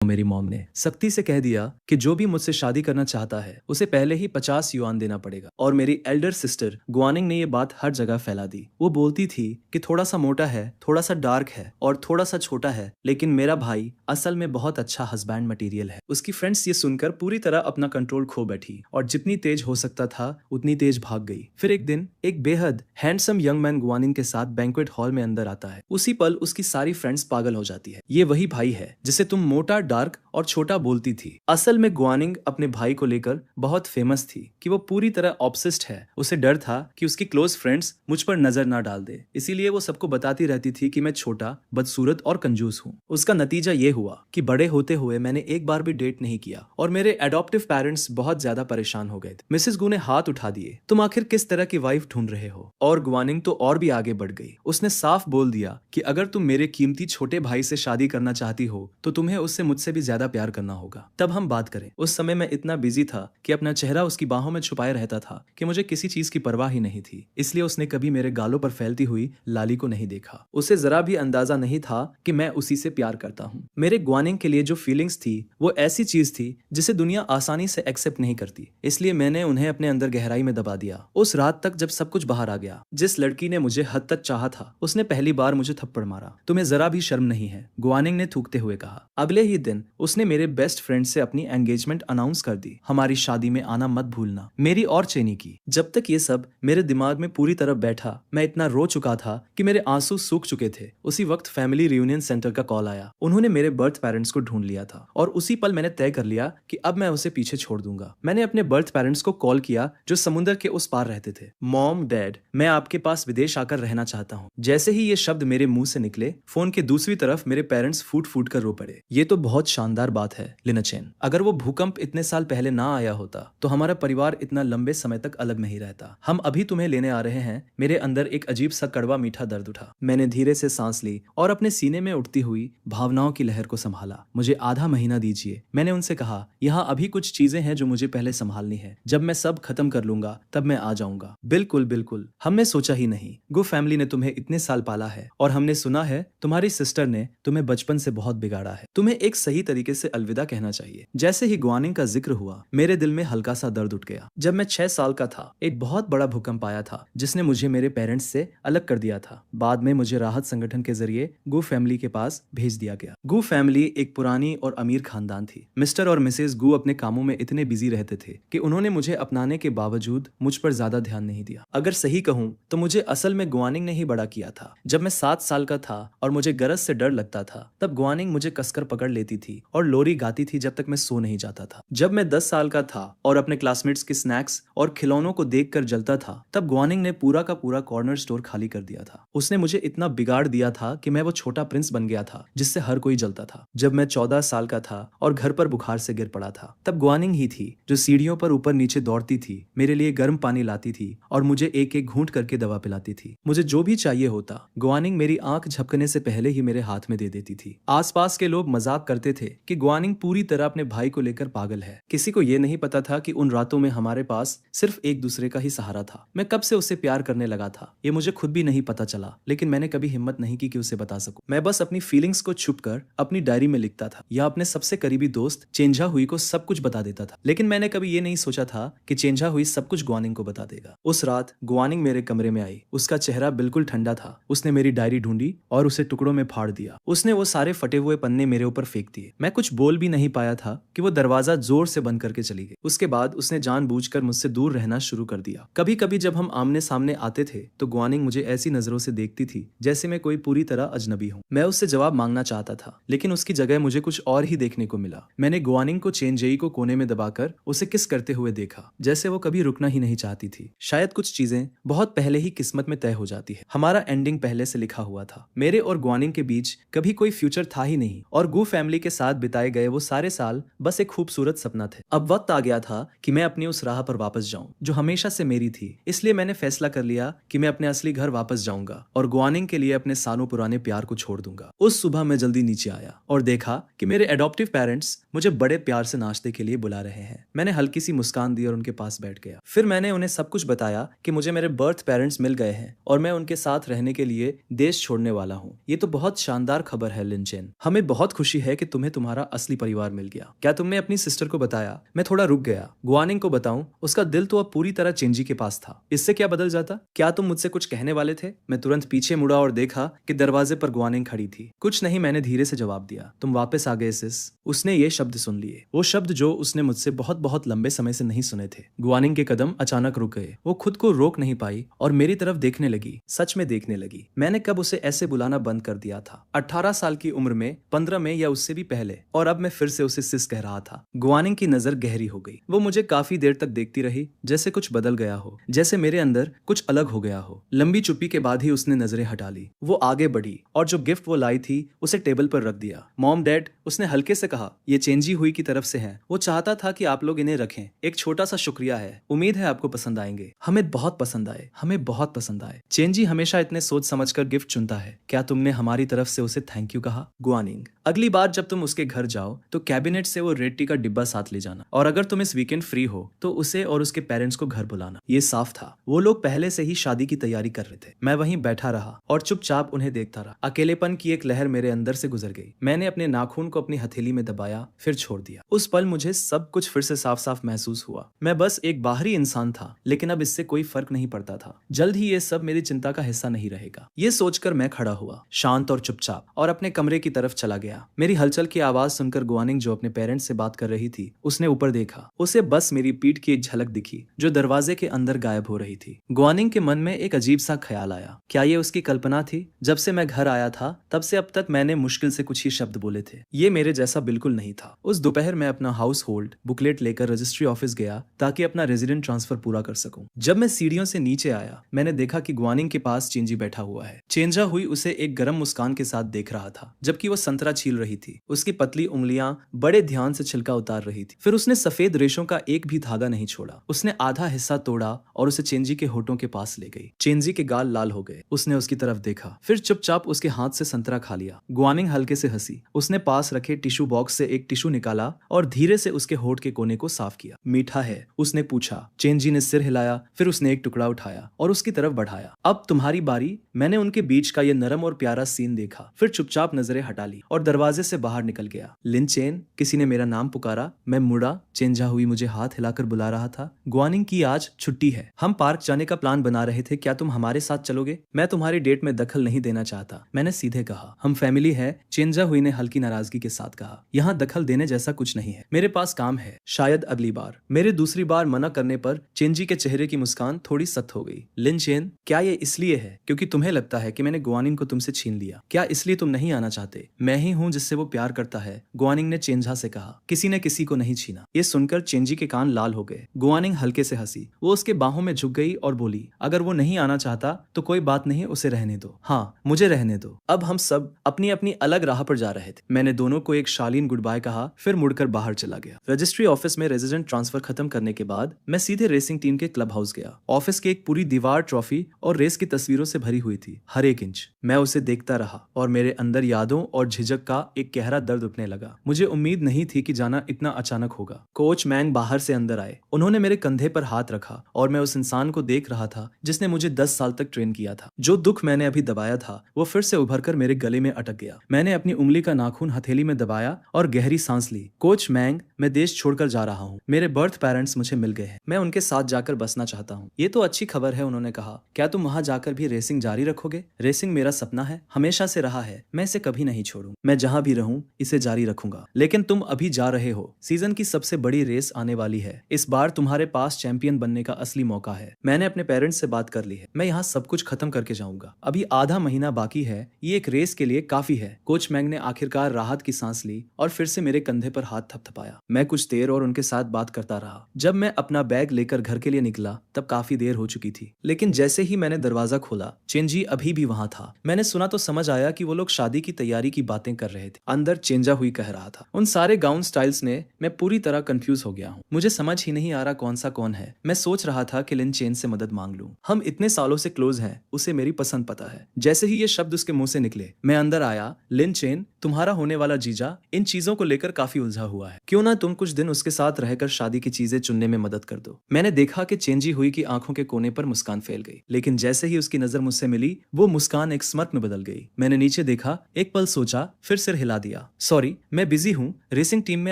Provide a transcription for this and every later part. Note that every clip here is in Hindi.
मेरी मॉम ने सख्ती से कह दिया कि जो भी मुझसे शादी करना चाहता है उसे पहले ही 50 युआन देना पड़ेगा। और मेरी एल्डर सिस्टर गुआनिंग ने ये बात हर जगह फैला दी। वो बोलती थी कि थोड़ा सा मोटा है, थोड़ा सा डार्क है और थोड़ा सा छोटा है, लेकिन मेरा भाई असल में बहुत अच्छा हस्बैंड मटेरियल है। उसकी फ्रेंड्स ये सुनकर पूरी तरह अपना कंट्रोल खो बैठी और जितनी तेज हो सकता था उतनी तेज भाग गई। फिर एक दिन एक बेहद हैंडसम यंग मैन गुआनिंग के साथ बैंक्वेट हॉल में अंदर आता है। उसी पल उसकी सारी फ्रेंड्स पागल हो जाती है। ये वही भाई है जिसे तुम मोटा, डार्क और छोटा बोलती थी। असल में गुआनिंग अपने भाई को लेकर बहुत फेमस थी कि वो पूरी तरह ऑब्सेस्ड है। उसे डर था कि उसकी क्लोज फ्रेंड्स मुझ पर नजर ना डाल दे, इसीलिए वो सबको बताती रहती थी कि मैं छोटा, बदसूरत और कंजूस हूँ। उसका नतीजा ये हुआ कि बड़े होते हुए मैंने एक बार भी डेट नहीं किया और मेरे एडॉप्टिव पेरेंट्स बहुत ज्यादा परेशान हो गए थे। मिसेस गु ने हाथ उठा दिए, तुम आखिर किस तरह की वाइफ ढूंढ रहे हो? और गुआनिंग तो और भी आगे बढ़ गई। उसने साफ बोल दिया कि अगर तुम मेरे कीमती छोटे भाई से शादी करना चाहती हो तो तुम्हें उससे मुझसे भी ज्यादा प्यार करना होगा, तब हम बात करें। उस समय मैं इतना बिजी था कि अपना चेहरा उसकी बाहों में छुपाए रहता था कि मुझे किसी चीज की परवाह ही नहीं थी। इसलिए उसने कभी मेरे गालों पर फैलती हुई लाली को नहीं देखा। उसे जरा भी अंदाजा नहीं था कि मैं उसी से प्यार करता हूँ। मेरे गुआनिंग के लिए जो फीलिंग्स थी वो ऐसी चीज थी जिसे दुनिया आसानी से एक्सेप्ट नहीं करती, इसलिए मैंने उन्हें अपने अंदर गहराई में दबा दिया। उस रात तक जब सब कुछ बाहर आ गया, जिस लड़की ने मुझे हद तक चाहा था उसने पहली बार मुझे थप्पड़ मारा। तुम्हें जरा भी शर्म नहीं है? गुआनिंग ने थूकते हुए कहा। अगले ही दिन उसने मेरे बेस्ट फ्रेंड से अपनी एंगेजमेंट अनाउंस कर दी। हमारी शादी में आना मत भूलना, मेरी और चेनी की। जब तक ये सब मेरे दिमाग में पूरी तरह बैठा, मैं इतना रो चुका था कि मेरे आंसू सूख चुके थे। उसी वक्त फैमिली रियूनियन सेंटर का कॉल आया। उन्होंने मेरे बर्थ पेरेंट्स को ढूंढ लिया था और उसी पल मैंने तय कर लिया कि अब मैं उसे पीछे छोड़ दूंगा। मैंने अपने बर्थ पेरेंट्स को कॉल किया जो समुद्र के उस पार रहते थे। मॉम, डैड, मैं आपके पास विदेश आकर रहना चाहता हूँ। जैसे ही ये शब्द मेरे मुंह से निकले, फोन के दूसरी तरफ मेरे पेरेंट्स फूट फूट कर रो पड़े। ये तो बहुत शानदार बात है लिनचेन। अगर वो भूकंप इतने साल पहले ना आया होता तो हमारा परिवार इतना लंबे समय तक अलग नहीं रहता। हम अभी तुम्हें लेने आ रहे हैं। मेरे अंदर एक अजीब सा कड़वा मीठा दर्द उठा। मैंने धीरे से सांस ली और अपने सीने में उठती हुई भावनाओं की लहर को संभाला। मुझे आधा महीना दीजिए, मैंने उनसे कहा। यहाँ अभी कुछ चीजें हैं जो मुझे पहले संभालनी है। जब मैं सब खत्म कर लूंगा तब मैं आ जाऊंगा। बिल्कुल बिल्कुल, हमने सोचा ही नहीं। गु फैमिली ने तुम्हें इतने साल पाला है और हमने सुना है तुम्हारी सिस्टर ने तुम्हें बचपन से बहुत बिगाड़ा है। तुम्हें एक सही तरीके से अलविदा कहना चाहिए। जैसे ही गुआनिंग का जिक्र हुआ, मेरे दिल में हल्का सा दर्द उठ गया। जब मैं 6 साल का था, एक बहुत बड़ा भूकंप आया था जिसने मुझे मेरे पेरेंट्स से अलग कर दिया था। बाद में मुझे राहत संगठन के जरिए गु फैमिली के पास भेज दिया गया। गु फैमिली एक पुरानी और अमीर खानदान थी। मिस्टर और मिसेस गु अपने कामों में इतने बिजी रहते थे कि उन्होंने मुझे अपनाने के बावजूद मुझ पर ज्यादा ध्यान नहीं दिया। अगर सही कहूँ तो मुझे असल में गुआनिंग ने ही बड़ा किया था। जब मैं 7 साल का था और मुझे गरज से डर लगता था, तब गुआनिंग मुझे कसकर पकड़ लेती थी और लोरी गाती थी जब तक मैं सो नहीं जाता था। जब मैं 10 साल का था और अपने क्लासमेट्स के स्नैक्स और खिलौनों को देखकर जलता था, तब गुआनिंग ने पूरा का पूरा कॉर्नर स्टोर खाली कर दिया था। उसने मुझे इतना बिगाड़ दिया था कि मैं वो छोटा प्रिंस बन गया था जिससे हर कोई जलता था। जब मैं 14 साल का था और घर पर बुखार से गिर पड़ा था, तब गुआनिंग ही थी जो सीढ़ियों पर ऊपर नीचे दौड़ती थी, मेरे लिए गर्म पानी लाती थी और मुझे एक एक घूंट करके दवा पिलाती थी। मुझे जो भी चाहिए होता, गुआनिंग मेरी आंख झपकने से पहले ही मेरे हाथ में दे देती थी। आसपास के लोग मजाक करते थे कि गुआनिंग पूरी तरह अपने भाई को लेकर पागल है। किसी को यह नहीं पता था कि उन रातों में हमारे पास सिर्फ एक दूसरे का ही सहारा था। मैं कब से उससे प्यार करने लगा था ये मुझे खुद भी नहीं पता चला, लेकिन मैंने कभी हिम्मत नहीं की कि उसे बता सकूं। मैं बस अपनी फीलिंग्स को छुपकर अपनी डायरी में लिखता था या अपने सबसे करीबी दोस्त चेंजा हुई को सब कुछ बता देता था। लेकिन मैंने कभी ये नहीं सोचा था कि चेंजा हुई सब कुछ गुआनिंग को बता देगा। उस रात गुआनिंग मेरे कमरे में आई। उसका चेहरा बिल्कुल ठंडा था। उसने मेरी डायरी ढूंढी और उसे टुकड़ों में फाड़ दिया। उसने वो सारे फटे हुए पन्ने मेरे ऊपर फेंक दिए। मैं कुछ बोल भी नहीं पाया था कि वो दरवाजा जोर से बंद करके चली गई। उसके बाद उसने जानबूझकर मुझसे दूर रहना शुरू कर दिया। कभी कभी जब हम आमने सामने आते थे तो गुआनिंग मुझे ऐसी नजरों से देखती थी जैसे मैं कोई पूरी तरह अजनबी हूँ। मैं उससे जवाब मांगना चाहता था, लेकिन उसकी जगह मुझे कुछ और ही देखने को मिला। मैंने गुआनिंग को चेनजेई को कोने में दबाकर उसे किस करते हुए देखा, जैसे वो कभी रुकना ही नहीं चाहती थी। शायद कुछ चीजें बहुत पहले ही किस्मत में तय हो जाती है। हमारा एंडिंग पहले से लिखा हुआ था। मेरे और गुआनिंग के बीच कभी कोई फ्यूचर था ही नहीं और गु फैमिली के साथ बिताए गए वो सारे साल बस एक खूबसूरत सपना थे। अब वक्त आ गया था कि मैं अपनी उस राह पर वापस जाऊं जो हमेशा से मेरी थी। इसलिए मैंने फैसला कर लिया कि मैं अपने असली घर वापस जाऊंगा और गुआनिंग के लिए अपने सालों पुराने प्यार को छोड़ दूंगा। उस सुबह मैं जल्दी नीचे आया और देखा कि मेरे एडॉप्टिव पेरेंट्स मुझे बड़े प्यार से नाश्ते के लिए बुला रहे हैं। मैंने हल्की सी मुस्कान दी और उनके पास बैठ गया। फिर मैंने उन्हें सब कुछ बताया कि मुझे मेरे बर्थ पेरेंट्स मिल गए हैं और मैं उनके साथ रहने के लिए देश छोड़ने वाला हूँ। ये तो बहुत शानदार खबर है लिनचेन। हमें बहुत खुशी है कि तुम्हें तुम्हारे तुम्हारा असली परिवार मिल गया। क्या तुमने अपनी सिस्टर को बताया? मैं थोड़ा रुक गया। गुआनिंग को बताऊं? उसका दिल तो अब पूरी तरह चेंजी के पास था। इससे क्या बदल जाता? क्या तुम मुझसे कुछ कहने वाले थे? मैं तुरंत पीछे मुड़ा और देखा कि दरवाजे पर गुआनिंग खड़ी थी। कुछ नहीं, मैंने धीरे से जवाब दिया। तुम वापस आ गए सिस। उसने ये शब्द सुन लिए, वो शब्द जो उसने मुझसे बहुत बहुत लंबे समय से नहीं सुने थे। गुआनिंग के कदम अचानक रुक गए। वो खुद को रोक नहीं पाई और मेरी तरफ देखने लगी, सच में देखने लगी। मैंने कब उसे ऐसे बुलाना बंद कर दिया था? 18 साल की उम्र में, 15 में या उससे भी पहले, और अब मैं फिर से उसे सिस कह रहा था। गुआनिंग की नजर गहरी हो गई। वो मुझे काफी देर तक देखती रही, जैसे कुछ बदल गया हो, जैसे मेरे अंदर कुछ अलग हो गया हो। लंबी चुप्पी के बाद ही उसने नजरें हटा ली। वो आगे बढ़ी और जो गिफ्ट वो लाई थी उसे टेबल पर रख दिया। मॉम, डैड, उसने हल्के से कहा, ये चेंजी हुई की तरफ से है। वो चाहता था कि आप लोग इन्हें रखें। एक छोटा सा शुक्रिया है। उम्मीद है आपको पसंद आएंगे। हमें बहुत पसंद आए, हमें बहुत पसंद आए। चेंजी हमेशा इतने सोच समझकर गिफ्ट चुनता है। क्या तुमने हमारी तरफ से उसे थैंक यू कहा? गुआनिंग, अगली बार जब तुम उसके घर जाओ तो कैबिनेट से वो रेड टी का डिब्बा साथ ले जाना, और अगर तुम इस वीकेंड फ्री हो तो उसे और उसके पेरेंट्स को घर बुलाना। ये साफ था, वो लोग पहले से ही शादी की तैयारी कर रहे थे। मैं वहीं बैठा रहा और चुपचाप उन्हें देखता रहा। अकेलेपन की एक लहर मेरे अंदर से गुजर गई। मैंने अपने नाखून को अपनी हथेली में दबाया, फिर छोड़ दिया। उस पल मुझे सब कुछ फिर से साफ साफ महसूस हुआ। मैं बस एक बाहरी इंसान था, लेकिन अब इससे कोई फर्क नहीं पड़ता था। जल्द ही ये सब मेरी चिंता का हिस्सा नहीं रहेगा। ये सोचकर मैं खड़ा हुआ, शांत और चुपचाप, और अपने कमरे की तरफ चला गया। मेरी हलचल की आवाज सुनकर गुआनिंग, जो अपने पेरेंट्स से बात कर रही थी, उसने ऊपर देखा। उसे बस मेरी पीठ की एक झलक दिखी जो दरवाजे के अंदर गायब हो रही थी। गुआनिंग के मन में एक अजीब सा ख्याल आया। क्या ये उसकी कल्पना थी? जब से मैं घर आया था तब से अब तक मैंने मुश्किल से कुछ ही शब्द बोले थे। ये मेरे जैसा बिल्कुल नहीं था। उस दोपहर मैं अपना हाउस होल्ड बुकलेट लेकर रजिस्ट्री ऑफिस गया ताकि अपना रेजिडेंट ट्रांसफर पूरा कर सकूं। जब मैं सीढ़ियों से नीचे आया, मैंने देखा कि गुआनिंग के पास चेंजी बैठा हुआ है। चेंजा हुई उसे एक गर्म मुस्कान के साथ देख रहा था, जबकि वो संतरा छील रही थी। उसकी पतली उंगलियां बड़े ध्यान से छिलका उतार रही थी। फिर उसने सफेद रेशों का एक भी धागा नहीं छोड़ा। उसने आधा हिस्सा तोड़ा और उसे चेंजी के होठों के पास ले गई। चेंजी के गाल लाल हो गए। उसने उसकी तरफ देखा, फिर चुपचाप उसके हाथ से संतरा खा लिया। गुआनिंग हल्के से हंसी। उसने पास रखे टिश्यू बॉक्स से एक टिश्यू निकाला और धीरे से उसके होठ के कोने को साफ किया। मीठा है? उसने पूछा। चेंजी ने सिर हिलाया, फिर उसने एक टुकड़ा उठाया और उसकी तरफ बढ़ाया। अब तुम्हारी बारी। मैंने उनके बीच का ये नरम और प्यारा सीन देखा, फिर चुपचाप नजरें हटा ली और दरवाजे से बाहर निकल गया। लिन चेन, किसी ने मेरा नाम पुकारा। मैं मुड़ा। चेंजा हुई मुझे हाथ हिलाकर बुला रहा था। गुआनिंग की आज छुट्टी है। हम पार्क जाने का प्लान बना रहे थे। क्या तुम हमारे साथ चलोगे? मैं तुम्हारी डेट में दखल नहीं देना चाहता, मैंने सीधे कहा। हम फैमिली है, चेंजा हुई ने हल्की नाराजगी के साथ कहा। यहाँ दखल देने जैसा कुछ नहीं है। मेरे पास काम है, शायद अगली बार। मेरे दूसरी बार मना करने पर चेंजी के चेहरे की मुस्कान थोड़ी सख्त हो गई। लिन चेन, क्या ये इसलिए है क्योंकि तुम्हें लगता है कि मैंने गुआनिंग को तुमसे छीन लिया? क्या इसलिए तुम नहीं आना चाहते? मैं ही हूँ जिससे वो प्यार करता है, गुआनिंग ने चेंजा से कहा। किसी ने किसी को नहीं छीना। ये सुनकर चेंजी के कान लाल हो गए। गुआनिंग हल्के से हंसी। वो उसके बाहों में झुक गई और बोली, अगर वो नहीं आना चाहता तो कोई बात नहीं, उसे रहने दो। हाँ, मुझे रहने दो। अब हम सब अपनी अपनी अलग राह पर जा रहे थे। मैंने दोनों को एक शालीन गुड बाय कहा, फिर मुड़कर बाहर चला गया। रजिस्ट्री ऑफिस में रेजिडेंट ट्रांसफर खत्म करने के बाद मैं सीधे रेसिंग टीम के क्लब हाउस गया। ऑफिस की एक पूरी दीवार ट्रॉफी और रेस की तस्वीरों से भरी हुई थी, हर एक इंच। मैं उसे देखता रहा और मेरे अंदर यादों और झिझक का एक गहरा दर्द उठने लगा। मुझे उम्मीद नहीं थी कि जाना इतना अचानक होगा। कोच मैंग बाहर से अंदर आए। उन्होंने मेरे कंधे पर हाथ रखा और मैं उस इंसान को देख रहा था जिसने मुझे 10 साल तक ट्रेन किया था। जो दुख मैंने अभी दबाया था वो फिर से उभरकर मेरे गले में अटक गया। मैंने अपनी उंगली का नाखून हथेली में दबाया और गहरी सांस ली। कोच मैंग, मैं देश छोड़कर जा रहा हूँ। मेरे बर्थ पेरेंट्स मुझे मिल गए हैं। मैं उनके साथ जाकर बसना चाहता हूँ। ये तो अच्छी खबर है, उन्होंने कहा। क्या तुम वहां जाकर भी रेसिंग जारी रखोगे? रेसिंग मेरा सपना है, हमेशा से रहा है। मैं इसे कभी नहीं छोड़ूंगा। मैं जहां भी रहूं इसे जारी रखूंगा। लेकिन तुम अभी जा रहे हो। सीजन की सबसे बड़ी रेस आने वाली है। इस बार तुम्हारे पास चैंपियन बनने का असली मौका है। मैंने अपने पेरेंट्स से बात कर ली है। मैं यहाँ सब कुछ खत्म करके जाऊंगा। अभी आधा महीना बाकी है। ये एक रेस के लिए काफी है। कोच मैंग ने आखिरकार राहत की सांस ली और फिर से मेरे कंधे पर हाथ थपथपाया। मैं कुछ देर और उनके साथ बात करता रहा। जब मैं अपना बैग लेकर घर के लिए निकला तब काफी देर हो चुकी थी। लेकिन जैसे ही मैंने दरवाजा खोला, चेंजी अभी भी वहां था। मैंने सुना तो समझ आया कि वो लोग शादी की तैयारी की बातें कर रहे थे। अंदर चेंजा हुई कह रहा था, उन सारे गाउन स्टाइल्स ने मैं पूरी तरह कंफ्यूज हो गया हूँ। मुझे समझ ही नहीं आ रहा कौन सा कौन है। मैं सोच रहा था कि लिन चेन से मदद मांग लूं। हम इतने सालों से क्लोज हैं, उसे मेरी पसंद पता है। जैसे ही ये शब्द उसके मुंह से निकले, मैं अंदर आया। लिन चेन, तुम्हारा होने वाला जीजा इन चीजों को लेकर काफी उलझा हुआ है। क्यों ना तुम कुछ दिन उसके साथ रहकर शादी की चीजें चुनने में मदद कर दो। मैंने देखा कि चेंजी हुई की आंखों के कोने पर मुस्कान फैल गई, लेकिन जैसे ही उसकी नजर मुझसे मिली, वो मुस्कान एक स्मर्क में बदल गई। मैंने नीचे देखा, एक पल सोचा, फिर सिर हिला दिया। सॉरी। सॉरी, मैं बिजी हूँ, रेसिंग टीम में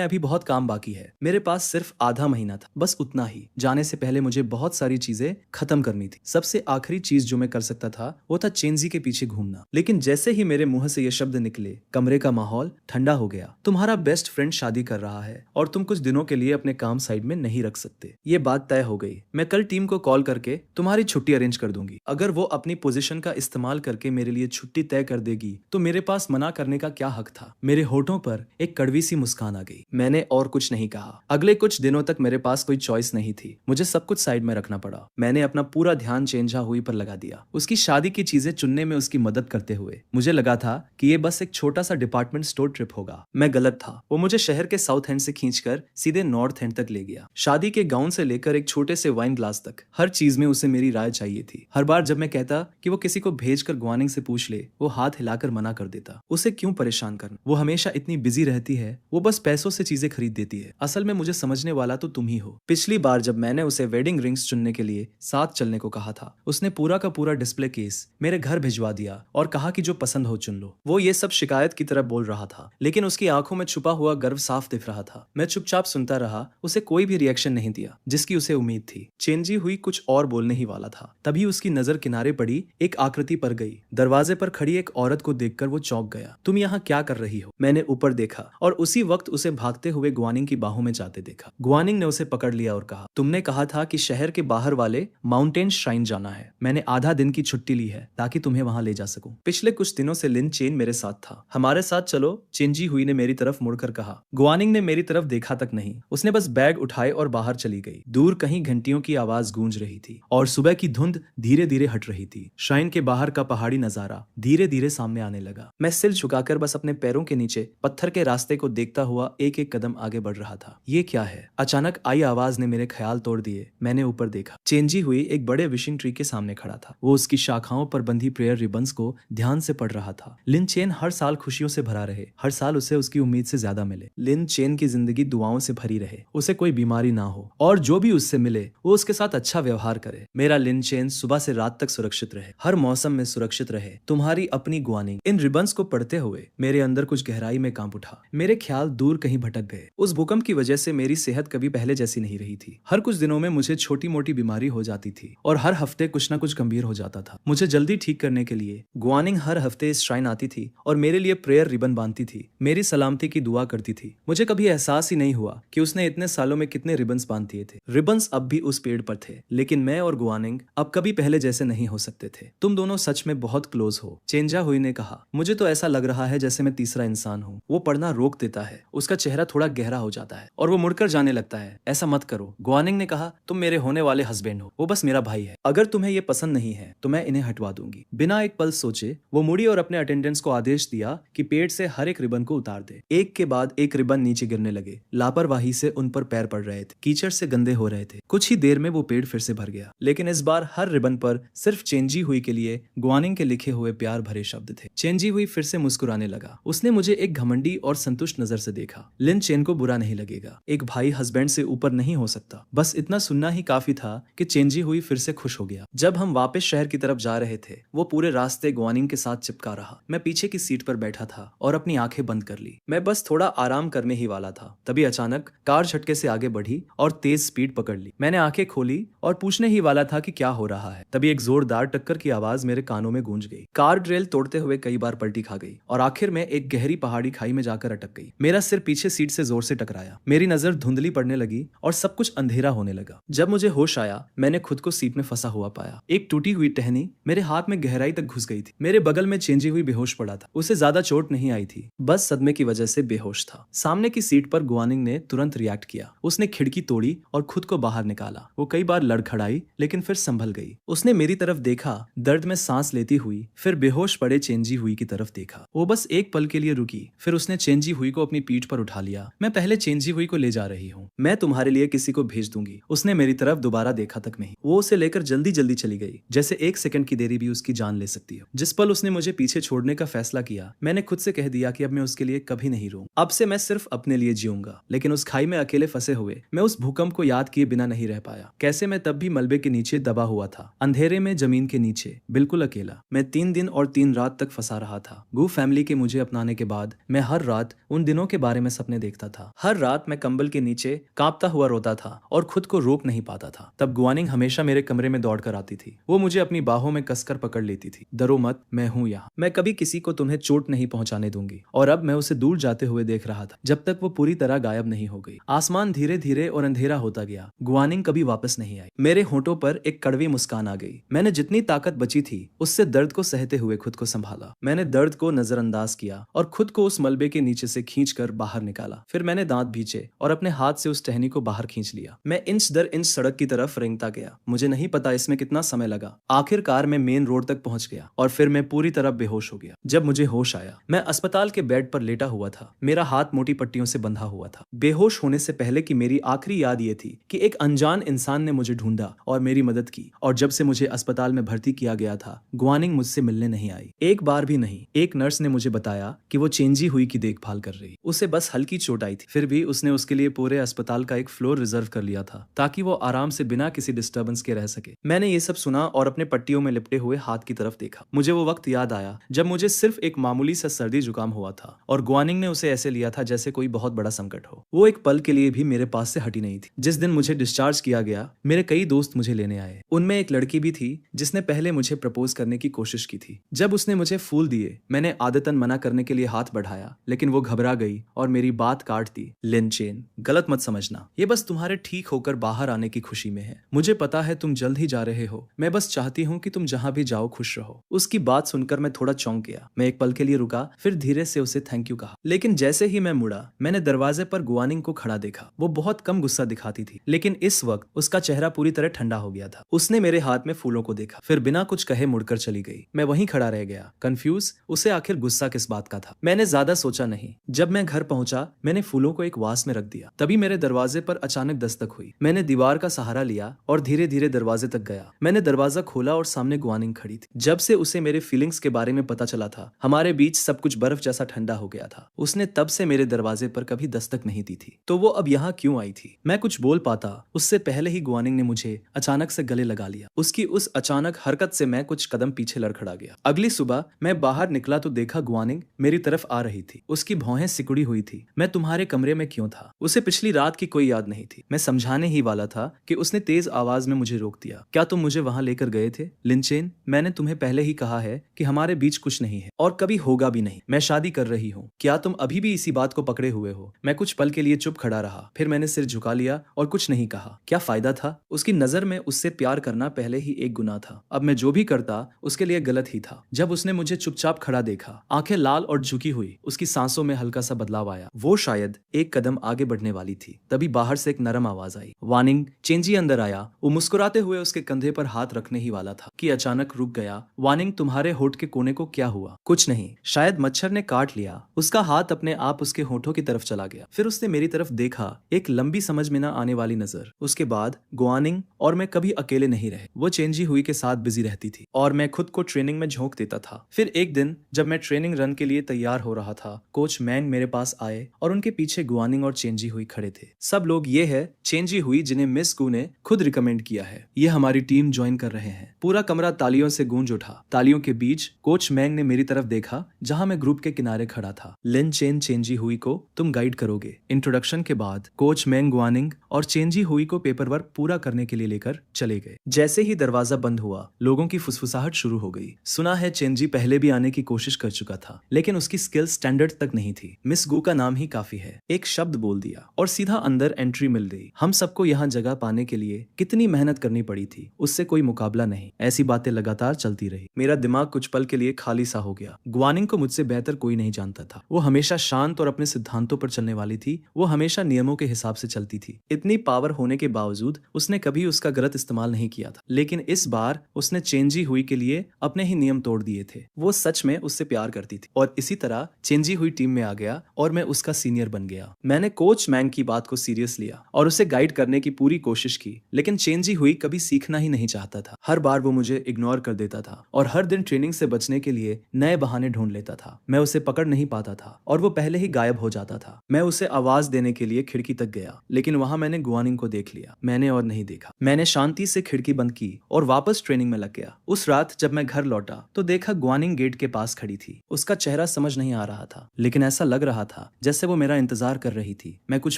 अभी बहुत काम बाकी है। मेरे पास सिर्फ आधा महीना था, बस उतना ही। जाने से पहले मुझे बहुत सारी चीजें खत्म करनी थी। सबसे आखिरी चीज जो मैं कर सकता था वो था चेंजी के पीछे घूमना। लेकिन जैसे ही मेरे मुंह से ये शब्द निकले, कमरे का माहौल ठंडा हो गया। तुम्हारा बेस्ट फ्रेंड शादी कर रहा है और तुम कुछ दिनों के लिए अपने काम साइड में नहीं रख सकते। ये बात तय हो गई। मैं कल टीम को कॉल करके तुम्हारी छुट्टी अरेंज कर दूंगी। अगर वो अपनी पोजीशन का इस्तेमाल करके मेरे लिए छुट्टी तय कर देगी तो मेरे पास मना करने का क्या हक था। मेरे होठों पर एक कड़वी सी मुस्कान आ गई। मैंने और कुछ नहीं कहा। अगले कुछ दिनों तक मेरे पास कोई चॉइस नहीं थी, मुझे सब कुछ साइड में रखना पड़ा। मैंने अपना पूरा ध्यान चेंजा हुई पर लगा दिया, उसकी शादी की चीजें चुनने में उसकी मदद करते हुए। मुझे लगा था कि ये बस एक छोटा सा डिपार्टमेंट स्टोर ट्रिप होगा। मैं गलत था। वो मुझे शहर के साउथ एंड से खींचकर सीधे नॉर्थ एंड तक ले गया। शादी के गाउन से लेकर एक छोटे से वाइन ग्लास तक हर चीज में उसे मेरी राय चाहिए थी। हर बार जब मैं कहता कि वो किसी को भेजकर ग्वानिंग से पूछ ले, वो हाथ हिलाकर मना कर देता। उसे क्यों परेशान करना, वो हमेशा इतनी बिजी रहती है, वो बस पैसों से चीजें खरीद देती है। असल में मुझे समझने वाला तो तुम ही हो। पिछली बार जब मैंने उसे वेडिंग रिंग्स चुनने के लिए साथ चलने को कहा था, उसने पूरा का पूरा डिस्प्ले केस मेरे घर भिजवा दिया और कहा कि जो पसंद हो चुन लो। वो ये सब शिकायत की तरह बोल रहा था, लेकिन उसकी आंखों में छुपा हुआ गर्व साफ दिख रहा था। मैं चुपचाप सुनता रहा, उसे कोई भी रिएक्शन नहीं दिया जिसकी उसे उम्मीद थी। चेंजी हुई कुछ और बोलने ही वाला था, तभी उसकी नजर किनारे पड़ी एक आकृति पर गई। दरवाजे पर खड़ी एक औरत को देखकर वो चौंक गया। तुम यहाँ क्या कर रही हो? मैंने ऊपर देखा और उसी वक्त उसे भागते हुए ग्वानिंग की बाहों में जाते देखा। ग्वानिंग ने उसे पकड़ लिया और कहा, तुमने कहा था कि शहर के बाहर वाले माउंटेन श्राइन जाना है। मैंने आधा दिन की छुट्टी ली है ताकि तुम्हें वहां ले जा सकूं। पिछले कुछ दिनों से लिन चेन मेरे साथ था। हमारे साथ चलो, चेंजी हुई ने मेरी तरफ मुड़कर कहा। ग्वानिंग ने मेरी तरफ देखा तक नहीं, उसने बस बैग उठाए और बाहर चली गई। दूर कहीं घंटियों की आवाज गूंज रही थी और सुबह की धुंध धीरे धीरे हट रही थी। श्राइन के बाहर का पहाड़ी नजारा धीरे धीरे सामने आने लगा। मैं सिर झुकाकर बस अपने पैरों के नीचे पत्थर के रास्ते को देखता हुआ एक एक कदम आगे बढ़ रहा था। ये क्या है? अचानक आई आवाज ने मेरे ख्याल तोड़ दिए। मैंने ऊपर देखा। चेंजी हुई एक बड़े विशिंग ट्री के सामने खड़ा था। वो उसकी शाखाओं पर बंधी प्रेयर रिबन्स को ध्यान से पढ़ रहा था। लिन चेन हर साल खुशियों से भरा रहे, हर साल उसे उसकी उम्मीद से ज्यादा मिले। लिन चेन की जिंदगी दुआओं से भरी रहे, उसे कोई बीमारी ना हो और जो भी उससे मिले वो उसके साथ अच्छा व्यवहार करे। मेरा लिन चेन सुबह से रात तक सुरक्षित रहे, हर मौसम में सुरक्षित रहे। तुम्हारी अपनी ग्वानिंग। इन रिबन्स को पढ़ते हुए मेरे अंदर कुछ गहराई में कांप उठा। मेरे ख्याल दूर कहीं भटक गए। उस भूकंप की वजह से मेरी सेहत कभी पहले जैसी नहीं रही थी। हर कुछ दिनों में मुझे छोटी मोटी बीमारी हो जाती थी और हर हफ्ते कुछ न कुछ गंभीर हो जाता था। मुझे जल्दी ठीक करने के लिए ग्वानिंग हर हफ्ते इस श्राइन आती थी और मेरे लिए प्रेयर रिबन बांधती थी, मेरी सलामती की दुआ करती थी। मुझे कभी एहसास ही नहीं हुआ कि उसने इतने सालों में कितने रिबन्स बांध दिए थे। रिबन्स अब भी उस पेड़ पर थे, लेकिन मैं और ग्वानिंग अब कभी पहले जैसे नहीं हो सकते थे। तुम दोनों सच में बहुत क्लोज हो, चेंजा हुई ने कहा। मुझे तो ऐसा लग रहा है जैसे मैं तीसरा इंसान हूँ। वो पढ़ना रोक देता है, उसका चेहरा थोड़ा गहरा हो जाता है और वो मुड़कर जाने लगता है। ऐसा मत करो, ग्वानिंग ने कहा। तुम मेरे होने वाले हस्बैंड हो, वो बस मेरा भाई है। अगर तुम्हें ये पसंद नहीं है तो मैं इन्हें हटवा दूंगी। बिना एक पल सोचे वो मुड़ी और अपने अटेंडेंट्स को आदेश दिया कि पेड़ से हर एक रिबन को उतार दे। एक के बाद एक रिबन नीचे गिरने लगे। लापरवाही से उन पर पैर पड़ रहे थे, कीचड़ से गंदे हो रहे थे। कुछ ही देर में वो पेड़ फिर से भर गया, लेकिन इस बार हर रिबन पर सिर्फ चेंजी हुई के लिए ग्वानिंग के लिखे हुए प्यार भरे शब्द थे। चेंजी हुई फिर से मुस्कुराने लगा। उसने मुझे एक घमंडी और संतुष्ट नजर से देखा। लिन चेन को बुरा नहीं लगेगा, एक भाई हस्बैंड से ऊपर नहीं हो सकता। बस इतना सुनना ही काफी था कि चेंजी हुई फिर से खुश हो गया। जब हम वापस शहर की तरफ जा रहे थे, वो पूरे रास्ते ग्वानिंग के साथ चिपका रहा। मैं पीछे की सीट पर बैठा था और अपनी आंखें बंद कर ली। मैं बस थोड़ा आराम करने ही वाला था, तभी अचानक कार झटके से आगे बढ़ी और तेज स्पीड पकड़ ली। मैंने आंखें खोली और पूछने ही वाला था कि क्या हो रहा है, तभी एक जोरदार टक्कर की आवाज मेरे कानों में गूंज गई। कार ड्रेल तोड़ते हुए कई बार पलटी खा गई और आखिर में एक गहरी पहाड़ी खाई में जाकर अटक गई। मेरा सिर पीछे सीट से जोर से टकराया। मेरी नजर धुंधली पड़ने लगी और सब कुछ अंधेरा होने लगा। जब मुझे होश आया, मैंने खुद को सीट में फंसा हुआ पाया। एक टूटी हुई टहनी मेरे हाथ में गहराई तक घुस गई थी। मेरे बगल में चेंजी हुई बेहोश पड़ा था। उसे ज्यादा चोट नहीं आई थी, बस सदमे की वजह से बेहोश था। सामने की सीट पर ग्वानिंग ने तुरंत रिएक्ट किया। उसने खिड़की तोड़ी और खुद को बाहर निकाला। वो कई बार लड़खड़ाई, लेकिन फिर संभल गई। उसने मेरी तरफ देखा, दर्द में सांस लेती हुई, फिर बेहोश पड़े चेंजी हुई की तरफ देखा। वो बस एक पल के लिए रुकी, फिर उसने चेंजी हुई को अपनी पीठ पर उठा लिया। मैं पहले चेंजी हुई को ले जा रही हूँ, मैं तुम्हारे लिए किसी को भेज दूंगी। उसने मेरी तरफ दोबारा देखा तक नहीं। वो उसे लेकर जल्दी जल्दी चली गई, जैसे एक सेकंड की देरी भी उसकी जान ले सकती हो। जिस पल उसने मुझे पीछे छोड़ने का फैसला किया, मैंने खुद से कह दिया कि अब मैं उसके लिए कभी नहीं रहूं। अब से मैं सिर्फ अपने लिए जीऊंगा। लेकिन उस खाई में अकेले फंसे हुए मैं उस भूकंप को याद किए बिना नहीं रह पाया। कैसे मैं तब भी मलबे के नीचे दबा हुआ था, अंधेरे में जमीन के नीचे, बिल्कुल अकेला। मैं 3 दिन और 3 रात तक फंसा रहा था। गू फैमिली के मुझे अपनाने के बाद मैं हर रात उन दिनों के बारे में सपने देखता था। हर रात मैं कंबल के नीचे कांपता हुआ रोता था और खुद को रोक नहीं पाता था। तब गुआनिंग हमेशा मेरे कमरे में दौड़ कर आती थी। वो मुझे अपनी बाहों में कसकर पकड़ लेती थी। डरो मत, मैं हूँ यहाँ, मैं कभी किसी को तुम्हें चोट नहीं पहुंचाने दूंगी। और अब मैं उसे दूर जाते हुए देख रहा था जब तक वो पूरी तरह गायब नहीं हो गई। आसमान धीरे धीरे और अंधेरा होता गया। गुआनिंग कभी वापस नहीं आई। मेरे होठों पर एक कड़वी मुस्कान आ गई। मैंने जितनी ताकत बची थी उससे दर्द को सहते हुए खुद को संभाला। मैंने दर्द को नजरअंदाज किया और खुद को उस मलबे के नीचे से खींचकर बाहर निकाला। फिर मैंने दांत भींचे और अपने हाथ से उस टहनी को बाहर खींच लिया। मैं इंच दर इंच सड़क की तरफ रेंगता गया। मुझे नहीं पता इसमें कितना समय लगा। आखिरकार मैं मेन रोड तक पहुंच गया और फिर मैं पूरी तरह बेहोश हो गया। जब मुझे होश आया, मैं अस्पताल के बेड पर लेटा हुआ था। मेरा हाथ मोटी पट्टियों से बंधा हुआ था। बेहोश होने से पहले की मेरी आखिरी याद ये थी कि एक अनजान इंसान ने मुझे ढूंढा और मेरी मदद की। और जब से मुझे अस्पताल में भर्ती किया गया था, गुआनिंग मुझसे मिलने नहीं आई, एक बार भी नहीं। एक नर्स ने मुझे बताया कि वो चेंजी हुई की देखभाल कर रही। उसे बस हल्की चोट आई थी। फिर भी उसने उसके लिए पूरे अस्पताल का एक फ्लोर रिजर्व कर लिया था ताकि वो आराम से बिना किसी डिस्टर्बेंस के रह सके। मैंने ये सब सुना और अपने पट्टियों में लिपटे हुए हाथ की तरफ देखा। मुझे वो वक्त याद आया जब मुझे सिर्फ एक मामूली सा सर्दी जुकाम हुआ था और गुआनिंग ने उसे ऐसे लिया था जैसे कोई बहुत बड़ा संकट हो। वो एक पल के लिए भी मेरे पास से हटी नहीं थी। जिस दिन मुझे डिस्चार्ज किया गया, मेरे कई दोस्त मुझे लेने आए। उनमें एक लड़की भी थी जिसने पहले मुझे प्रपोज करने की कोशिश की थी। जब उसने मुझे फूल दिए, मैंने आदतन मना करने के लिए हाथ बढ़ाया, लेकिन वो घबरा गई और मेरी बात काट दी। लिन चेन, गलत मत समझना, ये बस तुम्हारे ठीक होकर बाहर आने की खुशी में है। मुझे पता है तुम जल्द ही जा रहे हो। मैं बस चाहती हूँ कि तुम जहाँ भी जाओ खुश रहो। उसकी बात सुनकर मैं थोड़ा चौंक गया। मैं एक पल के लिए रुका, फिर धीरे से उसे थैंक यू कहा। लेकिन जैसे ही मैं मुड़ा, मैंने दरवाजे पर गुआनिंग को खड़ा देखा। वो बहुत कम गुस्सा दिखाती थी, लेकिन इस वक्त उसका चेहरा पूरी तरह ठंडा हो गया था। उसने मेरे हाथ में फूलों को देखा, फिर बिना कुछ कहे मुड़कर चली गई। मैं वहीं खड़ा रह गया, कंफ्यूज, उसे आखिर गुस्सा किस बात का था। मैंने ज्यादा सोचा नहीं। जब मैं घर पहुंचा, मैंने फूलों को एक वास में रख दिया। तभी मेरे दरवाजे पर अचानक दस्तक हुई। मैंने दीवार का सहारा लिया और धीरे धीरे दरवाजे तक गया। मैंने दरवाजा खोला और सामने गुआनिंग खड़ी थी। जब से उसे मेरे फीलिंग्स के बारे में पता चला था, हमारे बीच सब कुछ बर्फ जैसा ठंडा हो गया था। उसने तब से मेरे दरवाजे पर कभी दस्तक नहीं दी थी। तो वो अब यहाँ क्यों आई थी? मैं कुछ बोल पाता उससे पहले ही गुआनिंग ने मुझे अचानक से गले लगा लिया। उसकी उस अचानक हरकत से मैं कुछ कदम पीछे लड़खड़ा गया। अगली सुबह मैं बाहर निकला तो देखा गुआनिंग मेरी तरफ आ रही थी। उसकी भौहें सिकुड़ी हुई थी। मैं तुम्हारे कमरे में क्यों था? उसे पिछली रात की कोई याद नहीं थी। मैं समझाने ही वाला था कि उसने तेज आवाज में मुझे रोक दिया। क्या तुम मुझे वहां लेकर गए थे? लिनचेन, मैंने तुम्हें पहले ही कहा है कि हमारे बीच कुछ नहीं है और कभी होगा भी नहीं। मैं शादी कर रही हूँ। क्या तुम अभी भी इसी बात को पकड़े हुए हो? मैं कुछ पल के लिए चुप खड़ा रहा, फिर मैंने सिर झुका लिया और कुछ नहीं कहा। क्या फायदा था? उसकी नजर में उससे प्यार करना पहले ही एक गुनाह था। अब मैं जो भी करता उसके लिए गलत ही था। जब उसने मुझे चुपचाप खड़ा देखा, आंखें लाल और झुकी हुई, उसकी सांसों में हल्का सा बदलाव आया। वो शायद एक कदम आगे बढ़ने वाली थी। तभी बाहर से एक नरम आवाज आई, वार्निंग। चेंजी अंदर आया। वो मुस्कुराते हुए उसके कंधे पर हाथ रखने ही वाला था कि अचानक रुक गया। वार्निंग, तुम्हारे होठ के कोने को क्या हुआ? कुछ नहीं, शायद मच्छर ने काट लिया। उसका हाथ अपने आप उसके होठों की तरफ चला गया। फिर उसने मेरी तरफ देखा, एक लंबी समझ में न आने वाली नजर। उसके बाद गुआनिंग और मैं कभी अकेले नहीं रहे। वो चेंजी हुई के साथ बिजी रहती थी और मैं खुद को ट्रेनिंग में झोंक देता था। फिर एक दिन जब मैं ट्रेनिंग रन के लिए तैयार हो रहा था, कोच मैंग मेरे पास आए और उनके पीछे गुआनिंग और चेंजी हुई खड़े थे। सब लोग ये है चेंजी हुई जिन्हें मिस गू ने खुद रिकमेंड किया है। ये हमारी टीम ज्वाइन कर रहे हैं। पूरा कमरा तालियों से गूंज उठा। तालियों के बीच कोच मैंग ने मेरी तरफ देखा जहां मैं ग्रुप के किनारे खड़ा था। लिन चेन, चेंजी हुई को तुम गाइड करोगे। इंट्रोडक्शन के बाद कोच मैंग गुआनिंग और चेंजी हुई को पेपर वर्क पूरा करने के लिए लेकर चले गए। जैसे ही दरवाजा बंद हुआ, लोगों की फुसफुसाहट शुरू हो गई। सुना है चेंजी पहले भी आने की कोशिश कर चुका था, लेकिन उसकी स्किल स्टैंडर्ड तक नहीं थी। मिस गू का नाम ही काफी है। एक शब्द बोल दिया और सीधा अंदर एंट्री मिल गई। हम सबको यहाँ जगह पाने के लिए कितनी मेहनत करनी पड़ी थी, उससे कोई मुकाबला नहीं। ऐसी बातें लगातार चलती रही। मेरा दिमाग कुछ पल के लिए खाली सा हो गया। गुआनिंग को मुझसे बेहतर कोई नहीं जानता था। वो हमेशा शांत और अपने सिद्धांतों पर चलने वाली थी। वो हमेशा नियमों के हिसाब से चलती थी। इतनी पावर होने के बावजूद उसने कभी उसका गलत इस्तेमाल नहीं किया था। लेकिन इस बार उसने चेंजी हुई के लिए अपने ही नियम तोड़ दिए थे। वो सच में उससे प्यार करती थी और इसी तरह चेंजी हुई टीम में आ गया और मैं उसका सीनियर बन गया। मैंने कोच मैंग की बात को सीरियस लिया और उसे गाइड करने की पूरी कोशिश की, लेकिन चेंजी हुई कभी सीखना ही नहीं चाहता था। हर बार वो मुझे इग्नोर कर देता था और हर दिन ट्रेनिंग से बचने के लिए नए बहाने ढूंढ लेता था। मैं उसे पकड़ नहीं पाता था और वो पहले ही गायब हो जाता था। मैं उसे आवाज देने के लिए खिड़की तक गया, लेकिन वहां मैंने गुआनिंग को देख लिया। मैंने और नहीं देखा। मैंने शांति से खिड़की बंद की और वापस ट्रेनिंग में लग गया। उस रात जब मैं घर लौटा तो देखा गुआनिंग गेट के पास खड़ी थी। उसका चेहरा समझ नहीं आ रहा था, लेकिन ऐसा लग रहा था जैसे वो मेरा इंतजार कर रही थी। मैं कुछ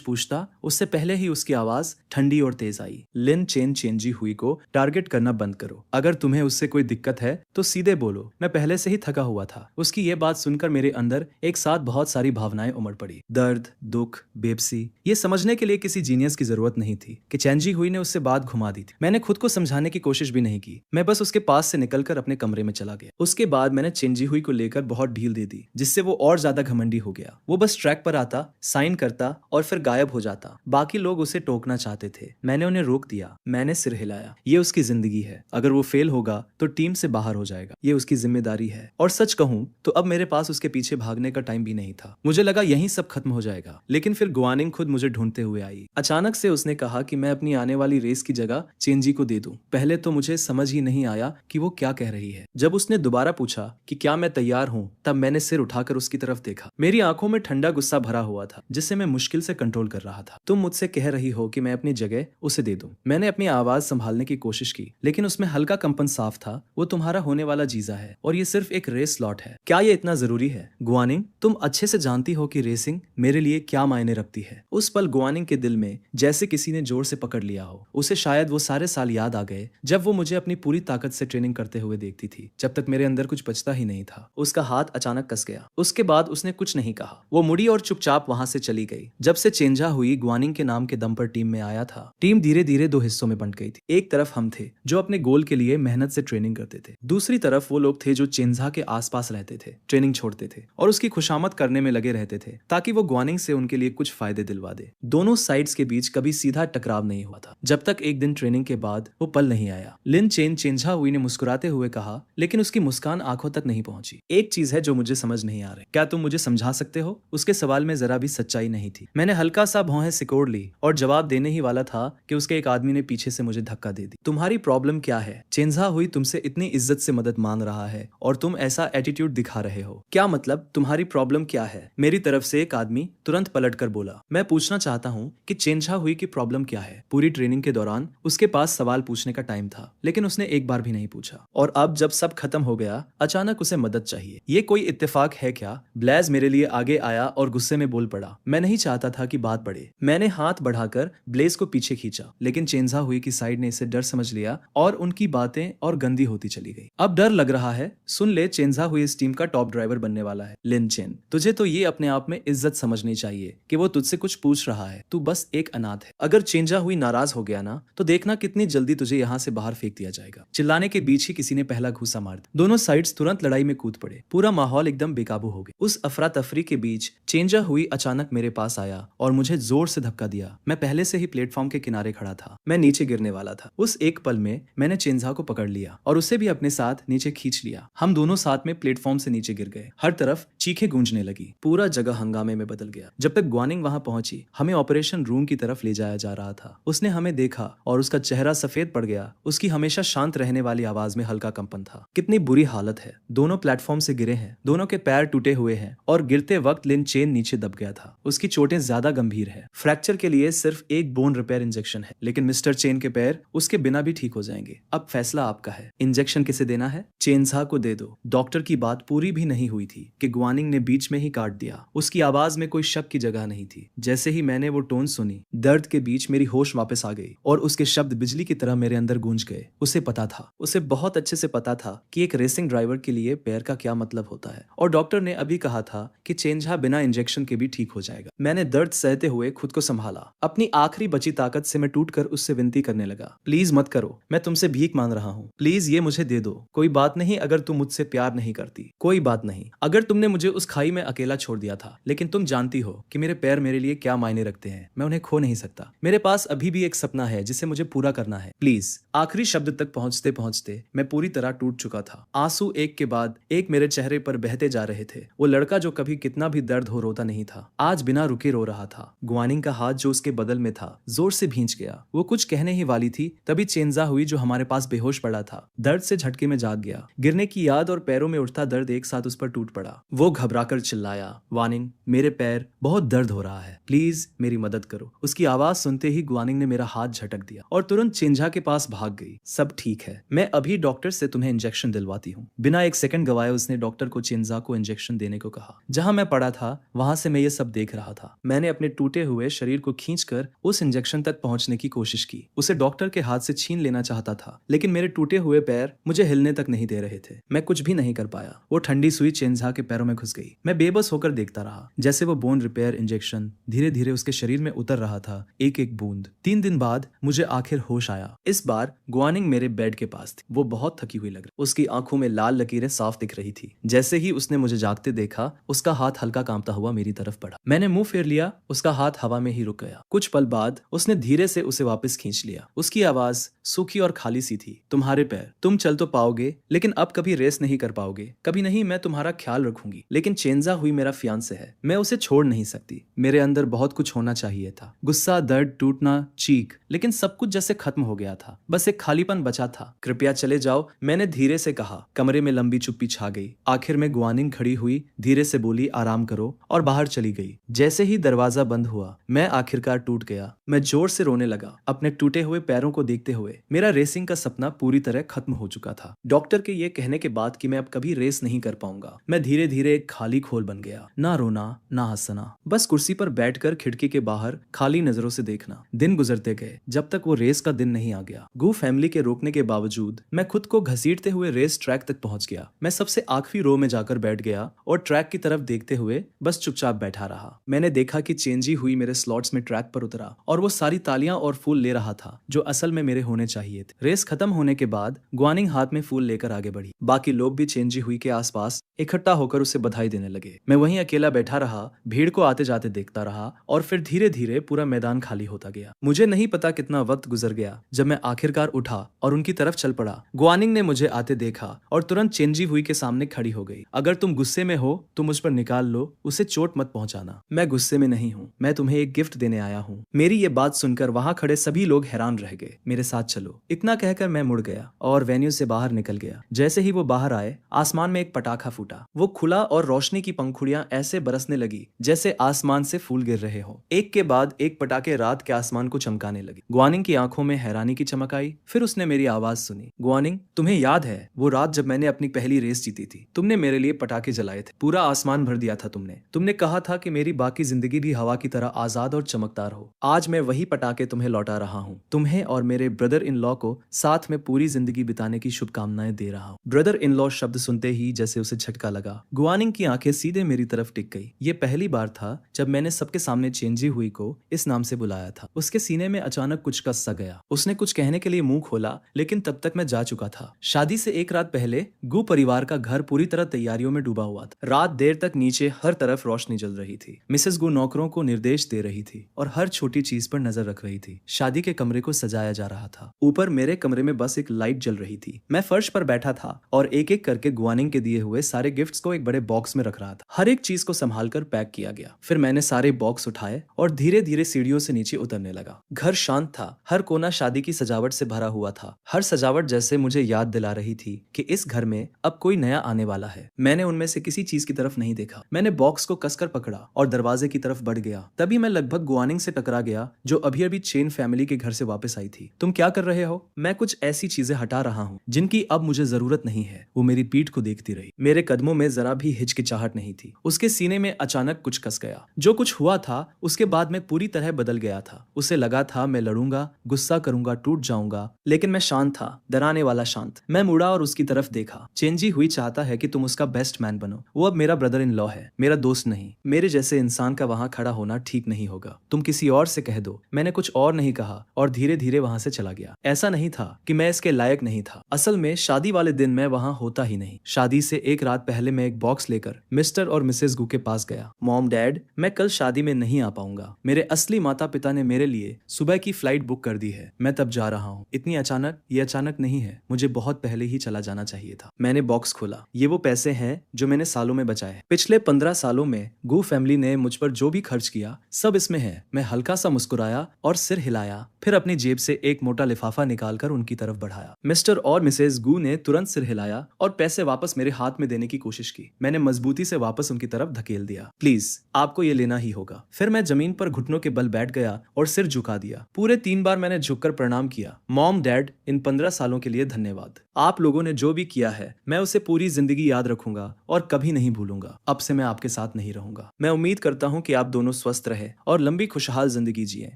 पूछता उससे पहले ही उसकी आवाज ठंडी और तेज आई। लिन चेंजी हुई को टारगेट करना बंद करो। अगर तुम्हें उससे कोई दिक्कत है तो सीधे बोलो। मैं पहले से ही थका हुआ था। उसकी ये बात सुनकर मेरे अंदर एक साथ बहुत सारी भावनाएं उमड़ पड़ी। दर्द, दुख, बेबसी। ये समझने के लिए किसी जीनियस की जरूरत नहीं थी कि चेंजी हुई ने उससे बात घुमा दी थी। मैंने खुद को समझाने की कोशिश भी नहीं की। मैं बस उसके पास से निकलकर अपने कमरे में चला गया। उसके बाद मैंने चेंजी हुई को लेकर बहुत ढील दे दी, जिससे वो और ज्यादा घमंडी हो गया। वो बस ट्रैक पर आता, साइन करता और फिर गायब हो जाता। बाकी लोग उसे टोकना चाहते थे। मैंने उन्हें रोक दिया। मैंने सिर हिलाया। ये उसकी जिंदगी है। अगर वो फेल होगा तो टीम से बाहर हो जाएगा। ये उसकी जिम्मेदारी है। और सच कहूं तो अब मेरे पास उसके पीछे भागने का टाइम भी नहीं था। मुझे लगा यहीं सब खत्म हो जाएगा, लेकिन फिर गुआनिंग खुद मुझे ढूंढते हुए आई। अचानक से उसने कहा कि मैं अपनी आने वाली रेस की जगह चेंजी को दे दूं। पहले तो मुझे समझ ही नहीं आया कि वो क्या कह रही है। जब उसने दोबारा पूछा कि क्या मैं तैयार हूं, तब मैंने सिर उठाकर उसकी तरफ देखा। मेरी आंखों में ठंडा गुस्सा भरा हुआ था, जिसे मैं मुश्किल से कंट्रोल कर रहा था। तुम मुझसे कह रही हो कि मैं अपनी जगह उसे दे दूं। मैंने अपनी आवाज संभालने की कोशिश की, लेकिन उसमें हल्का कंपन साफ था। वो तुम्हारा होने वाला जीजा है और ये सिर्फ एक रेस स्लॉट है। क्या ये इतना जरूरी है? गुआनिंग, तुम अच्छे से जानती हो कि रेसिंग मेरे लिए क्या मायने रखती है। उस पल गुआनिंग के दिल में जैसे किसी ने जोर से पकड़ लिया हो। उसे शायद वो सारे साल याद आ गए जब वो मुझे अपनी पूरी ताकत से ट्रेनिंग करते हुए देखती थी, जब तक मेरे अंदर कुछ बचता ही नहीं था। उसका हाथ अचानक कस गया। उसके बाद उसने कुछ नहीं कहा। वो मुड़ी और चुपचाप वहां से चली गई। जब से चेंजा हुई गुआनिंग के नाम के दम पर टीम में आया था, टीम धीरे धीरे दो हिस्सों में बंट गई थी। एक तरफ हम थे जो अपने गोल के लिए मेहनत से ट्रेनिंग करते थे। दूसरी तरफ वो लोग थे जो चेंजा के आसपास रहते थे, ट्रेनिंग छोड़ते थे और उसकी खुशामद करने में लगे रहते थे ताकि वो गुआनिंग से उनके लिए कुछ फायदे दिलवा दे। दोनों साइड्स के बीच कभी सीधा टकराव नहीं हुआ था, जब तक एक दिन ट्रेनिंग के बाद वो पल नहीं आया। लिन चेंजा हुई ने मुस्कुराते हुए कहा, लेकिन उसकी मुस्कान आंखों तक नहीं पहुंची। एक चीज है जो मुझे समझ नहीं आ रही। क्या तुम मुझे समझा सकते हो? उसके सवाल में जरा भी सच्चाई नहीं थी। मैंने हल्का सा भौहें सिकोड़ ली और जवाब देने ही वाला था कि उसके एक आदमी ने पीछे से मुझे धक्का दे दी। तुम्हारी प्रॉब्लम क्या है? चेंजा हुई तुमसे इतनी इज्जत से मदद मांग रहा है और तुम ऐसा एटीट्यूड दिखा रहे हो। क्या मतलब? तुम्हारी प्रॉब्लम क्या है? मेरी तरफ से एक आदमी तुरंत पलट कर बोला। मैं पूछना चाहता हूँ कि चेंजा हुई की प्रॉब्लम क्या है? पूरी ट्रेनिंग के दौरान उसके पास सवाल पूछने का टाइम था, लेकिन उसने एक बार भी नहीं पूछा। और अब जब सब खत्म हो गया, अचानक उसे मदद चाहिए। ये कोई इत्तेफाक है क्या? ब्लेज मेरे लिए आगे आया और गुस्से में बोल पड़ा। मैं नहीं चाहता था कि बात बढ़े। मैंने हाथ बढ़ाकर ब्लेज को पीछे खींचा, लेकिन चेंजा हुई की साइड ने इसे डर समझ लिया और उनकी बातें और गंदी होती चली गई। अब डर लग रहा है। सुन ले, चेंजा हुई इस टीम का टॉप ड्राइवर बनने वाला है। लिन चेन, तुझे तो ये अपने आप में इज्जत समझनी चाहिए कि वो तुझसे कुछ पूछ रहा है। तू बस एक अनाथ है। अगर चेंजा हुई नाराज हो गया ना, तो देखना कितनी जल्दी तुझे यहाँ से बाहर फेंक दिया जाएगा। चिल्लाने के बीच ही किसी ने पहला घूसा मार दिया। दोनों साइड्स तुरंत लड़ाई में कूद पड़े। पूरा माहौल एकदम बेकाबू हो गया। उस अफरा तफरी के बीच चेंजा हुई अचानक मेरे पास आया और मुझे जोर से धक्का दिया। मैं पहले से ही प्लेटफॉर्म के किनारे खड़ा था। मैं नीचे गिरने वाला था। उस एक पल में मैंने चेंजा को पकड़ लिया और उसे भी अपने साथ नीचे खींच लिया। हम दोनों साथ में प्लेटफॉर्म से नीचे गिर गए। हर तरफ चीखें गूंजने लगी। पूरा जगह हंगामे में बदल गया। जब तक ग्वानिंग वहां पहुंची, हमें ऑपरेशन रूम की तरफ ले जाया जा रहा था। उसने हमें देखा और उसका चेहरा सफेद पड़ गया। उसकी हमेशा शांत रहने वाली आवाज में हल्का कंपन था। कितनी बुरी हालत है। दोनों प्लेटफॉर्म से गिरे हैं। दोनों के पैर टूटे हुए हैं और गिरते वक्त लिन चेन नीचे दब गया था। उसकी चोटें ज्यादा गंभीर है। फ्रैक्चर के लिए सिर्फ एक बोन रिपेयर इंजेक्शन है, लेकिन मिस्टर चेन के पैर उसके बिना भी ठीक हो जाएंगे। अब फैसला आपका है। इंजेक्शन किसे देना है? चेंजा को दे दो। डॉक्टर की बात पूरी भी नहीं हुई थी कि ग्वानिंग ने बीच में ही काट दिया। उसकी आवाज में कोई शक की जगह नहीं थी। जैसे ही मैंने वो टोन सुनी, दर्द के बीच मेरी होश वापस आ गई और उसके शब्द बिजली की तरह मेरे अंदर गूंज गए। उसे पता था, उसे बहुत अच्छे से पता था कि एक रेसिंग ड्राइवर के लिए पैर का क्या मतलब होता है। और डॉक्टर ने अभी कहा था कि चेंजा बिना इंजेक्शन के भी ठीक हो जाएगा। मैंने दर्द सहते हुए खुद को संभाला। अपनी आखिरी बची ताकत से मैं टूटकर उससे विनती करने लगा, प्लीज मत करो, मैं तुमसे भीख मांग रहा हूँ, प्लीज ये मुझे दे दो। कोई बात नहीं अगर तुम मुझसे प्यार नहीं करती, कोई बात नहीं अगर तुमने मुझे उस खाई में अकेला छोड़ दिया था, लेकिन तुम जानती हो कि मेरे पैर मेरे लिए क्या मायने रखते हैं। मैं उन्हें खो नहीं सकता। मेरे पास अभी भी एक सपना है जिसे मुझे पूरा करना है, प्लीज। आखिरी शब्द तक पहुंचते पहुंचते मैं पूरी तरह टूट चुका था। आंसू एक के बाद एक मेरे चेहरे पर बहते जा रहे थे। वो लड़का जो कभी कितना भी दर्द हो रोता नहीं था, आज बिना रुके रो रहा था। ग्वानिंग का हाथ जो उसके बदल में था, जोर से भींच गया। वो कुछ कहने ही वाली थी, तभी चेंजा हुई जो हमारे पास बेहोश पड़ा था, दर्द से झटके में जाग गया। गिरने की याद और पैरों में उठता दर्द एक साथ उस पर टूट पड़ा। वो घबराकर चिल्लाया, वानिंग, मेरे पैर बहुत दर्द हो रहा है, प्लीज मेरी मदद करो। उसकी आवाज सुनते ही ग्वानिंग ने मेरा हाथ झटक दिया और तुरंत चेंजा के पास भाग गई। सब ठीक है, मैं अभी डॉक्टर से तुम्हें इंजेक्शन दिलवाती हूँ। बिना एक सेकंड गवाए उसने डॉक्टर को चेंजा को इंजेक्शन देने को कहा। जहां मैं पड़ा था वहां से मैं ये सब देख रहा था। मैंने अपने टूटे हुए शरीर को खींचकर उस इंजेक्शन तक पहुंचने की कोशिश की। उसे डॉक्टर के हाथ से छीन लेना चाहता था, लेकिन मेरे टूटे हुए पैर मुझे हिलने तक नहीं दे रहे थे। मैं कुछ भी नहीं कर पाया। वो ठंडी सुई चेंझा के पैरों में घुस गई। मैं बेबस होकर देखता रहा जैसे वो बोन रिपेयर इंजेक्शन धीरे धीरे उसके शरीर में उतर रहा था, एक एक बूंद। 3 दिन बाद मुझे आखिर होश आया। इस बार गुआनिंग मेरे बेड के पास थी। वो बहुत थकी हुई लग रही। उसकी आंखों में लाल लकीरें साफ दिख रही थी। जैसे ही उसने मुझे जागते देखा, उसका हाथ हल्का कांपता हुआ मेरी तरफ बढ़ा। मैंने मुंह फेर लिया। उसका हाथ हवा में ही रुक गया। कुछ पल बाद उसने धीरे से उसे वापस खींच लिया। उसकी आवाज सूखी और खाली सी थी। तुम्हारे पैर, तुम चल तो पाओगे, लेकिन अब कभी रेस नहीं कर पाओगे। कभी नहीं, मैं तुम्हारा ख्याल रखूंगी, लेकिन चेंजा हुई मेरा फियांसे है। मैं उसे छोड़ नहीं सकती। मेरे अंदर बहुत कुछ होना चाहिए था। गुस्सा, दर्द, टूटना, चीख, लेकिन सब कुछ जैसे खत्म हो गया था। बस एक खालीपन बचा था। कृपया चले जाओ, मैंने धीरे से कहा। कमरे में लंबी चुप्पी छा गई। आखिर में गुआनिंग खड़ी हुई, धीरे से बोली, आराम करो, और बाहर चली गई। जैसे ही दरवाजा बंद हुआ, मैं आखिरकार टूट गया। मैं जोर से रोने लगा, अपने टूटे हुए पैरों को देखते हुए। मेरा रेसिंग का सपना पूरी तरह खत्म हो चुका था। डॉक्टर के ये कहने के बाद कि मैं अब कभी रेस नहीं कर पाऊंगा, मैं धीरे धीरे एक खाली खोल बन गया। ना रोना, ना हंसना, बस कुर्सी पर बैठकर खिड़की के बाहर खाली नजरों से देखना। दिन गुजरते गए जब तक वो रेस का दिन नहीं आ गया। गू फैमिली के रोकने के बावजूद मैं खुद को घसीटते हुए रेस ट्रैक तक पहुंच गया। मैं सबसे आखिरी रो में जाकर बैठ गया और ट्रैक की तरफ देखते हुए बस चुपचाप बैठा रहा। मैंने देखा कि चेंजी हुई मेरे स्लॉट्स में ट्रैक पर उतरा और वो सारी तालियां और फूल ले रहा था जो असल में मेरे होने चाहिए थे। रेस खत्म होने के बाद गुआनिंग हाथ में फूल लेकर आगे बढ़ी। बाकी लोग भी चेंजी हुई के आसपास इकट्ठा होकर उसे बधाई देने लगे। मैं वहीं अकेला बैठा रहा, भीड़ को आते जाते देखता रहा और फिर धीरे धीरे पूरा मैदान खाली होता गया। मुझे नहीं पता कितना वक्त गुजर गया जब मैं आखिरकार उठा और उनकी तरफ चल पड़ा। गुआनिंग ने मुझे आते देखा और तुरंत चेंजी हुई के सामने खड़ी हो गई। अगर तुम गुस्से में हो तो मुझ पर निकाल लो, उसे चोट मत पहुंचाना। मैं गुस्से में नहीं हूँ, मैं तुम्हें एक गिफ्ट देने आया हूँ। मेरी ये बात सुनकर वहां खड़े सभी लोग हैरान रह गए। मेरे साथ चलो, इतना कहकर मैं मुड़ गया और वेन्यू से बाहर निकल गया। जैसे ही वो बाहर आए, आसमान में एक पटाखा फूटा। वो खुला और रोशनी की पंखुड़ियां ऐसे बरसने लगी जैसे आसमान से फूल गिर रहे हो। एक के बाद एक पटाखे रात के आसमान को चमकाने लगे। गुआनिंग की आंखों में हैरानी की चमक आई। फिर उसने मेरी आवाज सुनी। गुआनिंग, तुम्हें याद है वो रात जब मैंने अपनी पहली रेस जीती थी? तुमने मेरे लिए पटाखे जलाए थे, पूरा आसमान भर दिया था तुमने कहा था कि मेरी बाकी जिंदगी भी हवा की तरह आजाद और चमकदार हो। आज मैं वही पटाखे तुम्हें लौटा रहा हूँ। तुम्हें और मेरे ब्रदर इन लॉ को साथ में पूरी जिंदगी बिताने की शुभकामनाएं दे रहा हूँ। ब्रदर इन लॉ शब्द सुनते ही जैसे उसे झटका लगा। गुआनिंग की आंखें सीधे मेरी तरफ टिक गई। ये पहली बार था जब मैंने सबके सामने चेंजी हुई को इस नाम से बुलाया था। उसके सीने में अचानक कुछ कस सा गया। उसने कुछ कहने के लिए मुंह खोला, लेकिन तब तक मैं जा चुका था। शादी से एक रात पहले गू परिवार का घर पूरी तरह तैयारियों में डूबा हुआ था। रात देर तक नीचे हर तरफ रोशनी जल रही थी। मिसेस गू नौकरों को निर्देश दे रही थी और हर छोटी चीज पर नजर रख रही थी। शादी के कमरे को सजाया जा रहा था। ऊपर मेरे कमरे में बस एक लाइट जल रही थी। मैं फर्श पर बैठा था और एक एक करके गुआनिंग के दिए हुए सारे गिफ्ट्स को एक बड़े बॉक्स में रख रहा था। हर एक चीज को संभाल कर पैक किया गया। फिर मैंने सारे बॉक्स उठाए और धीरे धीरे सीढ़ियों से नीचे उतरने लगा। घर शांत था। हर कोना शादी की सजावट से भरा हुआ था। हर सजावट जैसे मुझे याद दिला रही थी कि इस घर में अब कोई नया आने वाला है। मैंने उनमें से किसी चीज की तरफ नहीं देखा। मैंने बॉक्स को कसकर पकड़ा और दरवाजे की तरफ बढ़ गया। तभी मैं लगभग गुआनिंग से टकरा गया जो अभी अभी चेन फैमिली के घर से वापस आई थी। तुम क्या कर रहे हो? मैं कुछ ऐसी चीजें हटा रहा हूँ जिनकी अब मुझे जरूरत नहीं है। वो मेरी पीठ को देखती रही। मेरे कदमों में जरा भी हिचकिचाहट नहीं थी। उसके सीने में अचानक कुछ कस गया। जो कुछ हुआ था उसके बाद मैं पूरी तरह बदल गया था। उसे लगा था मैं लड़ूंगा, गुस्सा करूंगा, टूट जाऊंगा, लेकिन मैं शांत था, डराने वाला शांत। मैं मुड़ा और उसकी तरफ देखा। चेंजी हुई चाहता है कि तुम उसका बेस्ट मैन बनो। वो अब मेरा ब्रदर इन लॉ है, मेरा दोस्त नहीं। मेरे जैसे इंसान का वहां खड़ा होना ठीक नहीं होगा। तुम किसी और से कह दो। मैंने कुछ और नहीं कहा और धीरे धीरे वहां से चला गया। ऐसा नहीं था कि मैं इसके लायक नहीं था। असल में शादी वाले दिन मैं वहां होता ही नहीं। शादी से एक रात पहले मैं एक बॉक्स लेकर मिस्टर और मिसेस गू के पास गया। मॉम, डैड, मैं कल शादी में नहीं आ पाऊंगा। मेरे असली माता पिता ने मेरे लिए सुबह की फ्लाइट बुक कर दी है। मैं तब जा रहा हूँ। इतनी अचानक? ये अचानक नहीं है, मुझे बहुत पहले ही चला जाना चाहिए था। मैंने बॉक्स खोला। ये वो पैसे हैं जो मैंने सालों में बचाए हैं। पिछले 15 सालों में गू फैमिली ने मुझ पर जो भी खर्च किया सब इसमें है। मैं हल्का सा मुस्कुराया और सिर हिलाया, फिर अपनी जेब से एक मोटा लिफाफा निकालकर उनकी तरफ बढ़ाया। मिस्टर और मिसेस गू ने तुरंत सिर हिलाया और पैसे वापस मेरे हाथ में देने की कोशिश की। मैंने मजबूती से वापस उनकी तरफ धकेल दिया। प्लीज, आपको ये लेना ही होगा। फिर मैं जमीन पर घुटनों के बल बैठ गया और सिर झुका दिया। पूरे 3 बार मैंने झुककर प्रणाम किया। मॉम, डैड, इन 15 सालों के लिए धन्यवाद। आप लोगों ने जो भी किया है मैं उसे पूरी जिंदगी याद रखूंगा और कभी नहीं नहीं भूलूंगा। अब से मैं आपके साथ नहीं रहूंगा। मैं उम्मीद करता हूँ कि आप दोनों स्वस्थ रहे और लंबी खुशहाल जिंदगी जिए।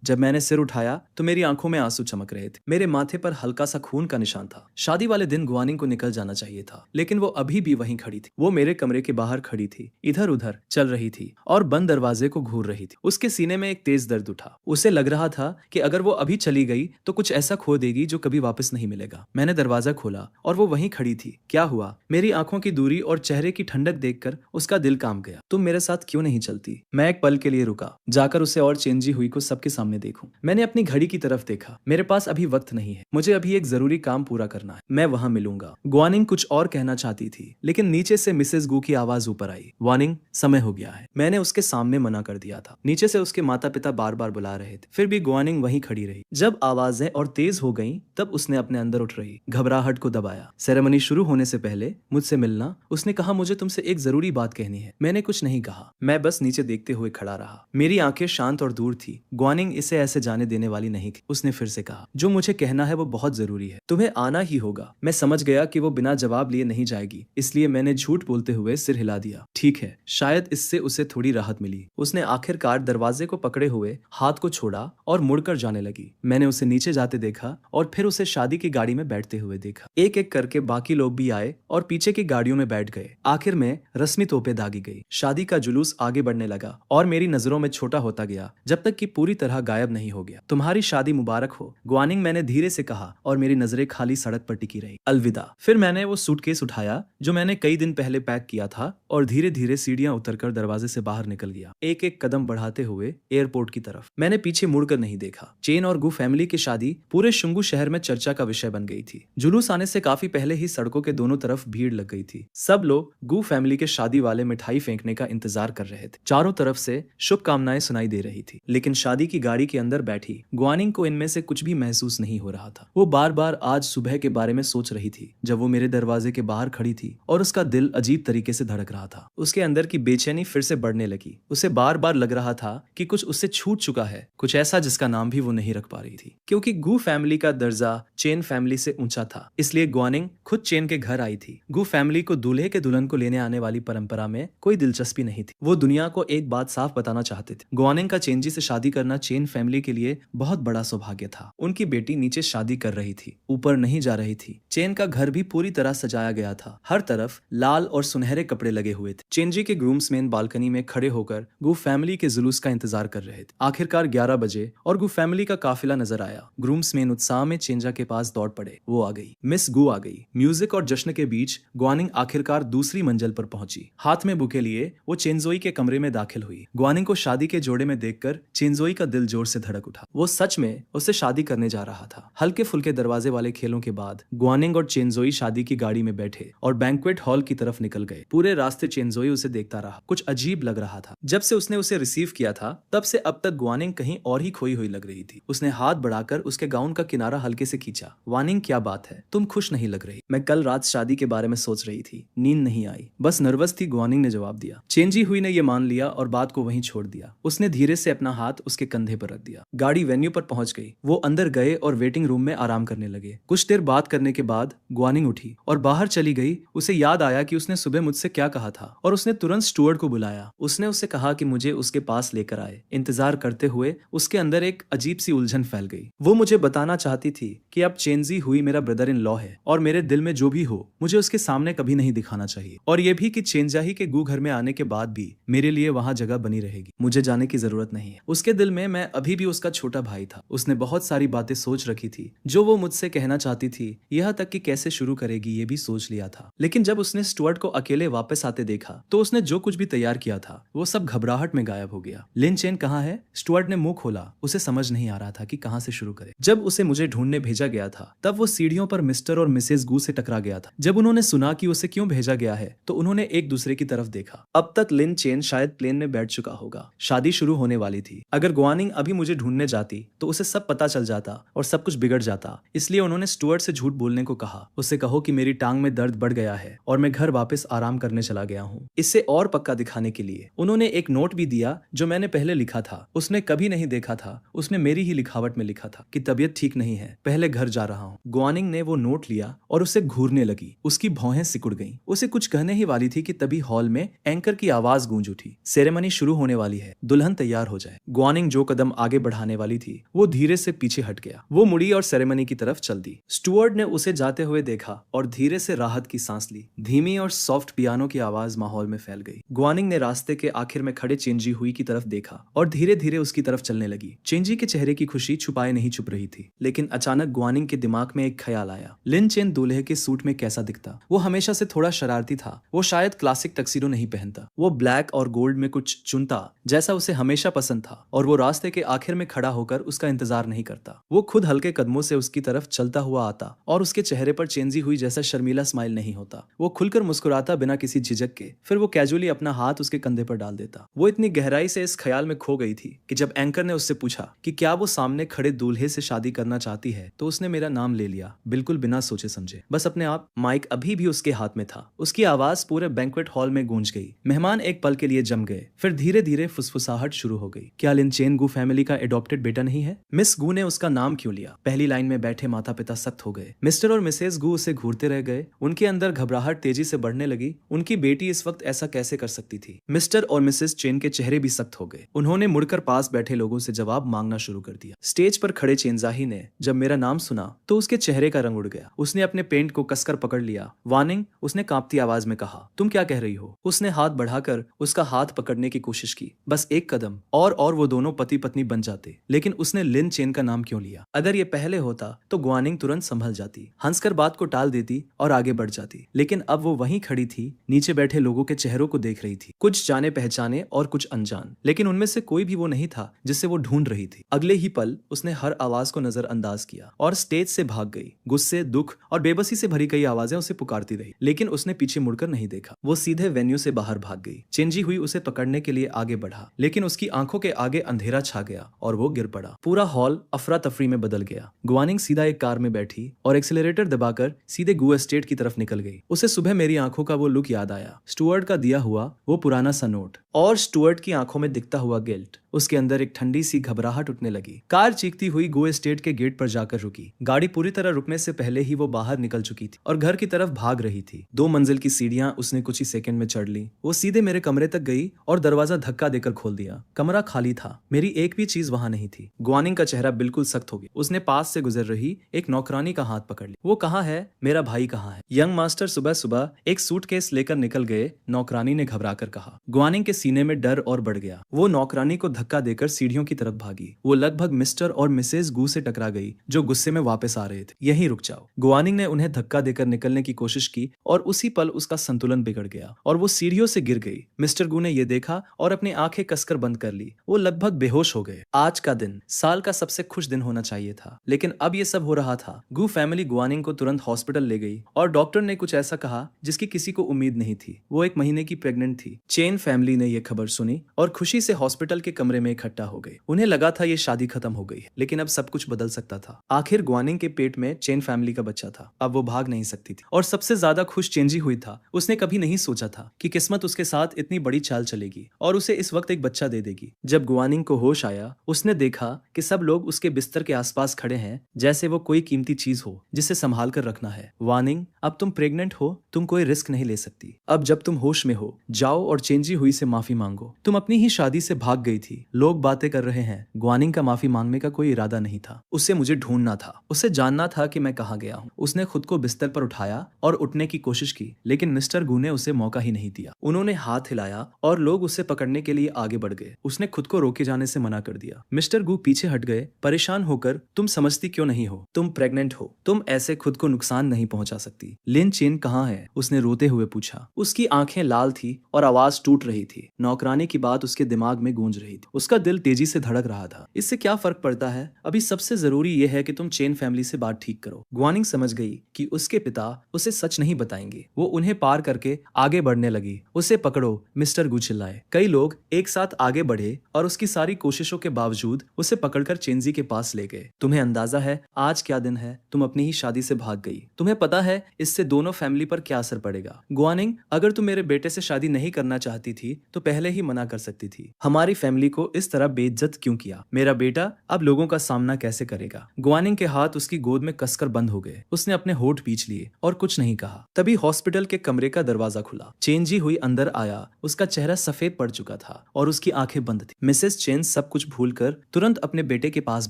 जब मैंने सिर उठाया तो मेरी आंखों में आंसू चमक रहे थे। मेरे माथे पर हल्का सा खून का निशान था। शादी वाले दिन गुआनिंग को निकल जाना चाहिए था, लेकिन वो अभी भी वहीं खड़ी थी। वो मेरे कमरे के बाहर खड़ी थी, इधर उधर चल रही थी और बंद दरवाजे को घूर रही थी। उसके सीने में एक तेज दर्द उठा। उसे लग रहा था कि अगर वो अभी चली गई तो कुछ ऐसा खो देगी जो कभी वापस नहीं मिलेगा। मैंने दरवाजा खोला और वो वहीं खड़ी थी। क्या हुआ? मेरी आंखों की दूरी और चेहरे की ठंडक देखकर उसका दिल कांप गया। तुम मेरे साथ क्यों नहीं चलती? मैं एक पल के लिए रुका, जाकर उसे और चेंजी हुई को सबके सामने देखूं। मैंने अपनी घड़ी की तरफ देखा। मेरे पास अभी वक्त नहीं है, मुझे अभी एक जरूरी काम पूरा करना है। मैं वहां मिलूंगा। गुआनिंग कुछ और कहना चाहती थी, लेकिन नीचे से मिसेस गू की आवाज ऊपर आई। वार्निंग, समय हो गया है। मैंने उसके सामने मना कर दिया था। नीचे से उसके माता पिता बार बार बुला रहे थे, फिर भी गुआनिंग वहीं खड़ी रही। जब आवाजें और तेज हो गईं, तब उसने अपने अंदर उठ रही घबराहट को दबाया। सेरेमनी शुरू होने से पहले मुझसे मिलना। उसने कहा, मुझे तुमसे एक जरूरी बात कहनी है। मैंने कुछ नहीं कहा, मैं बस नीचे देखते हुए खड़ा रहा। मेरी आंखें शांत और दूर थी। गुआनिंग इसे ऐसे जाने देने वाली नहीं थी। उसने फिर से कहा, जो मुझे कहना है वो बहुत जरूरी है, तुम्हें आना ही होगा। मैं समझ गया कि वो बिना जवाब लिए नहीं जाएगी, इसलिए मैंने झूठ बोलते हुए सिर हिला दिया। ठीक है, शायद इससे उसे थोड़ी राहत मिली। उसने आखिरकार दरवाजे को पकड़े हुए हाथ को छोड़ा और मुड़कर जाने लगी। मैंने उसे नीचे जाते देखा और फिर उसे शादी की गाड़ी में बैठते हुए देखा। एक एक करके बाकी लोग भी आए और पीछे की गाड़ियों में बैठ गए। आखिर में रस्मी तोपे दागी गई। शादी का जुलूस आगे बढ़ने लगा और मेरी नजरों में छोटा होता गया, जब तक कि पूरी तरह गायब नहीं हो गया। तुम्हारी शादी मुबारक हो, गुआनिंग, मैंने धीरे से कहा और मेरी नजरें खाली सड़क पर टिकी रही। अलविदा। फिर मैंने वो सूटकेस उठाया जो मैंने कई दिन पहले पैक किया था और धीरे धीरे सीढ़ियां उतरकर दरवाजे से बाहर निकल गया, एक एक कदम बढ़ाते हुए एयरपोर्ट की तरफ। मैंने पीछे मुड़कर नहीं देखा। चेन और गू फैमिली की शादी पूरे शुंगू शहर में चर्चा का विषय बन गई थी। जुलूस आने से काफी पहले ही सड़कों के दोनों तरफ भीड़ लग गई थी। सब लोग गू फैमिली के शादी वाले मिठाई फेंकने का इंतजार कर रहे थे। चारों तरफ से शुभकामनाएं सुनाई दे रही थी, लेकिन शादी की गाड़ी के अंदर बैठी गुआनिंग को इनमें से कुछ भी महसूस नहीं हो रहा था। वो बार बार आज सुबह के बारे में सोच रही थी, जब वो मेरे दरवाजे के बाहर खड़ी थी और उसका दिल अजीब तरीके से धड़क रहा था। उसके अंदर की बेचैनी फिर से बढ़ने लगी। उसे बार बार लग रहा था कि कुछ उससे छूट चुका है, कुछ ऐसा जिसका नाम भी वो नहीं रख पा रही थी। क्योंकि गू फैमिली का दर्जा चेन फैमिली से ऊंचा था, इसलिए गुआनिंग खुद चेन के घर आई थी। गू फैमिली को दूल्हे के दुल्हन को लेने आने वाली परंपरा में कोई दिलचस्पी नहीं थी। वो दुनिया को एक बात साफ बताना चाहते थे, गुआनिंग का चेंजी से शादी करना चेन फैमिली के लिए बहुत बड़ा सौभाग्य था। उनकी बेटी नीचे शादी कर रही थी, ऊपर नहीं जा रही थी। चेन का घर भी पूरी तरह सजाया गया था। हर तरफ लाल और सुनहरे कपड़े लगे हुए थे। चेंजी के ग्रूम्समैन बालकनी में खड़े होकर गू फैमिली के जुलूस का इंतजार कर रहे थे। आखिरकार 11 बजे और गू फैमिली का काफिला नजर आया। ग्रूम्समैन उत्साह में चेंजा के पास दौड़ पड़े। वो आ गई, मिस गू आ गई। म्यूजिक और जश्न के बीच गुआनिंग आखिरकार दूसरी मंजिल पर पहुंची। हाथ में बुके लिए वो चेंजोई के कमरे में दाखिल हुई। गुआनिंग को शादी के जोड़े में देखकर चेंजोई का दिल जोर से धड़क उठा। वो सच में उससे शादी करने जा रहा था। हल्के फुल्के दरवाजे वाले खेलों के बाद गुआनिंग और चेंजोई शादी की गाड़ी में बैठे और बैंक्वेट हॉल की तरफ निकल गए। पूरे रास्ते चेंजोई उसे देखता रहा। कुछ अजीब लग रहा था। जब से उसने उसे रिसीव किया था तब से अब तक गुआनिंग कहीं और ही खोई हुई लग रही थी। उसने हाथ बढ़ाकर उसके गाउन का किनारा हल्के से खींचा। वानिंग, क्या बात है, तुम खुश नहीं लग रही। मैं कल रात शादी के बारे में सोच रही थी, नींद नहीं आई, बस नर्वस थी, गुआनिंग ने जवाब दिया। चेंजी हुई ने यह मान लिया और बात को वहीं छोड़ दिया। उसने धीरे से अपना हाथ उसके कंधे पर रख दिया। गाड़ी वेन्यू पर पहुंच गई। वो अंदर गए और वेटिंग रूम में आराम करने लगे। कुछ देर बात करने के बाद गुआनिंग उठी और बाहर चली गई। उसे याद आया कि उसने सुबह मुझसे क्या कहा था और उसने तुरंत स्टुअर्ड को बुलाया। उसने उससे कहा कि मुझे उसके पास लेकर आए। इंतजार करते हुए उसके अंदर एक अजीब सी उलझन फैल गई। वो मुझे बताना चाहती थी कि अब चेंजी हुई मेरा ब्रदर इन लॉ है और मेरे दिल में जो भी हो मुझे उसके सामने कभी नहीं दिखाना चाहिए, और ये भी कि चेंजाही के गू घर में आने के बाद भी मेरे लिए वहां जगह बनी रहेगी। मुझे जाने की जरूरत नहीं है। उसके दिल में मैं अभी भी उसका छोटा भाई था। उसने बहुत सारी बातें सोच रखी थी जो वो मुझसे कहना चाहती थी, यह तक कि कैसे शुरू करेगी ये भी सोच लिया था। लेकिन जब उसने स्टुअर्ट को अकेले वापस आते देखा तो उसने जो कुछ भी तैयार किया था वो सब घबराहट में गायब हो गया। लिन चेन कहाँ है? स्टुअर्ट ने मुंह खोला। उसे समझ नहीं आ रहा था कि कहां से शुरू करे। जब उसे मुझे ढूंढने भेजा गया था तब वो सीढ़ियों पर मिस्टर और मिसेस गू से टकरा गया था। जब उन्होंने सुना कि उसे क्यों भेजा गया है तो उन्होंने एक दूसरे की तरफ देखा। अब तक लिन चेन शायद प्लेन में बैठ चुका होगा। शादी शुरू होने वाली थी। अगर गुआनिंग अभी मुझे ढूंढने जाती तो उसे सब पता चल जाता और सब कुछ बिगड़ जाता। इसलिए उन्होंने स्टुअर्ट से झूठ बोलने को कहा। उससे कहो कि मेरी टांग में दर्द बढ़ गया है और मैं घर वापस आराम करने चला गया हूँ। इससे और पक्का दिखाने के लिए उन्होंने एक नोट भी दिया जो मैंने पहले लिखा था। उसने कभी नहीं देखा था। उसने मेरी ही लिखावट में लिखा था कि तबीयत ठीक नहीं है, पहले घर जा रहा हूँ। गुआनिंग ने वो नोट लिया और उसे घूरने लगी। उसकी भौहें सिकुड़ गईं। उसे कुछ कहने ही वाली थी थी कि तभी हॉल में एंकर की आवाज गूंज उठी, सेरेमनी शुरू होने वाली है, दुल्हन तैयार हो जाए। ग्वानिंग जो कदम आगे बढ़ाने वाली थी वो धीरे से पीछे हट गया। वो मुड़ी और सेरेमनी की तरफ चल दी। स्टुअर्ड ने उसे जाते हुए देखा और धीरे से राहत की सांस ली। धीमी और सॉफ्ट पियानो की आवाज माहौल में फैल गई। ग्वानिंग ने रास्ते के आखिर में खड़े चेंजी हुई की तरफ देखा और धीरे धीरे उसकी तरफ चलने लगी। चेंजी के चेहरे की खुशी छुपाए नहीं छुप रही थी, लेकिन अचानक ग्वानिंग के दिमाग में एक ख्याल आया, लिन चेन दूल्हे के सूट में कैसा दिखता। वो हमेशा से थोड़ा शरारती था, वो शायद क्लासिक टक्सीडो नहीं पहनता, वो ब्लैक और गोल्ड में कुछ चुनता जैसा उसे हमेशा पसंद था, और वो रास्ते के आखिर में खड़ा होकर उसका इंतजार नहीं करता। वो खुद हल्के कदमों से उसकी तरफ चलता हुआ आता और उसके चेहरे पर चेंजी हुई जैसा शर्मीला स्माइल नहीं होता। वो खुलकर मुस्कुराता बिना किसी झिझक के, फिर वो कैजुअली अपना हाथ उसके कंधे पर डाल देता। वो इतनी गहराई से इस ख्याल में खो गई थी कि जब एंकर ने उससे पूछा कि क्या वो सामने खड़े दूल्हे से शादी करना चाहती है, तो उसने मेरा नाम ले लिया, बिल्कुल बिना सोचे समझे, बस अपने आप। माइक अभी भी उसके हाथ में था। उसकी आवाज पूरे बैंक्वेट हॉल में गूंज गई। मेहमान एक पल के लिए जम गए, फिर धीरे धीरे फुसफुसाहट शुरू हो गई। क्या लिन चेन गू फैमिली का एडॉप्टेड बेटा नहीं है? मिस गू ने उसका नाम क्यों लिया? पहली लाइन में बैठे माता पिता सख्त हो गए। मिस्टर और मिसेस गू उसे घूरते रह गए। उनके अंदर घबराहट तेजी से बढ़ने लगी। उनकी बेटी इस वक्त ऐसा कैसे कर सकती थी? मिस्टर और मिसेस चेन के चेहरे भी सख्त हो गए। उन्होंने मुड़कर पास बैठे लोगों से जवाब मांगना शुरू कर दिया। स्टेज पर खड़े चेनजाही ने जब मेरा नाम सुना तो उसके चेहरे का रंग उड़ गया। उसने अपने पेंट को कसकर पकड़ लिया। वार्निंग, उसने कांपती आवाज में कहा। तुम क्या कह रही हो? उसने हाथ बढ़ाकर उसका हाथ पकड़ने की कोशिश की, बस एक कदम और वो दोनों पति पत्नी बन जाते। लेकिन उसने लिन चेन का नाम क्यों लिया? अगर ये पहले होता तो ग्वानिंग तुरंत संभल जाती, हंसकर बात को टाल देती और आगे बढ़ जाती। लेकिन अब वो वहीं खड़ी थी, नीचे बैठे लोगों के चेहरों को देख रही थी, कुछ जाने पहचाने और कुछ अनजान, लेकिन उनमें से कोई भी वो नहीं था जिसे वो ढूंढ रही थी। अगले ही पल उसने हर आवाज को नजरअंदाज किया और स्टेज से भाग गई। गुस्से, दुख और बेबसी से भरी कई आवाजें उसे पुकारती रही, लेकिन उसने पीछे मुड़कर नहीं देखा। वो सीधे वेन्यू से बाहर भाग गई। चेंजी हुई उसे पकड़ने के लिए आगे बढ़ा, लेकिन उसकी आंखों के आगे अंधेरा छा गया और वो गिर पड़ा। पूरा हॉल अफरा तफरी में बदल गया। ग्वानिंग सीधा एक कार में बैठी और एक्सीलरेटर दबाकर सीधे गू एस्टेट की तरफ निकल गई। उसे सुबह मेरी आंखों का वो लुक याद आया, स्टुअर्ट का दिया हुआ वो पुराना सा नोट और स्टुअर्ट की आंखों में दिखता हुआ गिल्ट। उसके अंदर एक ठंडी सी घबराहट उठने लगी। कार चीखती हुई गो एस्टेट के गेट पर जाकर रुकी। गाड़ी पूरी तरह रुकने से पहले ही वो बाहर निकल चुकी थी और घर की तरफ भाग रही थी। 2 मंजिल की सीढ़ियां उसने कुछ ही सेकंड में चढ़ ली। वो सीधे मेरे कमरे तक गई और दरवाजा धक्का देकर खोल दिया। कमरा खाली था, मेरी एक भी चीज वहां नहीं थी। ग्वानिंग का चेहरा बिल्कुल सख्त हो गया। उसने पास से गुजर रही एक नौकरानी का हाथ पकड़ लिया। वो कहाँ है? मेरा भाई कहाँ है? यंग मास्टर सुबह सुबह एक सूटकेस लेकर निकल गए, नौकरानी ने घबराकर कहा। ग्वानिंग के सीने में डर और बढ़ गया। वो नौकरानी को धक्का देकर सीढ़ियों की तरफ भागी। वो लगभग मिस्टर और मिसेस गू से टकरा गई, जो गुस्से में वापस आ रहे थे। यहीं रुक जाओ। ग्वानिंग ने उन्हें धक्का देकर निकलने की कोशिश की और उसी पल उसका संतुलन बिगड़ गया और वो सीढ़ियों से गिर गई। मिस्टर गू ने यह देखा और अपनी आंखें कसकर बंद कर ली। वो लगभग बेहोश हो गए। आज का दिन साल का सबसे खुश दिन होना चाहिए था, लेकिन अब ये सब हो रहा था। गू फैमिली ग्वानिंग को तुरंत हॉस्पिटल ले गई और डॉक्टर ने कुछ ऐसा कहा जिसकी किसी को उम्मीद नहीं थी। वो 1 महीने की प्रेग्नेंट थी। चेन फैमिली ने यह खबर सुनी और खुशी से हॉस्पिटल के कमरे में इकट्ठा हो गए। उन्हें लगा था ये शादी खत्म हो गई है, लेकिन अब सब कुछ बदल सकता था। आखिर ग्वानिंग के पेट में चेन फैमिली का बच्चा था। अब वो भाग नहीं सकती थी और सबसे ज्यादा खुश चेंजी हुई था। उसने कभी नहीं सोचा था कि किस्मत उसके साथ इतनी बड़ी चाल चलेगी और उसे इस वक्त एक बच्चा दे देगी। जब ग्वानिंग को होश आया, उसने देखा कि सब लोग उसके बिस्तर के आसपास खड़े हैं, जैसे वो कोई कीमती चीज हो जिसे संभाल कर रखना है। वार्निंग, अब तुम प्रेग्नेंट हो, तुम कोई रिस्क नहीं ले सकती। अब जब तुम होश में हो, जाओ और चेंजी हुई से माफी मांगो। तुम अपनी ही शादी से भाग गई थी, लोग बातें कर रहे हैं। ग्वानिंग का माफी मांगने का कोई इरादा नहीं था। उसे मुझे ढूंढना था, उसे जानना था कि मैं कहाँ गया हूँ। उसने खुद को बिस्तर पर उठाया और उठने की कोशिश की, लेकिन मिस्टर गू ने उसे मौका ही नहीं दिया। उन्होंने हाथ हिलाया और लोग उसे पकड़ने के लिए आगे बढ़ गए। उसने खुद को रोके जाने से मना कर दिया। मिस्टर गू पीछे हट गए, परेशान होकर। तुम समझती क्यों नहीं हो? तुम प्रेग्नेंट हो, तुम ऐसे खुद को नुकसान नहीं पहुंचा सकती। लिन चेन कहाँ है? उसने रोते हुए पूछा। उसकी आंखें लाल थी और आवाज टूट रही थी। नौकरानी की बात उसके दिमाग में गूंज रही थी। उसका दिल तेजी से धड़क रहा था। इससे क्या फर्क पड़ता है? अभी सबसे जरूरी यह है कि तुम चेन फैमिली से बात ठीक करो। ग्वानिंग समझ गई कि उसके पिता उसे सच नहीं बताएंगे। वो उन्हें पार करके आगे बढ़ने लगी। उसे पकड़ो, मिस्टर गू चिल्लाए। कई लोग एक साथ आगे बढ़े और उसकी सारी कोशिशों के बावजूद उसे पकड़कर चेंजी के पास ले गए। तुम्हें अंदाजा है आज क्या दिन है? तुम अपनी ही शादी से भाग गई। तुम्हें पता है इससे दोनों फैमिली पर क्या असर पड़ेगा? ग्वानिंग, अगर तुम मेरे बेटे से शादी नहीं करना चाहती थी तो तो पहले ही मना कर सकती थी। हमारी फैमिली को इस तरह बेइज्जत क्यों किया? मेरा बेटा अब लोगों का सामना कैसे करेगा? गुआनिंग के हाथ उसकी गोद में कसकर बंद हो गए। उसने अपने होठ पींच लिए और कुछ नहीं कहा। तभी हॉस्पिटल के कमरे का दरवाजा खुला। चेंजी हुई अंदर आया। उसका चेहरा सफेद पड़ चुका था और उसकी आंखें बंद थी। मिसेस चेन सब कुछ भूलकर तुरंत अपने बेटे के पास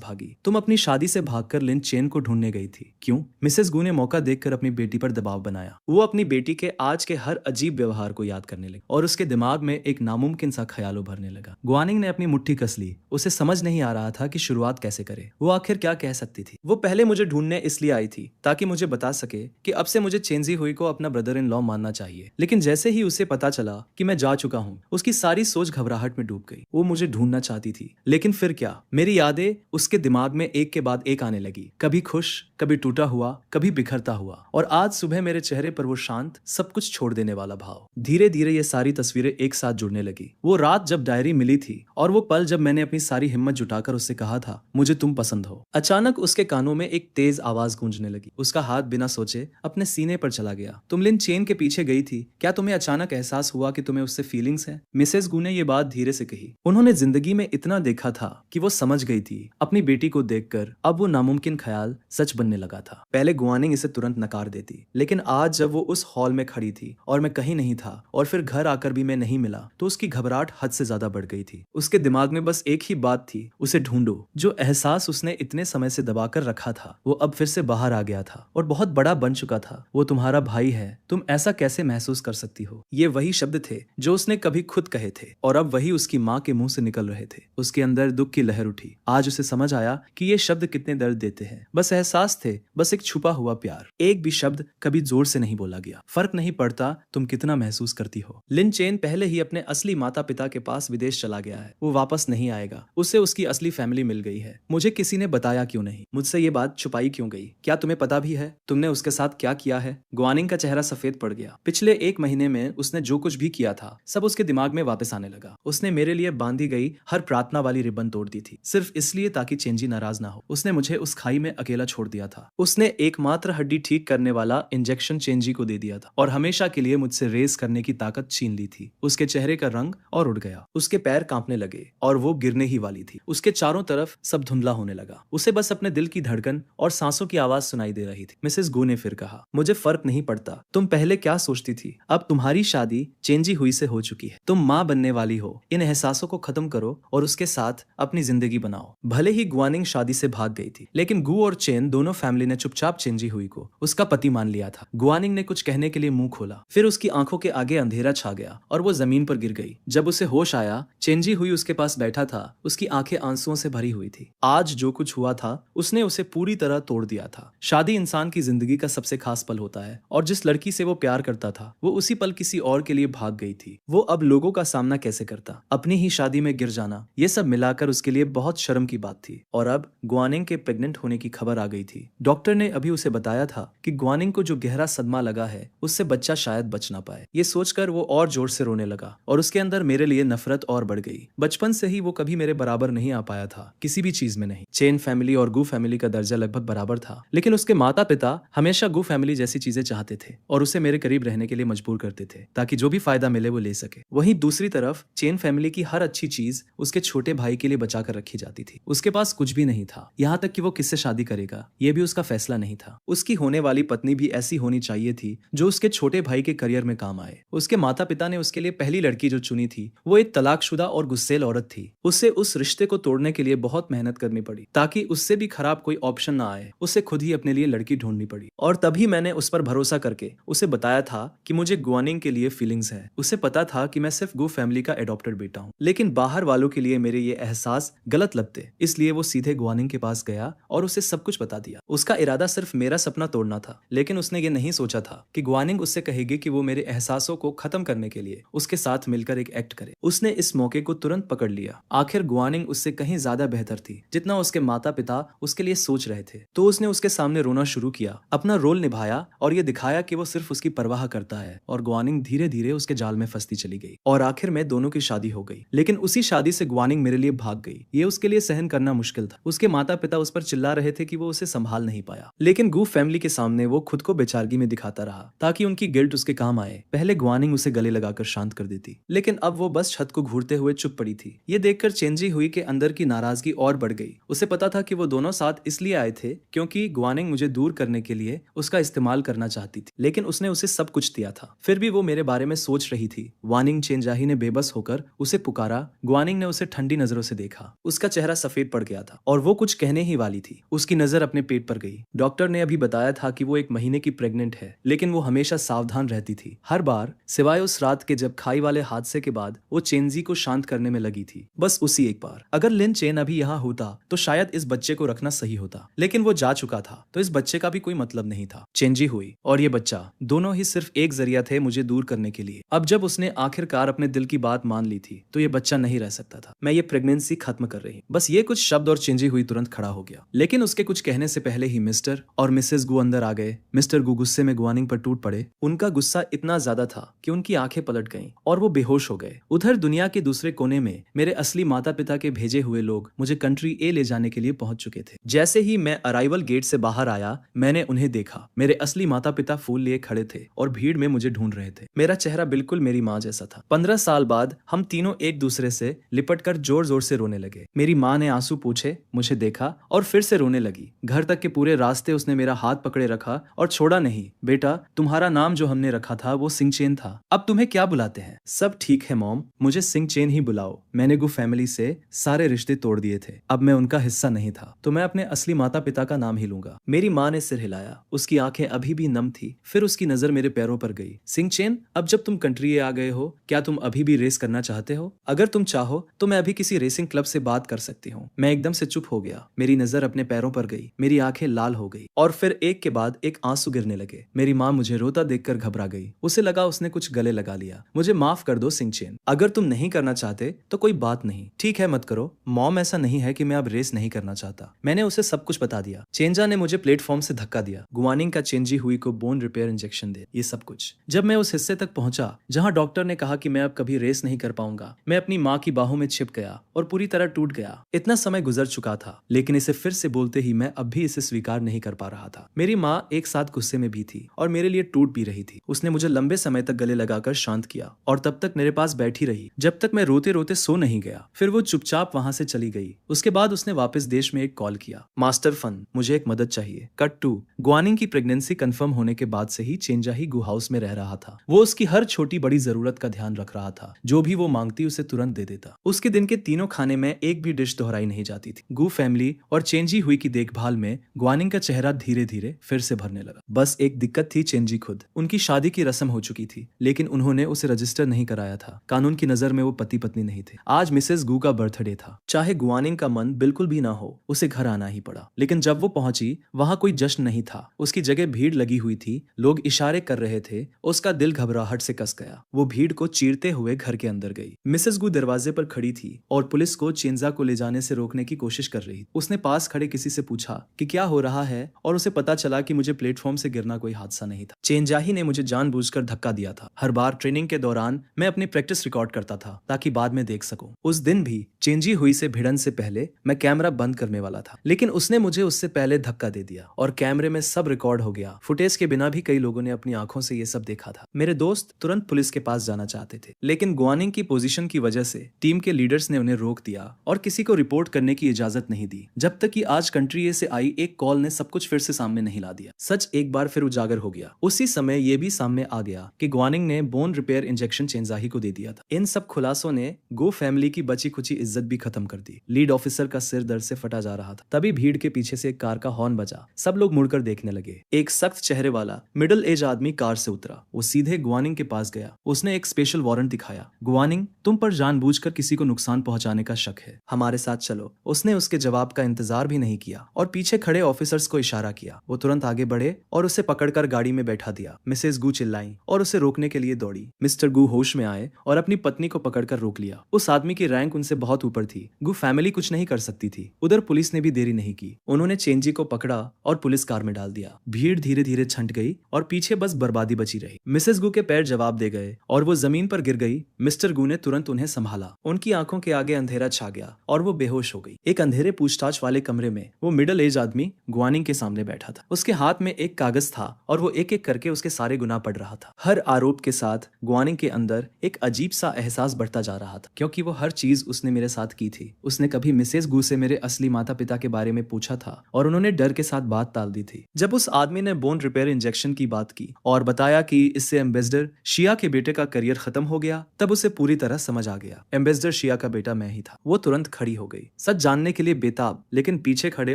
भागी। तुम अपनी शादी से भागकर लिन चेन को ढूंढने गई थी, क्यों? मिसेस गू ने मौका देखकर अपनी बेटी पर दबाव बनाया। वो अपनी बेटी के आज के हर अजीब व्यवहार को याद करने लगी और उसके दिमाग में एक नामुमकिन सा ख्याल उभरने लगा। गुआनिंग ने अपनी मुट्ठी कस ली। उसे समझ नहीं आ रहा था कि शुरुआत कैसे करे। वो आखिर क्या कह सकती थी? वो पहले मुझे ढूंढने इसलिए आई थी ताकि मुझे बता सके कि अब से मुझे चेंजी हुई को अपना ब्रदर इन लॉ मानना चाहिए। लेकिन जैसे ही उसे पता चला कि मैं जा चुका हूँ, उसकी सारी सोच घबराहट में डूब गई। वो मुझे ढूंढना चाहती थी, लेकिन फिर क्या? मेरी यादें उसके दिमाग में एक के बाद एक आने लगी, कभी खुश, कभी टूटा हुआ, कभी बिखरता हुआ। और आज सुबह मेरे चेहरे पर वो शांत, सब कुछ छोड़ देने वाला भाव। धीरे धीरे ये सारी तस्वीरें एक साथ जुड़ने लगी। वो रात जब डायरी मिली थी और वो पल जब मैंने अपनी सारी हिम्मत जुटाकर उससे कहा था मुझे तुम पसंद हो। अचानक उसके कानों में एक तेज आवाज गूंजने लगी। उसका हाथ बिना सोचे अपने सीने पर चला गया। तुम लिन चेन के पीछे गई थी, क्या तुम्हें अचानक एहसास हुआ कि तुम्हें उससे फीलिंग्स है? मिसेस गू ने ये बात धीरे से कही। उन्होंने जिंदगी में इतना देखा था कि वो समझ गई थी। अपनी बेटी को देखकर अब वो नामुमकिन ख्याल सच बनने लगा था। पहले गुआनिंग इसे तुरंत नकार देती, लेकिन आज जब वो उस हॉल में खड़ी थी और मैं कहीं नहीं था और फिर घर आकर भी मैं नहीं मिला, तो उसकी घबराहट हद से ज्यादा बढ़ गई थी। उसके दिमाग में बस एक ही बात थी, उसे ढूंढो। जो एहसास उसने इतने समय से दबाकर रखा था वो अब फिर से बाहर आ गया था और बहुत बड़ा बन चुका था। वो तुम्हारा भाई है, तुम ऐसा कैसे महसूस कर सकती हो? ये वही शब्द थे जो उसने कभी खुद कहे थे और अब वही उसकी माँ के मुंह से निकल रहे थे। उसके अंदर दुख की लहर उठी। आज उसे समझ आया कि ये शब्द कितने दर्द देते हैं। बस एहसास थे, बस एक छुपा हुआ प्यार। एक भी शब्द कभी जोर से नहीं बोला गया। फर्क नहीं पड़ता तुम कितना महसूस करती हो। लिन चेन पहले ही अपने असली माता पिता के पास विदेश चला गया है। वो वापस नहीं आएगा। उसे उसकी असली फैमिली मिल गई है। मुझे किसी ने बताया क्यों नहीं? मुझसे ये बात छुपाई क्यों गई? क्या तुम्हें पता भी है तुमने उसके साथ क्या किया है? गुआनिंग का चेहरा सफेद पड़ गया। पिछले एक महीने में उसने जो कुछ भी किया था सब उसके दिमाग में वापस आने लगा। उसने मेरे लिए बांधी गई हर प्रार्थना वाली रिबन तोड़ दी थी, सिर्फ इसलिए ताकि चेंजी नाराज ना हो। उसने मुझे उस खाई में अकेला छोड़ दिया था। उसने एकमात्र हड्डी ठीक करने वाला इंजेक्शन चेंजी को दे दिया था और हमेशा के लिए मुझसे रेस करने की ताकत छीन ली थी। उसके चेहरे का रंग और उड़ गया। उसके पैर कांपने लगे और वो गिरने ही वाली थी। उसके चारों तरफ सब धुंधला होने लगा। उसे बस अपने दिल की धड़कन और सांसों की आवाज सुनाई दे रही थी। मिसेस गू ने फिर कहा, मुझे फर्क नहीं पड़ता तुम पहले क्या सोचती थी। अब तुम्हारी शादी चेंजी हुई से हो चुकी है। तुम माँ बनने वाली हो। इन एहसासों को खत्म करो और उसके साथ अपनी जिंदगी बनाओ। भले ही गुआनिंग शादी से भाग गई थी, लेकिन गू और चेन दोनों फैमिली ने चुपचाप चेंजी हुई को उसका पति मान लिया था। गुआनिंग ने कुछ कहने के लिए मुंह खोला, फिर उसकी आंखों के आगे अंधेरा छा गया और वो जमीन पर गिर गई। जब उसे होश आया, चेंजी हुई उसके पास बैठा था। उसकी आंखें आंसुओं से भरी हुई थी। आज जो कुछ हुआ था उसने उसे पूरी तरह तोड़ दिया था। शादी इंसान की जिंदगी का सबसे खास पल होता है और जिस लड़की से वो प्यार करता था वो उसी पल किसी और के लिए भाग गई थी। वो अब लोगों का सामना कैसे करता? अपनी ही शादी में गिर जाना, ये सब मिलाकर उसके लिए बहुत शर्म की बात थी। और अब गुआनिंग के प्रेग्नेंट होने की खबर आ गई थी। डॉक्टर ने अभी उसे बताया था कि गुआनिंग को जो गहरा सदमा लगा है उससे बच्चा शायद बच ना पाए। ये सोचकर वो और जोर से रोने लगा और उसके अंदर मेरे लिए नफरत और बढ़ गई। बचपन से ही वो कभी मेरे बराबर नहीं आ पाया था, किसी भी चीज में नहीं। चेन फैमिली और गू फैमिली का दर्जा लगभग बराबर था, लेकिन उसके माता पिता हमेशा गू फैमिली जैसी चीजें चाहते थे और उसे मेरे करीब रहने के लिए मजबूर करते थे ताकि जो भी फायदा मिले वो ले सके। वहीं दूसरी तरफ चेन फैमिली की हर अच्छी चीज उसके छोटे भाई के लिए बचा कर रखी जाती थी। उसके पास कुछ भी नहीं था, यहाँ तक कि वो किससे शादी करेगा ये भी उसका फैसला नहीं था। उसकी होने वाली पत्नी भी ऐसी होनी चाहिए थी जो उसके छोटे भाई के करियर में काम आए। उसके माता पिता ने उसके लिए पहली लड़की जो चुनी थी वो एक तलाकशुदा और गुस्सैल औरत थी। उसे उस रिश्ते को तोड़ने के लिए बहुत मेहनत करनी पड़ी ताकि उससे भी खराब कोई ऑप्शन ना आए। उसे खुद ही अपने लिए लड़की ढूंढनी पड़ी और तभी मैंने उस पर भरोसा करके उसे बताया था कि मुझे गुआनिंग के लिए फीलिंग्स है। उसे पता था कि मैं सिर्फ गू फैमिली का एडॉप्टेड बेटा हूँ, लेकिन बाहर वालों के लिए मेरे ये एहसास गलत लगते, इसलिए वो सीधे गुआनिंग के पास गया और उसे सब कुछ बता दिया। उसका इरादा सिर्फ मेरा सपना तोड़ना था, लेकिन उसने ये नहीं सोचा था कि गुआनिंग उससे कहेगी कि वो मेरे एहसासों को खत्म करने के लिए उसके साथ मिलकर एक एक्ट करे। उसने इस मौके को तुरंत पकड़ लिया। आखिर गुआनिंग उससे कहीं ज्यादा बेहतर थी जितना उसके माता पिता उसके लिए सोच रहे थे। तो उसने उसके सामने रोना शुरू किया, अपना रोल निभाया और ये दिखाया कि वो सिर्फ उसकी परवाह करता है। और गुआनिंग धीरे धीरे उसके जाल में फंसती चली गई और आखिर में दोनों की शादी हो गई। लेकिन उसी शादी से गुआनिंग मेरे लिए भाग गई। ये उसके लिए सहन करना मुश्किल था। उसके माता पिता उस पर चिल्ला रहे थे कि वो उसे संभाल नहीं पाया, लेकिन गू फैमिली के सामने वो खुद को बेचारगी में दिखाता रहा ताकि उनकी गिल्ट उसके काम आए। पहले गुआनिंग उसे गले लगाकर शांत कर देती, लेकिन अब वो बस छत को घूरते हुए चुप पड़ी थी। ये देखकर चेंजी हुई के अंदर की नाराजगी और बढ़ गई। उसे पता था कि वो दोनों साथ इसलिए आए थे क्योंकि गुआनिंग मुझे दूर करने के लिए उसका इस्तेमाल करना चाहती थी, लेकिन उसने उसे सब कुछ दिया था। फिर भी वो मेरे बारे में सोच रही थी। वानिंग चेंजाही ने बेबस होकर उसे पुकारा। गुआनिंग ने उसे ठंडी नजरों से देखा। उसका चेहरा सफेद पड़ गया था और वो कुछ कहने ही वाली थी। उसकी नजर अपने पेट पर गई। डॉक्टर ने अभी बताया था कि वो 1 महीने की प्रेग्नेंट है, लेकिन वो हमेशा सावधान रहती थी। हर बार सिवाय उस रात के जब खाई वाले हादसे के बाद वो चेंजी को शांत करने में लगी थी। बस उसी एक बार। अगर लिन चेन अभी यहाँ होता तो शायद इस बच्चे को रखना सही होता, लेकिन वो जा चुका था तो इस बच्चे का भी कोई मतलब नहीं था। चेंजी हुई और ये बच्चा दोनों ही सिर्फ एक जरिया थे मुझे दूर करने के लिए। अब जब उसने आखिरकार अपने दिल की बात मान ली थी तो ये बच्चा नहीं रह सकता था। मैं ये प्रेगनेंसी खत्म कर रही। बस ये कुछ शब्द और चेंजी हुई तुरंत खड़ा हो गया, लेकिन उसके कुछ कहने से पहले ही मिस्टर और मिसेस गु अंदर आ गए। मिस्टर गु गुस्से में गुआनिंग पर टूट पड़े। उनका गुस्सा इतना ज्यादा था कि उनकी आंखें पलट गईं और वो बेहोश हो गए। उधर दुनिया के दूसरे कोने में मेरे असली माता पिता के भेजे हुए लोग मुझे कंट्री ए ले जाने के लिए पहुंच चुके थे। जैसे ही मैं अराइवल गेट से बाहर आया मैंने उन्हें देखा। मेरे असली माता पिता फूल लिए खड़े थे और भीड़ में मुझे ढूंढ रहे थे। मेरा चेहरा बिल्कुल मेरी माँ जैसा था। 15 साल बाद हम तीनों एक दूसरे से लिपट कर जोर जोर से रोने लगे। मेरी माँ ने आंसू पोंछे, मुझे देखा और फिर से रोने लगी। घर तक के पूरे रास्ते उसने मेरा हाथ पकड़े रखा और छोड़ा नहीं। बेटा, तुम्हारा नाम जो हमने रखा था वो सिंह चेन था। अब तुम्हें क्या बुलाते हैं? सब ठीक है मॉम, मुझे सिंह चेन ही बुलाओ। मैंने गु फैमिली से सारे रिश्ते तोड़ दिए थे। अब मैं उनका हिस्सा नहीं था तो मैं अपने असली माता पिता का नाम ही लूंगा। मेरी माँ ने सिर हिलाया। उसकी आंखें अभी भी नम थी। फिर उसकी नजर मेरे पैरों पर गई। सिंह चेन, अब जब तुम कंट्री आ गए हो क्या तुम अभी भी रेस करना चाहते हो? अगर तुम चाहो तो मैं अभी किसी रेसिंग क्लब से बात कर सकती हूँ। मैं एकदम से चुप हो गया। मेरी नजर अपने पैरों पर गई। मेरी आंखें लाल हो गई और फिर एक के बाद एक आंसू गिरने लगे। मेरी माँ मुझे रोता देखकर घबरा गई। उसे लगा उसने कुछ गले लगा लिया। मुझे माफ कर दो सिंह चेन, अगर तुम नहीं करना चाहते तो कोई बात नहीं। ठीक है, मत करो मॉम, ऐसा नहीं है कि मैं अब रेस नहीं करना चाहता। मैंने उसे सब कुछ बता दिया। चेंजा ने मुझे प्लेटफॉर्म से धक्का दिया। गुआनिंग का चेंजी हुई को बोन रिपेयर इंजेक्शन दे, ये सब कुछ। जब मैं उस हिस्से तक पहुंचा जहां डॉक्टर ने कहा कि मैं अब कभी रेस नहीं कर पाऊंगा, मैं अपनी माँ की बाहों में छिप गया और पूरी तरह टूट गया। इतना समय गुजर चुका था, लेकिन इसे फिर से बोलते ही मैं अब भी इसे स्वीकार नहीं कर पा रहा था। मेरी माँ एक साथ गुस्से में भी थी और मेरे लिए टूट भी रही थी। उसने मुझे लंबे समय तक गले लगाकर शांत किया और तब तक मेरे पास बैठी रही जब तक मैं रोते रोते सो नहीं गया। फिर वो चुपचाप वहां से चली गई। उसके बाद उसने वापस देश में एक कॉल किया। मास्टर फन, मुझे एक मदद चाहिए। कट 2। गुआनिंग की प्रेगनेंसी कंफर्म होने के बाद से ही चेंजाही गु हाउस में रह रहा था। वो उसकी हर छोटी बड़ी जरूरत का ध्यान रख रहा था। जो भी वो मांगती उसे तुरंत दे देता। उसके दिन के तीनों खाने में एक भी डिश दोहराई नहीं जाती थी। गु फैमिली और चेंजी हुई की देखभाल में गुआनिंग का चेहरा धीरे धीरे फिर से भरने लगा। बस एक दिक्कत थी, चेंजी खुद। उनकी शादी की रस्म हो चुकी थी, लेकिन उन्होंने उसे रजिस्टर नहीं कराया था। कानून की नजर में वो पति पत्नी नहीं थे। आज मिसेस गु का बर्थडे था। चाहे गुआनिंग का मन बिल्कुल भी ना हो, उसे घर आना ही पड़ा। लेकिन जब वो पहुंची वहां कोई जश्न नहीं था। उसकी जगह भीड़ लगी हुई थी। लोग इशारे कर रहे थे। उसका दिल घबराहट से कस गया। वो भीड़ को चीरते हुए घर के अंदर गई। मिसेस गु दरवाजे पर खड़ी थी और पुलिस को चेंजा को ले जाने से रोकने की कोशिश कर रही। उसने पास खड़े किसी से पूछा कि क्या हो रहा है और उसे पता चला कि मुझे प्लेटफॉर्म से गिरना कोई हादसा नहीं था। चेंजाही ने मुझे जानबूझकर धक्का दिया था। हर बार ट्रेनिंग के दौरान मैं अपनी प्रैक्टिस रिकॉर्ड करता था ताकि बाद में देख सकूं। उस दिन भी चेंजी हुई से भिड़न से पहले मैं कैमरा बंद करने वाला था, लेकिन उसने मुझे उससे पहले धक्का दे दिया और कैमरे में सब रिकॉर्ड हो गया। फुटेज के बिना भी कई लोगों ने अपनी आंखों से ये सब देखा था। मेरे दोस्त तुरंत पुलिस के पास जाना चाहते थे, लेकिन गुआनिंग की पोजीशन की वजह से टीम के लीडर्स ने उन्हें रोक दिया और किसी को रिपोर्ट करने की इजाजत नहीं दी जब तक कि आज कंट्री ए से आई एक कॉल ने सब कुछ फिर से सामने नहीं ला दिया। सच एक बार फिर उजागर हो गया। उसी समय ये भी सामने आ गया कि गुआनिंग ने बोन रिपेयर इंजेक्शन चेंजाही को दे दिया था। इन सब खुलासों ने गो फैमिली की बची खुची इज्जत भी खत्म कर दी। लीड ऑफिसर का सिर दर्द से फटा जा रहा था। तभी भीड़ के पीछे से एक कार का हॉर्न बजा। सब लोग मुड़कर देखने लगे। एक सख्त चेहरे वाला मिडिल एज आदमी कार से उतरा। वो सीधे गुआनिंग के पास गया। उसने एक स्पेशल वारंट दिखाया। गुआनिंग, तुम पर जानबूझकर किसी को नुकसान पहुंचाने का शक है, हमारे साथ चलो। उसने उसके जवाब का इंतजार भी नहीं किया और पीछे खड़े ऑफिसर्स को इशारा किया। वो तुरंत आगे बढ़े और उसे पकड़कर गाड़ी में बैठा दिया। मिसेस गु चिल्लाई और उसे रोकने के लिए दौड़ी। मिस्टर गु होश में आए और अपनी पत्नी को पकड़कर रोक लिया। उस आदमी की रैंक उनसे बहुत ऊपर थी। गु फैमिली कुछ नहीं कर सकती थी। उधर पुलिस ने भी देरी नहीं की। उन्होंने चेंजी को पकड़ा और पुलिस कार में डाल दिया। भीड़ धीरे धीरे छंट गई और पीछे बस बर्बादी बची रही। मिसेस गु के पैर जवाब दे गए और वो जमीन पर गिर गई। मिस्टर गु ने तुरंत उन्हें संभाला। उनकी आंखों के आगे अंधेरा छा गया और वो बेहोश हो गई। एक अंधेरे पूछताछ वाले कमरे में वो मिडिल एज आदमी गुआनिंग के सामने बैठा था। उसके हाथ में एक कागज था और वो एक एक करके उसके सारे गुनाह पढ़ रहा था। हर आरोप के साथ गुआनिंग के अंदर एक अजीब सा एहसास बढ़ता जा रहा था, क्योंकि वो हर चीज उसने मेरे साथ की थी। उसने कभी मिसेस गू से मेरे असली माता पिता के बारे में पूछा था और उन्होंने डर के साथ बात टाल दी थी। जब उस आदमी ने बोन रिपेयर इंजेक्शन की बात की और बताया कि इससे एम्बेसडर शिया के बेटे का करियर खत्म हो गया, तब उसे पूरी तरह समझ आ गया। एम्बेसडर शिया का बेटा मैं ही था। वो तुरंत खड़ी हो गई, सच जानने के लिए बेताब, लेकिन पीछे खड़े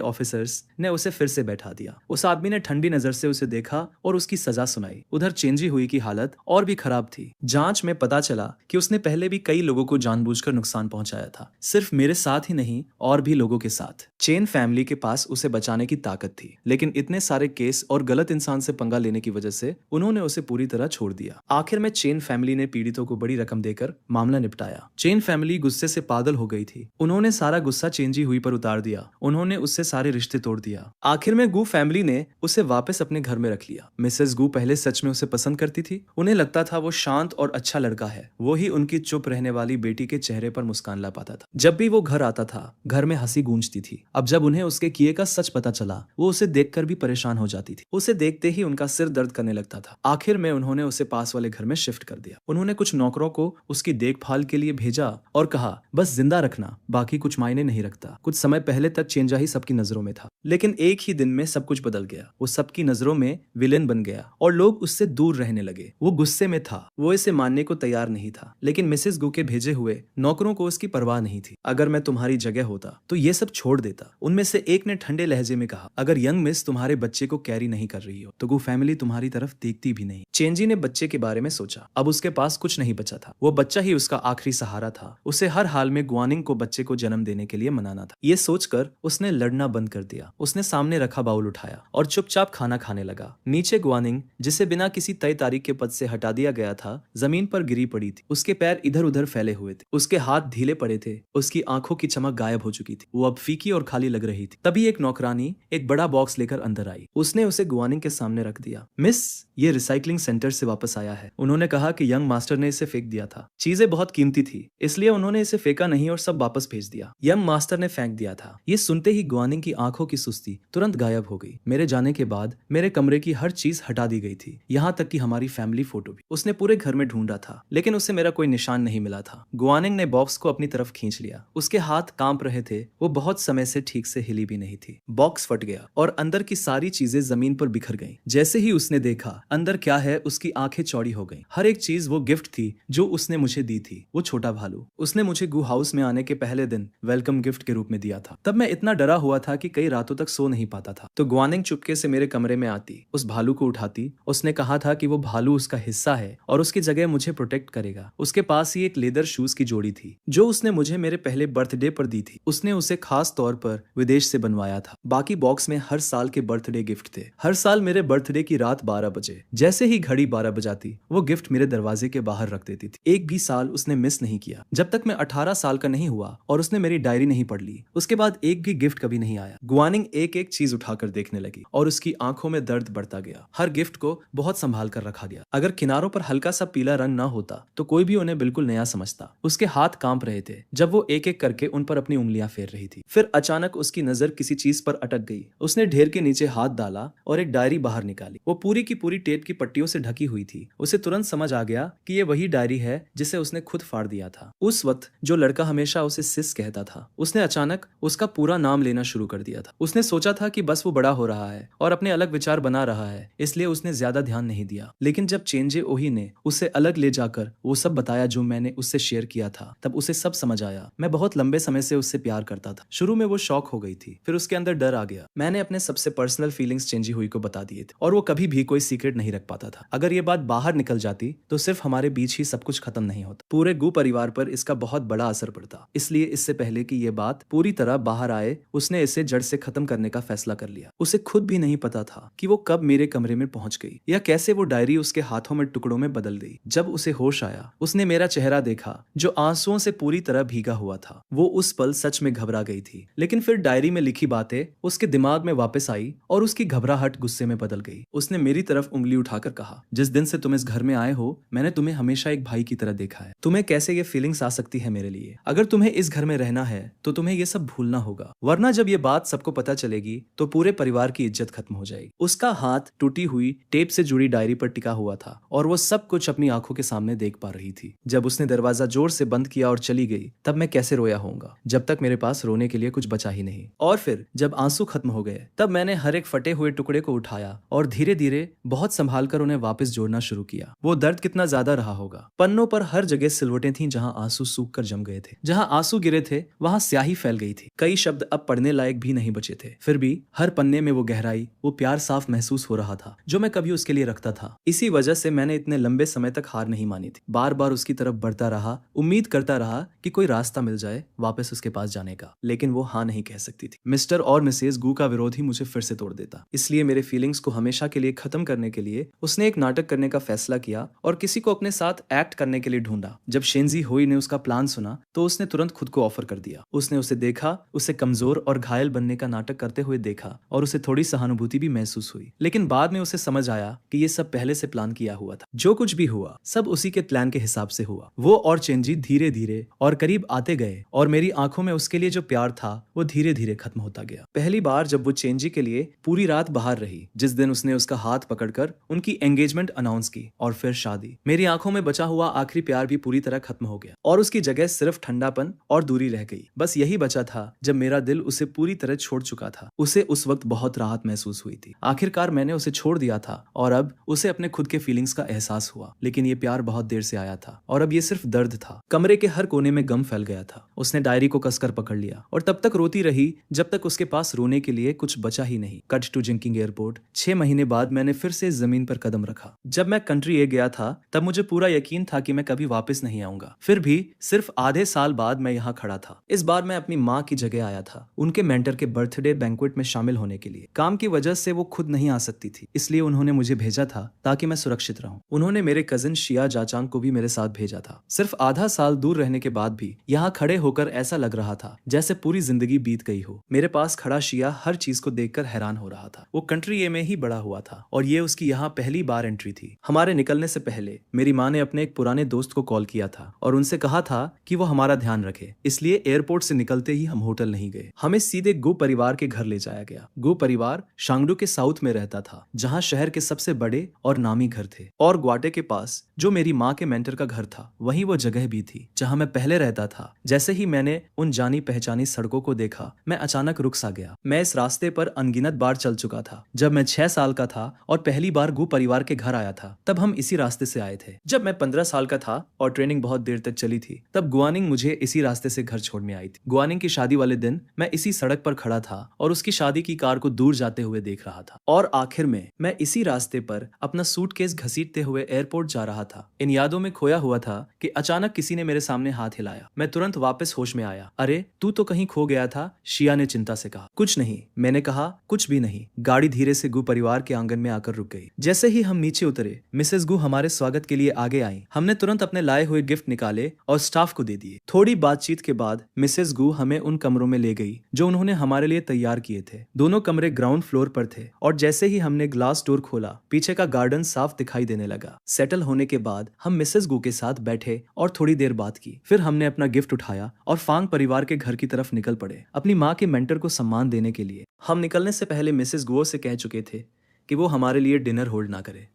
ऑफिसर्स ने उसे फिर से बैठा दिया। उस आदमी ने ठंडी नजर से उसे देखा और उसकी सजा सुनाई। उधर चेंजी हुई की हालत और भी खराब थी। जांच में पता चला कि उसने पहले भी कई लोगों को जानबूझकर नुकसान पहुंचाया था, सिर्फ मेरे साथ ही नहीं और भी लोगों के साथ। चेन फैमिली के पास उसे बचाने की ताकत थी, लेकिन इतने सारे केस और गलत इंसान से पंगा लेने की वजह से उन्होंने उसे पूरी तरह छोड़ दिया। आखिर में चेन फैमिली ने पीड़ितों को बड़ी रकम देकर मामला निपटाया। चेन फैमिली गुस्से से पागल हो गई थी। उन्होंने सारा गुस्सा चेंजी हुई पर उतार दिया। उन्होंने उससे सारे रिश्ते तोड़ दिया। आखिर में गू फैमिली ने उसे वापस अपने घर में रख लिया। मिसेस गू पहले सच में उसे पसंद करती थी। उन्हें लगता था वो शांत और अच्छा लड़का है। वो ही उनकी चुप रहने वाली बेटी के चेहरे पर मुस्कान ला पाता था। जब भी वो घर आता था, घर में हंसी गूंजती थी। अब जब उन्हें उसके किए का सच पता चला, वो उसे देखकर भी परेशान हो जाती थी। उसे देखते ही उनका सिर दर्द करने लगता था। आखिर में उन्होंने उसे पास वाले घर में शिफ्ट कर दिया। उन्होंने कुछ नौकरों को उसकी देखभाल के लिए भेजा और कहा, बस जिंदा रखना, बाकी कुछ मायने नहीं रखता। कुछ समय पहले तक चेंजा ही सबकी नजरों में था, लेकिन एक ही दिन में सब कुछ बदल गया। वो सबकी नजरों में विलेन बन गया और लोग उससे दूर रहने लगे। वो गुस्से में था। वो इसे मानने को तैयार नहीं था, लेकिन मिसेस गू के भेजे हुए नौकरों को उसकी परवाह नहीं थी। अगर मैं तुम्हारी जगह होता तो ये सब छोड़ देता, उनमें से एक ने ठंडे लहजे में कहा। अगर यंग मिस तुम्हारे बच्चे को कैरी नहीं कर रही हो तो गू फैमिली तुम्हारी तरफ देखती भी नहीं। चेंजी ने बच्चे के बारे में सोचा। अब उसके पास कुछ नहीं बचा था। वो बच्चा ही उसका आखिरी सहारा था। उसे हर हाल में गुआनिंग को बच्चे को जन्म देने के लिए मनाना था। ये सोचकर उसने लड़ना बंद कर दिया। उसने सामने रखा बाउल उठाया और चुपचाप खाना खाने लगा। नीचे गुआनिंग, जिसे बिना किसी तय तारीख के पद से हटा दिया गया था, जमीन पर गिरी पड़ी थी। उसके पैर इधर उधर फैले हुए थे। उसके हाथ ढीले पड़े थे। उसकी आंखों की चमक गायब हो चुकी थी। वो अब फीकी और खाली लग रही थी। तभी एक नौकरानी एक बड़ा बॉक्स लेकर अंदर आई। उसने उसे गुआनिंग के सामने रख दिया। मिस, ये रिसाइकलिंग सेंटर से वापस आया है। उन्होंने कहा कि यंग मास्टर ने इसे फेंक दिया था। चीजें बहुत कीमती थी, इसलिए उन्होंने इसे फेंका नहीं और सब वापस भेज दिया। यंग मास्टर ने फेंक दिया था। ये सुनते ही गुआनिंग की आंखों की सुस्ती तुरंत गायब हो गई। मेरे जाने के बाद मेरे कमरे की हर चीज हटा दी गई थी, यहाँ तक कि हमारी फैमिली फोटो भी। उसने पूरे घर में ढूंढा था, लेकिन उसे मेरा कोई निशान नहीं मिला था। गुआनिंग ने बॉक्स को अपनी तरफ खींच लिया। उसके हाथ कांप रहे थे। वो बहुत समय से ठीक से हिली भी नहीं थी। बॉक्स फट गया और अंदर की सारी चीजें जमीन पर बिखर गईं। जैसे ही उसने देखा अंदर क्या है, उसकी आंखें चौड़ी हो गईं। हर एक चीज वो गिफ्ट थी जो उसने मुझे दी थी। वो छोटा भालू उसने मुझे गू हाउस में आने के पहले दिन वेलकम गिफ्ट के रूप में दिया था। तब मैं इतना डरा हुआ था कि कई रातों तक सो नहीं पाता था। तो गुआनिंग चुपके से मेरे कमरे में आती, उस भालू को उठाती। उसने कहा था कि वो भालू उसका हिस्सा है और उसकी जगह मुझे प्रोटेक्ट करेगा। उसके पास ही एक लेदर शूज की जोड़ी थी जो उसने मुझे मेरे पहले बर्थडे पर दी थी। उसने उसे खास तौर पर विदेश से बनवाया था। बाकी बॉक्स में हर साल के बर्थडे गिफ्ट थे। हर साल मेरे बर्थडे की रात 12 बजे, जैसे ही घड़ी 12 बजाती, वो गिफ्ट मेरे दरवाजे के बाहर रख देती थी। एक भी साल उसने मिस नहीं किया। जब तक मैं 18 साल का नहीं हुआ और उसने मेरी डायरी नहीं पढ़ ली, उसके बाद एक भी गिफ्ट कभी नहीं आया। गुआनिंग एक एक चीज उठाकर देखने लगी और उसकी आंखों में दर्द बढ़ता गया। हर गिफ्ट को बहुत संभाल कर रखा गया। अगर किनारों पर हल्का सा पीला रंग ना होता तो कोई भी उन्हें बिल्कुल नया समझता। उसके हाथ कांप रहे थे जब वो एक एक करके उन पर अपनी उंगलियां फेर रही थी। फिर अचानक उसकी नजर किसी चीज पर अटक गई। उसने ढेर के नीचे हाथ डाला और एक डायरी बाहर निकाली। वो पूरी की पूरी टेप की पट्टियों से ढकी हुई थी। उसे तुरंत समझ आ गया कि ये वही डायरी है जिसे उसने खुद फाड़ दिया था। उस वक्त जो लड़का हमेशा उसे सिस कहता था, उसने अचानक उसका पूरा नाम लेना शुरू कर दिया था। उसने सोचा था कि बस वो बड़ा हो रहा है और अपने अलग विचार बना रहा है, इसलिए उसने ज्यादा ध्यान नहीं दिया। लेकिन जब चेंजे ओही ने उसे अलग ले जाकर वो सब बताया जो मैंने उससे शेयर किया था, तब उसे सब समझ आया। मैं बहुत लंबे समय से उससे प्यार करता था। शुरू में वो शौक हो गई थी, फिर उसके अंदर डर आ गया। मैंने अपने सबसे पर्सनल फीलिंग्स चेंजी हुई को बता दिए थे और वो कभी भी कोई सीक्रेट नहीं रख पाता था। अगर ये बात बाहर निकल जाती तो सिर्फ हमारे बीच ही सब कुछ खत्म नहीं होता, पूरे गू परिवार पर इसका बहुत बड़ा असर पड़ता। इसलिए इससे पहले कि ये बात पूरी तरह बाहर आए, उसने इसे जड़ से खत्म करने का फैसला कर लिया। उसे खुद भी नहीं पता था कि वो कब मेरे कमरे में पहुंच गई या कैसे वो डायरी उसके हाथों में टुकड़ों में बदल गई। जब उसे होश आया, उसने मेरा चेहरा देखा जो आंसुओं से पूरी तरह भीगा हुआ था। वो उस पल सच में घबरा गई थी, लेकिन फिर डायरी में लिखी बातें उसके दिमाग में वापस आई और उसकी घबराहट गुस्से में बदल गई। उसने मेरी तरफ उंगली उठाकर कहा, जिस दिन से तुम इस घर में आए हो, मैंने तुम्हें हमेशा एक भाई की तरह देखा है। तुम्हें कैसे ये फीलिंग्स आ सकती है मेरे लिए? अगर तुम्हें इस घर में रहना है तो तुम्हें ये सब भूलना होगा, वरना जब ये बात सबको पता चलेगी तो पूरे परिवार की इज्जत खत्म हो जाएगी। उसका हाथ टूटी हुई टेप से जुड़ी डायरी पर टिका हुआ था और वो सब कुछ अपनी आंखों के सामने सामने देख पा रही थी। जब उसने दरवाजा जोर से बंद किया और चली गई, तब मैं कैसे रोया होऊंगा जब तक मेरे पास रोने के लिए कुछ बचा ही नहीं। और फिर जब आंसू खत्म हो गए, तब मैंने हर एक फटे हुए टुकड़े को उठाया और धीरे धीरे बहुत संभाल कर उन्हें वापस जोड़ना शुरू किया। वो दर्द कितना ज्यादा रहा होगा। पन्नों पर हर जगह सिलवटें थीं जहां आंसू सूख कर जम गए थे। जहां आंसू गिरे थे वहां स्याही फैल गई थी। कई शब्द अब पढ़ने लायक भी नहीं बचे थे। फिर भी हर पन्ने में वो गहराई, वो प्यार साफ महसूस हो रहा था जो मैं कभी उसके लिए रखता था। इसी वजह से मैंने इतने लंबे समय तक हार नहीं मानी थी। बार बार उसकी तरफ बढ़ता रहा, उम्मीद करता रहा कि कोई रास्ता मिल जाए वापस उसके पास जाने का। लेकिन वो हाँ नहीं कह सकती थी। मिस्टर और मिसेज गू का विरोध ही मुझे फिर से तोड़ देता। इसलिए मेरे फीलिंग्स को हमेशा के लिए खत्म करने के लिए उसने एक नाटक करने का फैसला किया और किसी को अपने साथ एक्ट करने के लिए ढूंढा। जब शेंजी होई ने उसका प्लान सुना तो उसने तुरंत खुद को ऑफर कर दिया। उसने उसे देखा, उसे कमजोर और घायल बनने का नाटक करते हुए देखा और उसे थोड़ी सहानुभूति भी महसूस हुई। लेकिन बाद में उसे समझ आया कि ये सब पहले से प्लान किया हुआ था। जो कुछ भी हुआ सब उसी के प्लान के हिसाब से हुआ। वो और चेंजी धीरे धीरे और करीब आते गए और मेरी आंखों में उसके लिए जो प्यार था वो धीरे धीरे खत्म होता गया। पहली बार जब वो चेंजी के लिए पूरी रात बाहर रही, जिस दिन उसने उसका हाथ पकड़कर उनकी एंगेजमेंट अनाउंस की और फिर शादी, मेरी आंखों में बचा हुआ आखिरी प्यार भी पूरी तरह खत्म हो गया और उसकी जगह सिर्फ ठंडापन और दूरी रह गई। बस यही बचा था जब मेरा दिल उसे पूरी तरह छोड़ चुका था। उसे उस वक्त बहुत राहत महसूस हुई थी। आखिरकार मैंने उसे छोड़ दिया था और अब उसे अपने खुद के फीलिंग्स का एहसास हुआ। लेकिन ये प्यार बहुत देर से आया था और अब ये सिर्फ दर्द था। कमरे के हर कोने में गम फैल गया था। उसने डायरी को कसकर पकड़ लिया और तब तक रोती रही जब तक उसके पास रोने के लिए कुछ बचा ही नहीं। Cut to जिंकिंग airport. 6 महीने बाद मैंने फिर से इस जमीन पर कदम रखा। जब मैं कंट्री ए गया था तब मुझे पूरा यकीन था कि मैं कभी वापस नहीं आऊंगा। फिर भी सिर्फ आधे साल बाद मैं यहाँ खड़ा था। इस बार मैं अपनी माँ की जगह आया था, उनके मेंटर के बर्थडे बैंक्वेट में शामिल होने के लिए। काम की वजह से वो खुद नहीं आ सकती थी, इसलिए उन्होंने मुझे भेजा था ताकि मैं सुरक्षित रहूं। उन्होंने मेरे कजिन शिया जाचांग को भी मेरे साथ भेजा था। सिर्फ आधा साल दूर रहने के बाद भी यहाँ खड़े होकर ऐसा लग रहा था जैसे पूरी जिंदगी बीत गई हो। मेरे पास खड़ा शिया हर चीज को देखकर हैरान हो रहा था। वो कंट्री ए में ही बड़ा हुआ था और ये उसकी यहाँ पहली बार एंट्री थी। हमारे निकलने से पहले मेरी माँ ने अपने एक पुराने दोस्त को कॉल किया था और उनसे कहा था कि वो हमारा ध्यान रखे, इसलिए एयरपोर्ट से निकलते ही हम होटल नहीं गए। हमें सीधे गु परिवार के घर ले जाया गया। गु परिवार शांगडू के साउथ में रहता था, जहाँ शहर के सबसे बड़े और नामी घर थे। और ग्वाटे के पास जो मेरी माँ के मेंटर का घर था, वहीं वो जगह भी थी जहाँ मैं पहले रहता था। जैसे ही मैंने उन जानी पहचानी सड़कों को देखा, मैं अचानक रुक सा गया। मैं इस रास्ते पर अनगिनत बार चल चुका था। जब मैं 6 साल का था और पहली बार गु परिवार के घर आया था, तब हम इसी रास्ते से आए थे। जब मैं 15 साल का था और ट्रेनिंग बहुत देर तक चली थी, तब गुआनिंग मुझे इसी रास्ते से घर छोड़ने आई थी। गुआनिंग की शादी वाले दिन मैं इसी सड़क पर खड़ा था और उसकी शादी की कार को दूर जाते हुए देख रहा था। और आखिर में मैं इसी रास्ते पर अपना सूटकेस घसीटते हुए एयरपोर्ट जा रहा था। इन यादों में खोया हुआ था कि अचानक किसी ने मेरे सामने हाथ हिलाया। मैं तुरंत वापस होश में आया। अरे तू तो कहीं खो गया था, शिया ने चिंता से कहा। कुछ नहीं, मैंने कहा, कुछ भी नहीं। गाड़ी धीरे से गु परिवार के आंगन में आकर रुक गई। जैसे ही हम नीचे उतरे, मिसेस गु हमारे स्वागत के लिए आगे आई। हमने तुरंत अपने लाए हुए गिफ्ट निकाले और स्टाफ को दे दिए। थोड़ी बातचीत के बाद मिसेस गु हमें उन कमरों में ले गई जो उन्होंने हमारे लिए तैयार किए थे। दोनों कमरे ग्राउंड फ्लोर पर थे और जैसे ही हमने ग्लास डोर खोला, पीछे का गार्डन साफ दिखाई देने लगा। सेटल होने के बाद हम मिसेस गु के साथ बैठे और थोड़ी देर बात की। फिर हमने अपना गिफ्ट उठाया और फांग परिवार के घर की तरफ निकल पड़े, अपनी माँ के मेंटर को सम्मान देने के लिए। हम निकलने से पहले मिसेस गुओ से कह चुके थे कि वो हमारे लिए डिनर होल्ड ना करे।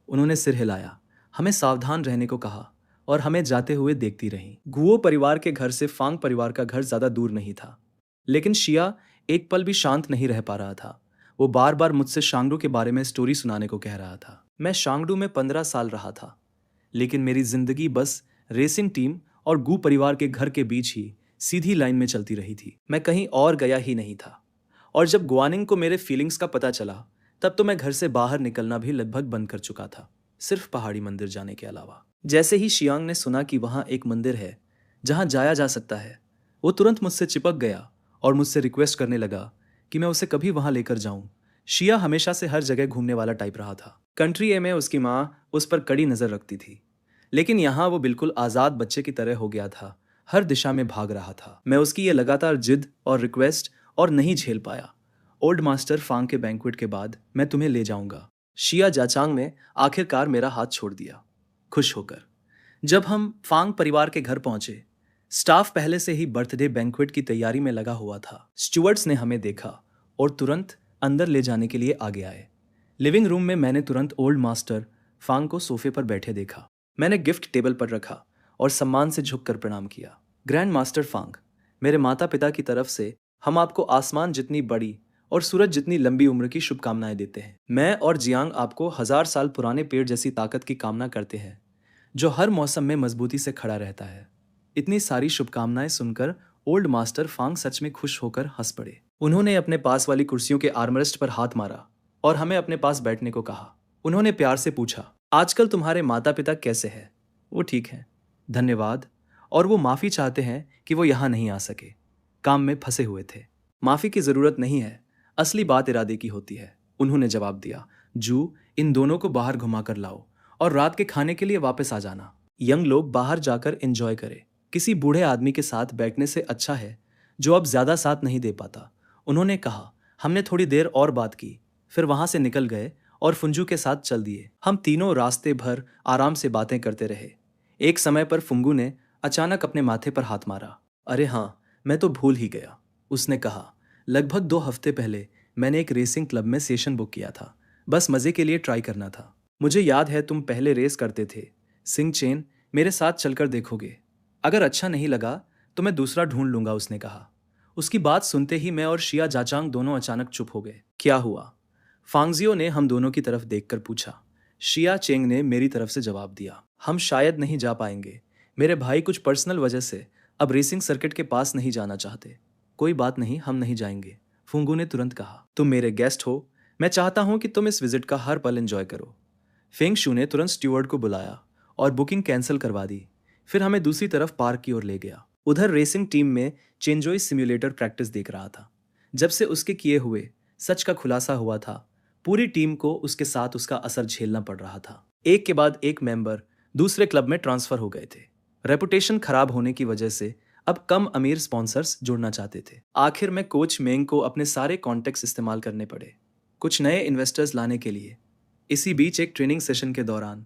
उन्होंने सिर हिलाया, हमें सावधान रहने को कहा और हमें जाते हुए देखती रहीं। गुओ परिवार के घर से फांग परिवार का घर ज्यादा दूर नहीं था, लेकिन शिया एक पल भी शांत नहीं रह पा रहा था। वो बार बार मुझसे शांगडू के बारे में स्टोरी सुनाने को कह रहा था। मैं शांगडू में 15 साल रहा था, लेकिन मेरी जिंदगी बस रेसिंग टीम और गु परिवार के घर के बीच ही सीधी लाइन में चलती रही थी। मैं कहीं और गया ही नहीं था। और जब गुआनिंग को मेरे फीलिंग्स का पता चला, तब तो मैं घर से बाहर निकलना भी लगभग बंद कर चुका था, सिर्फ पहाड़ी मंदिर जाने के अलावा। जैसे ही शियांग ने सुना कि वहाँ एक मंदिर है जहाँ जाया जा सकता है, वो तुरंत मुझसे चिपक गया और मुझसे रिक्वेस्ट करने लगा कि मैं उसे कभी वहाँ लेकर जाऊँ। शिया हमेशा से हर जगह घूमने वाला टाइप रहा था। कंट्री ए में उसकी माँ उस पर कड़ी नज़र रखती थी, लेकिन यहाँ वो बिल्कुल आज़ाद बच्चे की तरह हो गया था, हर दिशा में भाग रहा था। मैं उसकी ये लगातार जिद और रिक्वेस्ट और नहीं झेल पाया। ओल्ड मास्टर फांग के बैंक्वेट के बाद मैं तुम्हें ले जाऊंगा। शिया जाचांग ने आखिरकार मेरा हाथ छोड़ दिया, खुश होकर। जब हम फांग परिवार के घर पहुंचे, स्टाफ पहले से ही बर्थडे बैंक्वेट की तैयारी में लगा हुआ था। स्टूवर्ड्स ने हमें देखा और तुरंत अंदर ले जाने के लिए आगे आए। लिविंग रूम में मैंने तुरंत ओल्ड मास्टर फांग को सोफे पर बैठे देखा। मैंने गिफ्ट टेबल पर रखा और सम्मान से झुककर प्रणाम किया। ग्रैंड मास्टर फांग, मेरे माता पिता की तरफ से हम आपको आसमान जितनी बड़ी और सूरज जितनी लंबी उम्र की शुभकामनाएं देते हैं। मैं और जियांग आपको 1000 साल पुराने पेड़ जैसी ताकत की कामना करते हैं जो हर मौसम में मजबूती से खड़ा रहता है। इतनी सारी शुभकामनाएं सुनकर ओल्ड मास्टर फांग सच में खुश होकर हंस पड़े। उन्होंने अपने पास वाली कुर्सियों के आर्मरेस्ट पर हाथ मारा और हमें अपने पास बैठने को कहा। उन्होंने प्यार से पूछा, आजकल तुम्हारे माता पिता कैसे हैं? वो ठीक है, धन्यवाद, और वो माफ़ी चाहते हैं कि वो यहाँ नहीं आ सके, काम में फंसे हुए थे। माफ़ी की ज़रूरत नहीं है, असली बात इरादे की होती है, उन्होंने जवाब दिया। जू, इन दोनों को बाहर घुमा कर लाओ और रात के खाने के लिए वापस आ जाना। यंग लोग बाहर जाकर एंजॉय करें, किसी बूढ़े आदमी के साथ बैठने से अच्छा है जो अब ज़्यादा साथ नहीं दे पाता, उन्होंने कहा। हमने थोड़ी देर और बात की, फिर वहाँ से निकल गए और फुंजू के साथ चल दिए। हम तीनों रास्ते भर आराम से बातें करते रहे। एक समय पर फुंगू ने अचानक अपने माथे पर हाथ मारा। अरे हाँ, मैं तो भूल ही गया, उसने कहा। लगभग 2 हफ्ते पहले मैंने एक रेसिंग क्लब में सेशन बुक किया था, बस मज़े के लिए ट्राई करना था। मुझे याद है तुम पहले रेस करते थे। सिंग चेन, मेरे साथ चलकर देखोगे? अगर अच्छा नहीं लगा तो मैं दूसरा ढूंढ लूंगा, उसने कहा। उसकी बात सुनते ही मैं और शिया जाचांग दोनों अचानक चुप हो गए। क्या हुआ? फांगजियो ने हम दोनों की तरफ देखकर पूछा। शिया चेंग ने मेरी तरफ से जवाब दिया। हम शायद नहीं जा पाएंगे, मेरे भाई कुछ पर्सनल वजह से अब रेसिंग सर्किट के पास नहीं जाना चाहते। कोई बात नहीं, हम नहीं जाएंगे, फुंगू ने तुरंत कहा। तुम मेरे गेस्ट हो, मैं चाहता हूं कि तुम इस विजिट का हर पल एंजॉय करो। फेंग शू ने तुरंत स्टीवर्ड को बुलाया और बुकिंग कैंसिल करवा दी। फिर हमें दूसरी तरफ पार्क की ओर ले गया। उधर रेसिंग टीम में चेंजोई सिम्युलेटर प्रैक्टिस देख रहा था। जब से उसके किए हुए सच का खुलासा हुआ था, पूरी टीम को उसके साथ उसका असर झेलना पड़ रहा था। एक के बाद एक मेंबर दूसरे क्लब में ट्रांसफर हो गए थे। रेपुटेशन खराब होने की वजह से अब कम अमीर स्पॉन्सर्स जुड़ना चाहते थे। आखिर में कोच मेंग को अपने सारे कॉन्टेक्ट्स इस्तेमाल करने पड़े कुछ नए इन्वेस्टर्स लाने के लिए। इसी बीच एक ट्रेनिंग सेशन के दौरान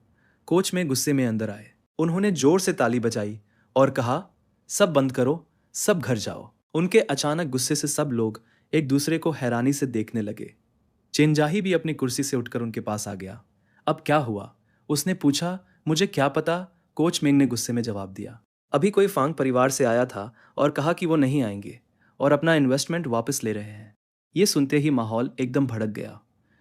कोच में गुस्से में अंदर आए। उन्होंने जोर से ताली बजाई और कहा, सब बंद करो, सब घर जाओ। उनके अचानक गुस्से से सब लोग एक दूसरे को हैरानी से देखने लगे। चेंजाही भी अपनी कुर्सी से उठकर उनके पास आ गया। अब क्या हुआ? उसने पूछा। मुझे क्या पता, कोच मेंग ने गुस्से में जवाब दिया। अभी कोई फांग परिवार से आया था और कहा कि वो नहीं आएंगे और अपना इन्वेस्टमेंट वापस ले रहे हैं। ये सुनते ही माहौल एकदम भड़क गया।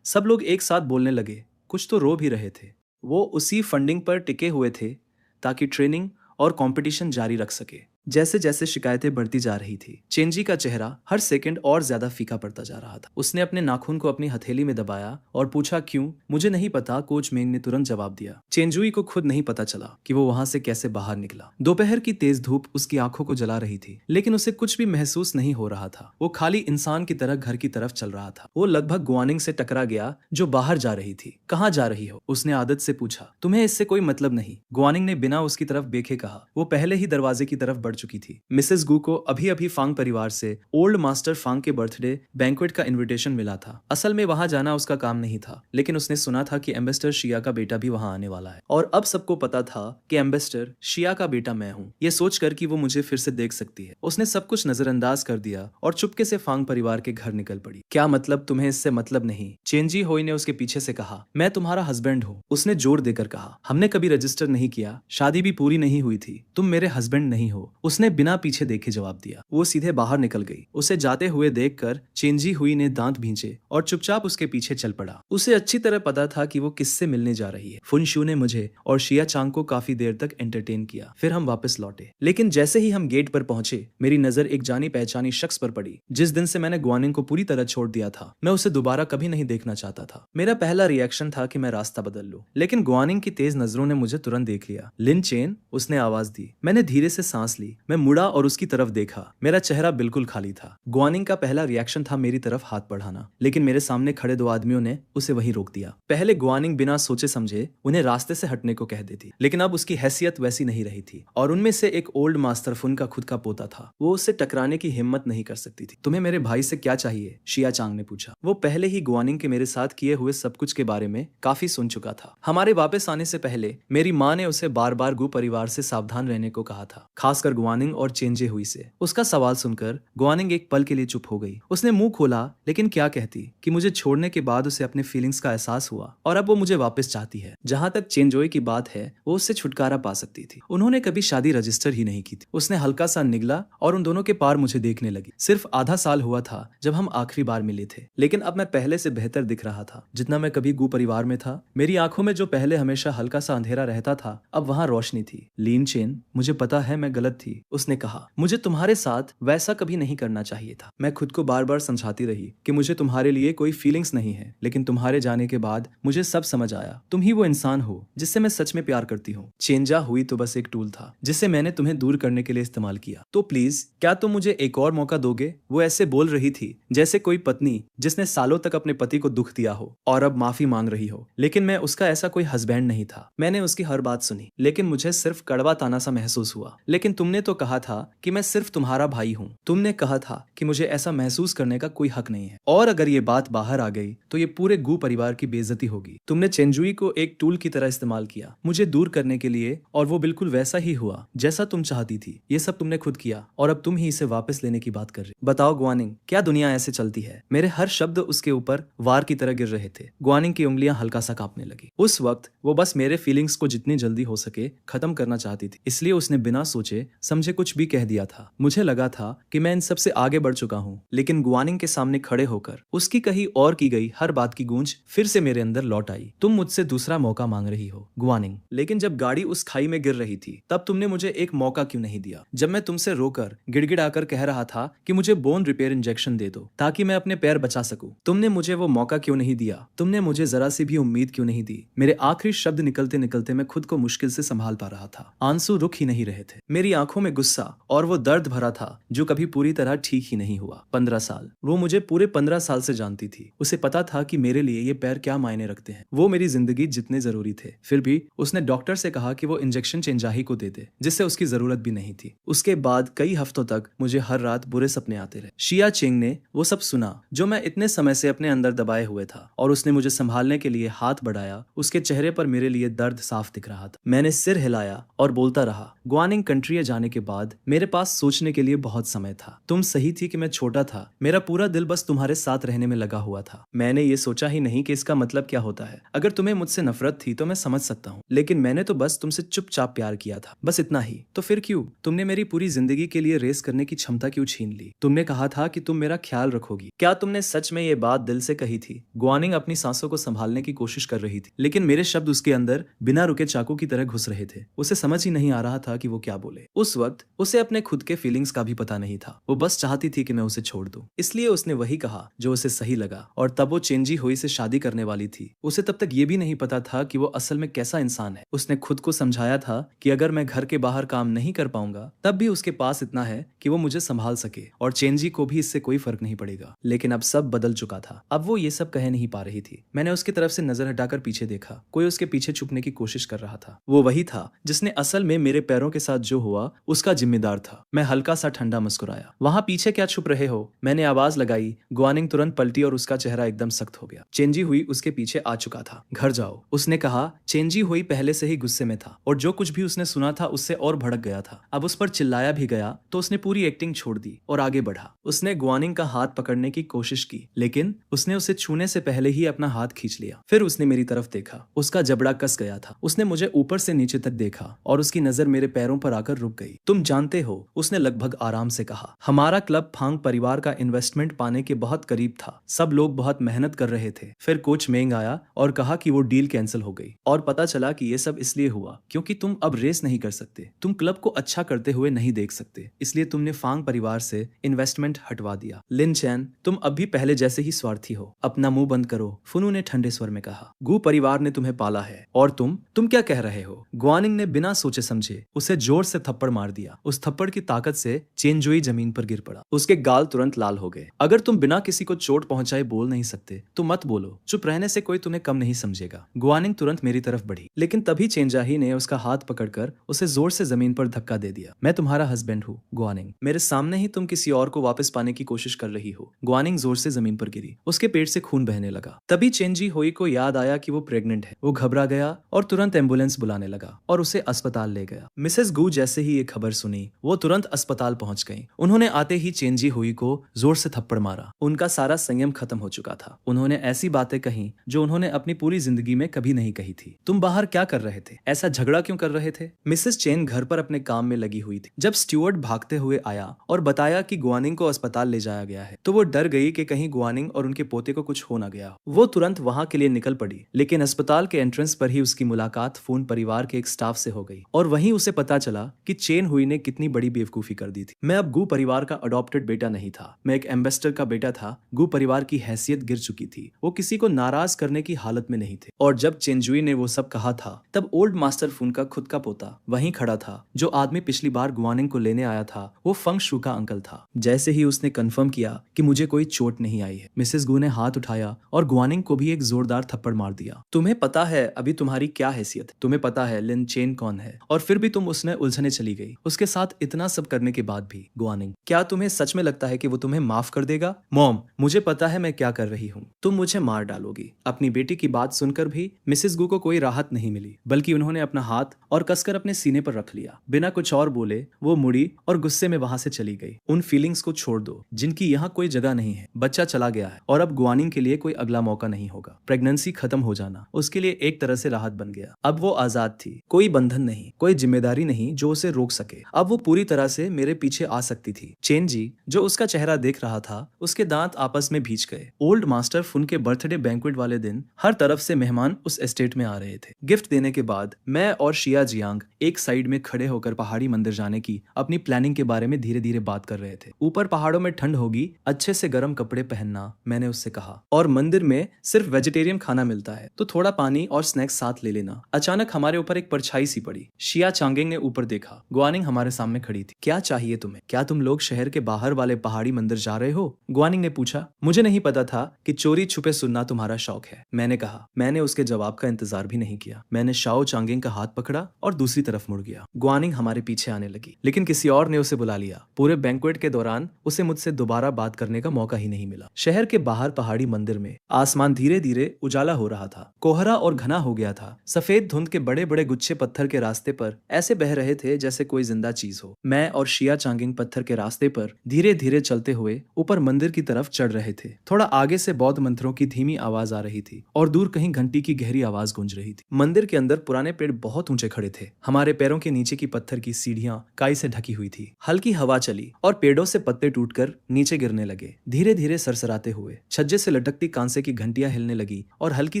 सब लोग एक साथ बोलने लगे, कुछ तो रो भी रहे थे। वो उसी फंडिंग पर टिके हुए थे ताकि ट्रेनिंग और कंपटीशन जारी रख सके। जैसे जैसे शिकायतें बढ़ती जा रही थी, चेंजी का चेहरा हर सेकंड और ज्यादा फीका पड़ता जा रहा था। उसने अपने नाखून को अपनी हथेली में दबाया और पूछा, क्यों? मुझे नहीं पता, कोच मेंग ने तुरंत जवाब दिया। चेंजुई को खुद नहीं पता चला कि वो वहां से कैसे बाहर निकला। दोपहर की तेज धूप उसकी आंखों को जला रही थी, लेकिन उसे कुछ भी महसूस नहीं हो रहा था। वो खाली इंसान की तरह घर की तरफ चल रहा था। वो लगभग गुआनिंग से टकरा गया जो बाहर जा रही थी। कहाँ जा रही हो? उसने आदत से पूछा। तुम्हें इससे कोई मतलब नहीं, गुआनिंग ने बिना उसकी तरफ देखे कहा। वो पहले ही दरवाजे की तरफ बढ़ चुकी थी। मिसेस गू को अभी अभी फांग परिवार से ओल्ड मास्टर फांग के बर्थडे बैंक्वेट का इनविटेशन मिला था। असल में वहां जाना उसका काम नहीं था, लेकिन उसने सुना था कि एम्बेसडर शिया का बेटा भी वहां आने वाला है। और अब सबको पता था कि एम्बेसडर शिया का बेटा मैं हूँ। ये सोचकर कि वो मुझे फिर से देख सकती है, उसने सब कुछ नजरअंदाज कर दिया और चुपके से फांग परिवार के घर निकल पड़ी। क्या मतलब? तुम्हें इससे मतलब नहीं, चेंजी होई ने उसके पीछे से कहा। मैं तुम्हारा हस्बैंड हूँ, उसने जोर देकर कहा। हमने कभी रजिस्टर नहीं किया, शादी भी पूरी नहीं हुई थी, तुम मेरे हस्बैंड नहीं हो, उसने बिना पीछे देखे जवाब दिया। वो सीधे बाहर निकल गई। उसे जाते हुए देखकर चेंजी हुई ने दांत भींचे और चुपचाप उसके पीछे चल पड़ा। उसे अच्छी तरह पता था कि वो किससे मिलने जा रही है। फुनशू ने मुझे और शिया चांग को काफी देर तक एंटरटेन किया। फिर हम वापस लौटे, लेकिन जैसे ही हम गेट पर पहुंचे, मेरी नजर एक जानी पहचानी शख्स पर पड़ी। जिस दिन से मैंने गुआनिंग को पूरी तरह छोड़ दिया था, मैं उसे दोबारा कभी नहीं देखना चाहता था। मेरा पहला रिएक्शन था कि मैं रास्ता बदल लूं, लेकिन गुआनिंग की तेज नजरों ने मुझे तुरंत देख लिया। लिन चेन, उसने आवाज दी। मैंने धीरे से सांस ली। मैं मुड़ा और उसकी तरफ देखा। मेरा चेहरा बिल्कुल खाली था। गुआनिंग का पहला रिएक्शन था मेरी तरफ हाथ बढ़ाना, लेकिन मेरे सामने खड़े 2 आदमियों ने उसे वहीं रोक दिया। पहले गुआनिंग बिना सोचे समझे उन्हें रास्ते से हटने को कह देती, लेकिन अब उसकी हैसियत वैसी नहीं रही थी और उनमें से एक ओल्ड मास्टर फुन का खुद का पोता था। वो उससे टकराने की हिम्मत नहीं कर सकती थी। तुम्हें मेरे भाई से क्या चाहिए? शिया चांग ने पूछा। वो पहले ही गुआनिंग के मेरे साथ किए हुए सब कुछ के बारे में काफी सुन चुका था। हमारे वापस आने से पहले मेरी माँ ने उसे बार बार गु परिवार से सावधान रहने को कहा था, खासकर गुआनिंग और चेंजे हुई से। उसका सवाल सुनकर गुआनिंग एक पल के लिए चुप हो गई। उसने मुंह खोला, लेकिन क्या कहती कि मुझे छोड़ने के बाद उसे अपने फीलिंग्स का एहसास हुआ और अब वो मुझे वापस चाहती है। जहां तक चेंजोई की बात है, वो उससे छुटकारा पा सकती थी। उन्होंने कभी शादी रजिस्टर ही नहीं की थी। उसने हल्का सा निगला और उन दोनों के पार मुझे देखने लगी। सिर्फ आधा साल हुआ था जब हम आखिरी बार मिले थे, लेकिन अब मैं पहले से बेहतर दिख रहा था जितना मैं कभी गू परिवार में था। मेरी आंखों में जो पहले हमेशा हल्का सा अंधेरा रहता था, अब वहां रोशनी थी। लीन चेन, मुझे पता है मैं गलत थी, उसने कहा। मुझे तुम्हारे साथ वैसा कभी नहीं करना चाहिए था। मैं खुद को बार बार समझाती रही कि मुझे तुम्हारे लिए कोई फीलिंग्स नहीं है, लेकिन तुम्हारे जाने के बाद मुझे सब समझ आया। तुम ही वो इंसान हो जिससे मैं सच में प्यार करती हूँ। चेंजा हुई तो बस एक टूल था जिसे मैंने तुम्हें दूर करने के लिए इस्तेमाल किया। तो प्लीज क्या तुम मुझे एक और मौका दोगे? वो ऐसे बोल रही थी जैसे कोई पत्नी जिसने सालों तक अपने पति को दुख दिया हो और अब माफी मांग रही हो। लेकिन मैं उसका ऐसा कोई हस्बैंड नहीं था। मैंने उसकी हर बात सुनी, लेकिन मुझे सिर्फ कड़वा ताना सा महसूस हुआ। लेकिन तुमने तो कहा था कि मैं सिर्फ तुम्हारा भाई हूँ। तुमने कहा था कि मुझे ऐसा महसूस करने का कोई हक नहीं है, और अगर ये बात बाहर आ गई तो ये पूरे गू परिवार की बेइज्जती होगी। तुमने चेंजुई को एक टूल की तरह इस्तेमाल किया मुझे दूर करने के लिए, और वो बिल्कुल वैसा ही हुआ जैसा तुम चाहती थी। ये सब तुमने खुद किया और अब तुम ही इसे वापस लेने की बात कर रही। बताओ गुआनिंग, क्या दुनिया ऐसे चलती है? मेरे हर शब्द उसके ऊपर वार की तरह गिर रहे थे। गुआनिंग की उंगलियां हल्का सा कांपने लगी। उस वक्त वो बस मेरे फीलिंग्स को जितनी जल्दी हो सके खत्म करना चाहती थी, इसलिए उसने बिना सोचे समझे कुछ भी कह दिया था। मुझे लगा था कि मैं इन सब से आगे बढ़ चुका हूँ, लेकिन गुआनिंग के सामने खड़े होकर उसकी कही और की गई हर बात की गूंज फिर से मेरे अंदर लौट आई। तुम मुझसे दूसरा मौका मांग रही हो गुआनिंग, लेकिन जब गाड़ी उस खाई में गिर रही थी तब तुमने मुझे एक मौका क्यों नहीं दिया? जब मैं तुमसे रोकर गिड़गिड़ाकर कह रहा था कि मुझे बोन रिपेयर इंजेक्शन दे दो ताकि मैं अपने पैर बचा सकूं, तुमने मुझे वो मौका क्यों नहीं दिया? तुमने मुझे जरा सी भी उम्मीद क्यों नहीं दी? मेरे आखिरी शब्द निकलते निकलते मैं खुद को मुश्किल से संभाल पा रहा था। आंसू रुक ही नहीं रहे थे। मेरी आंखों में गुस्सा और वो दर्द भरा था जो कभी पूरी तरह ठीक ही नहीं हुआ। 15 साल, वो मुझे पूरे 15 साल से जानती थी। उसे पता था कि मेरे लिए ये पैर क्या मायने रखते हैं। वो मेरी जिंदगी जितने जरूरी थे। फिर भी उसने डॉक्टर से कहा कि वो इंजेक्शन चेंजाही को दे दे, जिससे उसकी जरूरत भी नहीं थी। उसके बाद कई हफ्तों तक मुझे हर रात बुरे सपने आते रहे। शिया चेंग ने वो सब सुना जो मैं इतने समय से अपने अंदर दबाए हुए था, और उसने मुझे संभालने के लिए हाथ बढ़ाया। उसके चेहरे पर मेरे लिए दर्द साफ दिख रहा था। मैंने सिर हिलाया और बोलता रहा, गुआनिंग कंट्री जाने के बाद मेरे पास सोचने के लिए बहुत समय था। तुम सही थी कि मैं छोटा था। मेरा पूरा दिल बस तुम्हारे साथ रहने में लगा हुआ था। मैंने ये सोचा ही नहीं कि इसका मतलब क्या होता है। अगर तुम्हें मुझसे नफरत थी तो मैं समझ सकता हूँ, लेकिन मैंने तो बस तुमसे चुपचाप प्यार किया था, बस इतना ही। तो फिर क्यों तुमने मेरी पूरी जिंदगी के लिए रेस करने की क्षमता क्यों छीन ली? तुमने कहा था कि तुम मेरा ख्याल रखोगी। क्या तुमने सच में ये बात दिल से कही थी? गुआनिंग अपनी सांसों को संभालने की कोशिश कर रही थी, लेकिन मेरे शब्द उसके अंदर बिना रुके चाकू की तरह घुस रहे थे। उसे समझ ही नहीं आ रहा था कि वो क्या बोले। उस वक्त उसे अपने खुद के फीलिंग्स का भी पता नहीं था। वो बस चाहती थी कि मैं उसे छोड़ दूं, इसलिए उसने वही कहा जो उसे सही लगा। और तब वो चेंजी हुई से शादी करने वाली थी। उसे तब तक ये भी नहीं पता था कि वो असल में कैसा इंसान है। उसने खुद को समझाया था कि अगर मैं घर के बाहर काम नहीं कर पाऊंगा तब भी उसके पास इतना है कि वो मुझे संभाल सके, और चेंजी को भी इससे कोई फर्क नहीं पड़ेगा। लेकिन अब सब बदल चुका था। अब वो ये सब कह नहीं पा रही थी। मैंने उसकी तरफ से नजर हटाकर पीछे देखा। कोई उसके पीछे छुपने की कोशिश कर रहा था। वो वही था जिसने असल में मेरे पैरों के साथ जो हुआ उसका जिम्मेदार था। मैं हल्का सा ठंडा मुस्कुराया। वहां पीछे क्या छुप रहे हो? मैंने आवाज लगाई। गुआनिंग तुरंत पलटी और उसका चेहरा एकदम सख्त हो गया। चेंजी हुई उसके पीछे आ चुका था। घर जाओ, उसने कहा। चेंजी हुई पहले से ही गुस्से में था, और जो कुछ भी उसने सुना था उससे और भड़क गया था। अब उस पर चिल्लाया भी गया तो उसने पूरी एक्टिंग छोड़ दी और आगे बढ़ा। उसने गुआनिंग का हाथ पकड़ने की कोशिश की, लेकिन उसने उसे छूने से पहले ही अपना हाथ खींच लिया। फिर उसने मेरी तरफ देखा। उसका जबड़ा कस गया था। उसने मुझे ऊपर से नीचे तक देखा और उसकी नजर मेरे पैरों पर आकर रुक गई। तुम जानते हो, उसने लगभग आराम से कहा, हमारा क्लब फांग परिवार का इन्वेस्टमेंट पाने के बहुत करीब था। सब लोग बहुत मेहनत कर रहे थे। फिर कोच मेंग आया और कहा कि वो डील कैंसिल हो गई, और पता चला कि ये सब इसलिए हुआ क्योंकि तुम अब रेस नहीं कर सकते। तुम क्लब को अच्छा करते हुए नहीं देख सकते, इसलिए तुमने फांग परिवार से इन्वेस्टमेंट हटवा दिया। लिन चैन, तुम अब भी पहले जैसे ही स्वार्थी हो। अपना मुंह बंद करो, फुनु ने ठंडे स्वर में कहा। गू परिवार ने तुम्हें पाला है, और तुम क्या कह रहे हो? गुआनिंग ने बिना सोचे समझे उसे जोर से थप्पड़ मार दिया। उस थप्पड़ की ताकत से चेंजुई जमीन पर गिर पड़ा। उसके गाल तुरंत लाल हो गए। अगर तुम बिना किसी को चोट पहुंचाए बोल नहीं सकते तो मत बोलो। चुप रहने से कोई तुम्हें कम नहीं समझेगा। गुआनिंग तुरंत मेरी तरफ बढ़ी, लेकिन तभी चेंजाही ने उसका हाथ पकड़कर उसे जोर से जमीन पर धक्का दे दिया। मैं तुम्हारा हस्बैंड हूँ गुआनिंग। मेरे सामने ही तुम किसी और को वापस पाने की कोशिश कर रही हो। गुआनिंग जोर से जमीन पर गिरी। उसके पेट से खून बहने लगा। तभी चेंजी होई को याद आया कि वो प्रेग्नेंट है। वो घबरा गया और तुरंत एम्बुलेंस बुलाने लगा और उसे अस्पताल ले गया। मिसेस गू जैसे ही ये खबर सुनी वो तुरंत अस्पताल पहुंच गईं। उन्होंने आते ही चेंजी हुई को जोर से थप्पड़ मारा। उनका सारा संयम खत्म हो चुका था। उन्होंने ऐसी बातें कही जो उन्होंने अपनी पूरी जिंदगी में कभी नहीं कही थी। तुम बाहर क्या कर रहे थे? ऐसा झगड़ा क्यों कर रहे थे? मिसेस चेन घर पर अपने काम में लगी हुई थी। जब स्टीवर्ड भागते हुए आया और बताया कि गुआनिंग को अस्पताल ले जाया गया है तो वो डर गई कि कहीं गुआनिंग और उनके पोते को कुछ हो ना गया हो। वो तुरंत वहां के लिए निकल पड़ी, लेकिन अस्पताल के एंट्रेंस पर ही उसकी मुलाकात फोन परिवार के एक स्टाफ से हो गई और वहीं उसे पता चला कि चेन हुई ने कितनी बड़ी बेवकूफी कर दी थी। मैं अब गू परिवार का अडॉप्टेड बेटा नहीं था, मैं एक एम्बेसडर का बेटा था। गू परिवार की हैसियत गिर चुकी थी। वो किसी को नाराज करने की हालत में नहीं थे। और जब चेंजुई ने वो सब कहा था तब ओल्ड मास्टर फून का खुद का पोता वहीं खड़ा था। जो आदमी पिछली बार गुआनिंग को लेने आया था वो फंग शू का अंकल था। जैसे ही उसने कंफर्म किया कि मुझे कोई चोट नहीं आई है, मिसेस गू ने हाथ उठाया और गुआनिंग को भी एक जोरदार थप्पड़ मार दिया। तुम्हें पता है अभी तुम्हारी क्या हैसियत है? तुम्हें पता है लिन चेन कौन है? और फिर भी तुम उसने उलझने चली गई। उसके साथ इतना सब करने के बाद भी। गुआनिंग, क्या तुम्हें सच में लगता है कि वो तुम्हें माफ कर देगा? मॉम, मुझे पता है मैं क्या कर रही हूँ। तुम मुझे मार डालोगी। अपनी बेटी की बात सुनकर भी मिसेस गू को कोई राहत नहीं मिली, बल्कि उन्होंने अपना हाथ और कसकर अपने सीने पर रख लिया। बिना कुछ और बोले वो मुड़ी और गुस्से में वहां से चली गई। उन फीलिंग्स को छोड़ दो जिनकी यहाँ कोई जगह नहीं है। बच्चा चला गया है और अब गुआनिंग के लिए कोई अगला मौका नहीं होगा। प्रेगनेंसी खत्म हो जाना उसके लिए एक तरह से राहत बन गया। अब वो आजाद थी, कोई बंधन नहीं, कोई जिम्मेदारी नहीं जो उसे रोक सके। अब वो पूरी तरह से मेरे पीछे आ सकती थी। चेन जी, जो उसका चेहरा देख रहा था, उसके दांत आपस में भींच गए। ओल्ड मास्टर फुन के बर्थडे बैंक्वेट वाले दिन हर तरफ से मेहमान उस एस्टेट में आ रहे थे। गिफ्ट देने के बाद मैं और शिया जियांग एक साइड में खड़े होकर पहाड़ी मंदिर जाने की अपनी प्लानिंग के बारे में धीरे धीरे बात कर रहे थे। ऊपर पहाड़ों में ठंड होगी, अच्छे से गर्म कपड़े पहनना, मैंने उससे कहा। और मंदिर में सिर्फ वेजिटेरियन खाना मिलता है तो थोड़ा पानी और स्नैक्स साथ ले लेना। अचानक हमारे ऊपर एक परछाई सी पड़ी। शिया चांगिंग ने ऊपर देखा। गुआनिंग हमारे सामने खड़ी थी। क्या चाहिए तुम्हें? क्या तुम लोग शहर के बाहर वाले पहाड़ी मंदिर जा रहे हो? गुआनिंग ने पूछा। मुझे नहीं पता था कि चोरी छुपे सुनना तुम्हारा शौक है, मैंने कहा। मैंने उसके जवाब का इंतजार भी नहीं किया। मैंने शाओ चांगिंग का हाथ पकड़ा और दूसरी तरफ मुड़ गया। गुआनिंग हमारे पीछे आने लगी, लेकिन किसी और ने उसे बुला लिया। पूरे बैंक्वेट के दौरान उसे मुझसे दोबारा बात करने का मौका ही नहीं मिला। शहर के बाहर पहाड़ी मंदिर में आसमान धीरे धीरे उजाला हो रहा था। कोहरा और घना हो गया था। सफेद धुंध के बड़े बड़े गुच्छे पत्थर के रास्ते पर ऐसे बह रहे थे जैसे कोई जिंदा चीज हो। मैं और शिया चांगिंग पत्थर के रास्ते पर धीरे धीरे चलते हुए ऊपर मंदिर की तरफ चढ़ रहे थे। थोड़ा आगे से बौद्ध मंत्रों की धीमी आवाज आ रही थी और दूर कहीं घंटी की गहरी आवाज गूंज रही थी। मंदिर के अंदर पुराने पेड़ बहुत ऊंचे खड़े थे। हमारे पैरों के नीचे की पत्थर की सीढ़ियां काई से ढकी हुई थी। हल्की हवा चली और पेड़ों से पत्ते टूटकर नीचे गिरने लगे, धीरे धीरे सरसराते हुए। छज्जे से लटकती कांसे की घंटियां हिलने लगी और हल्की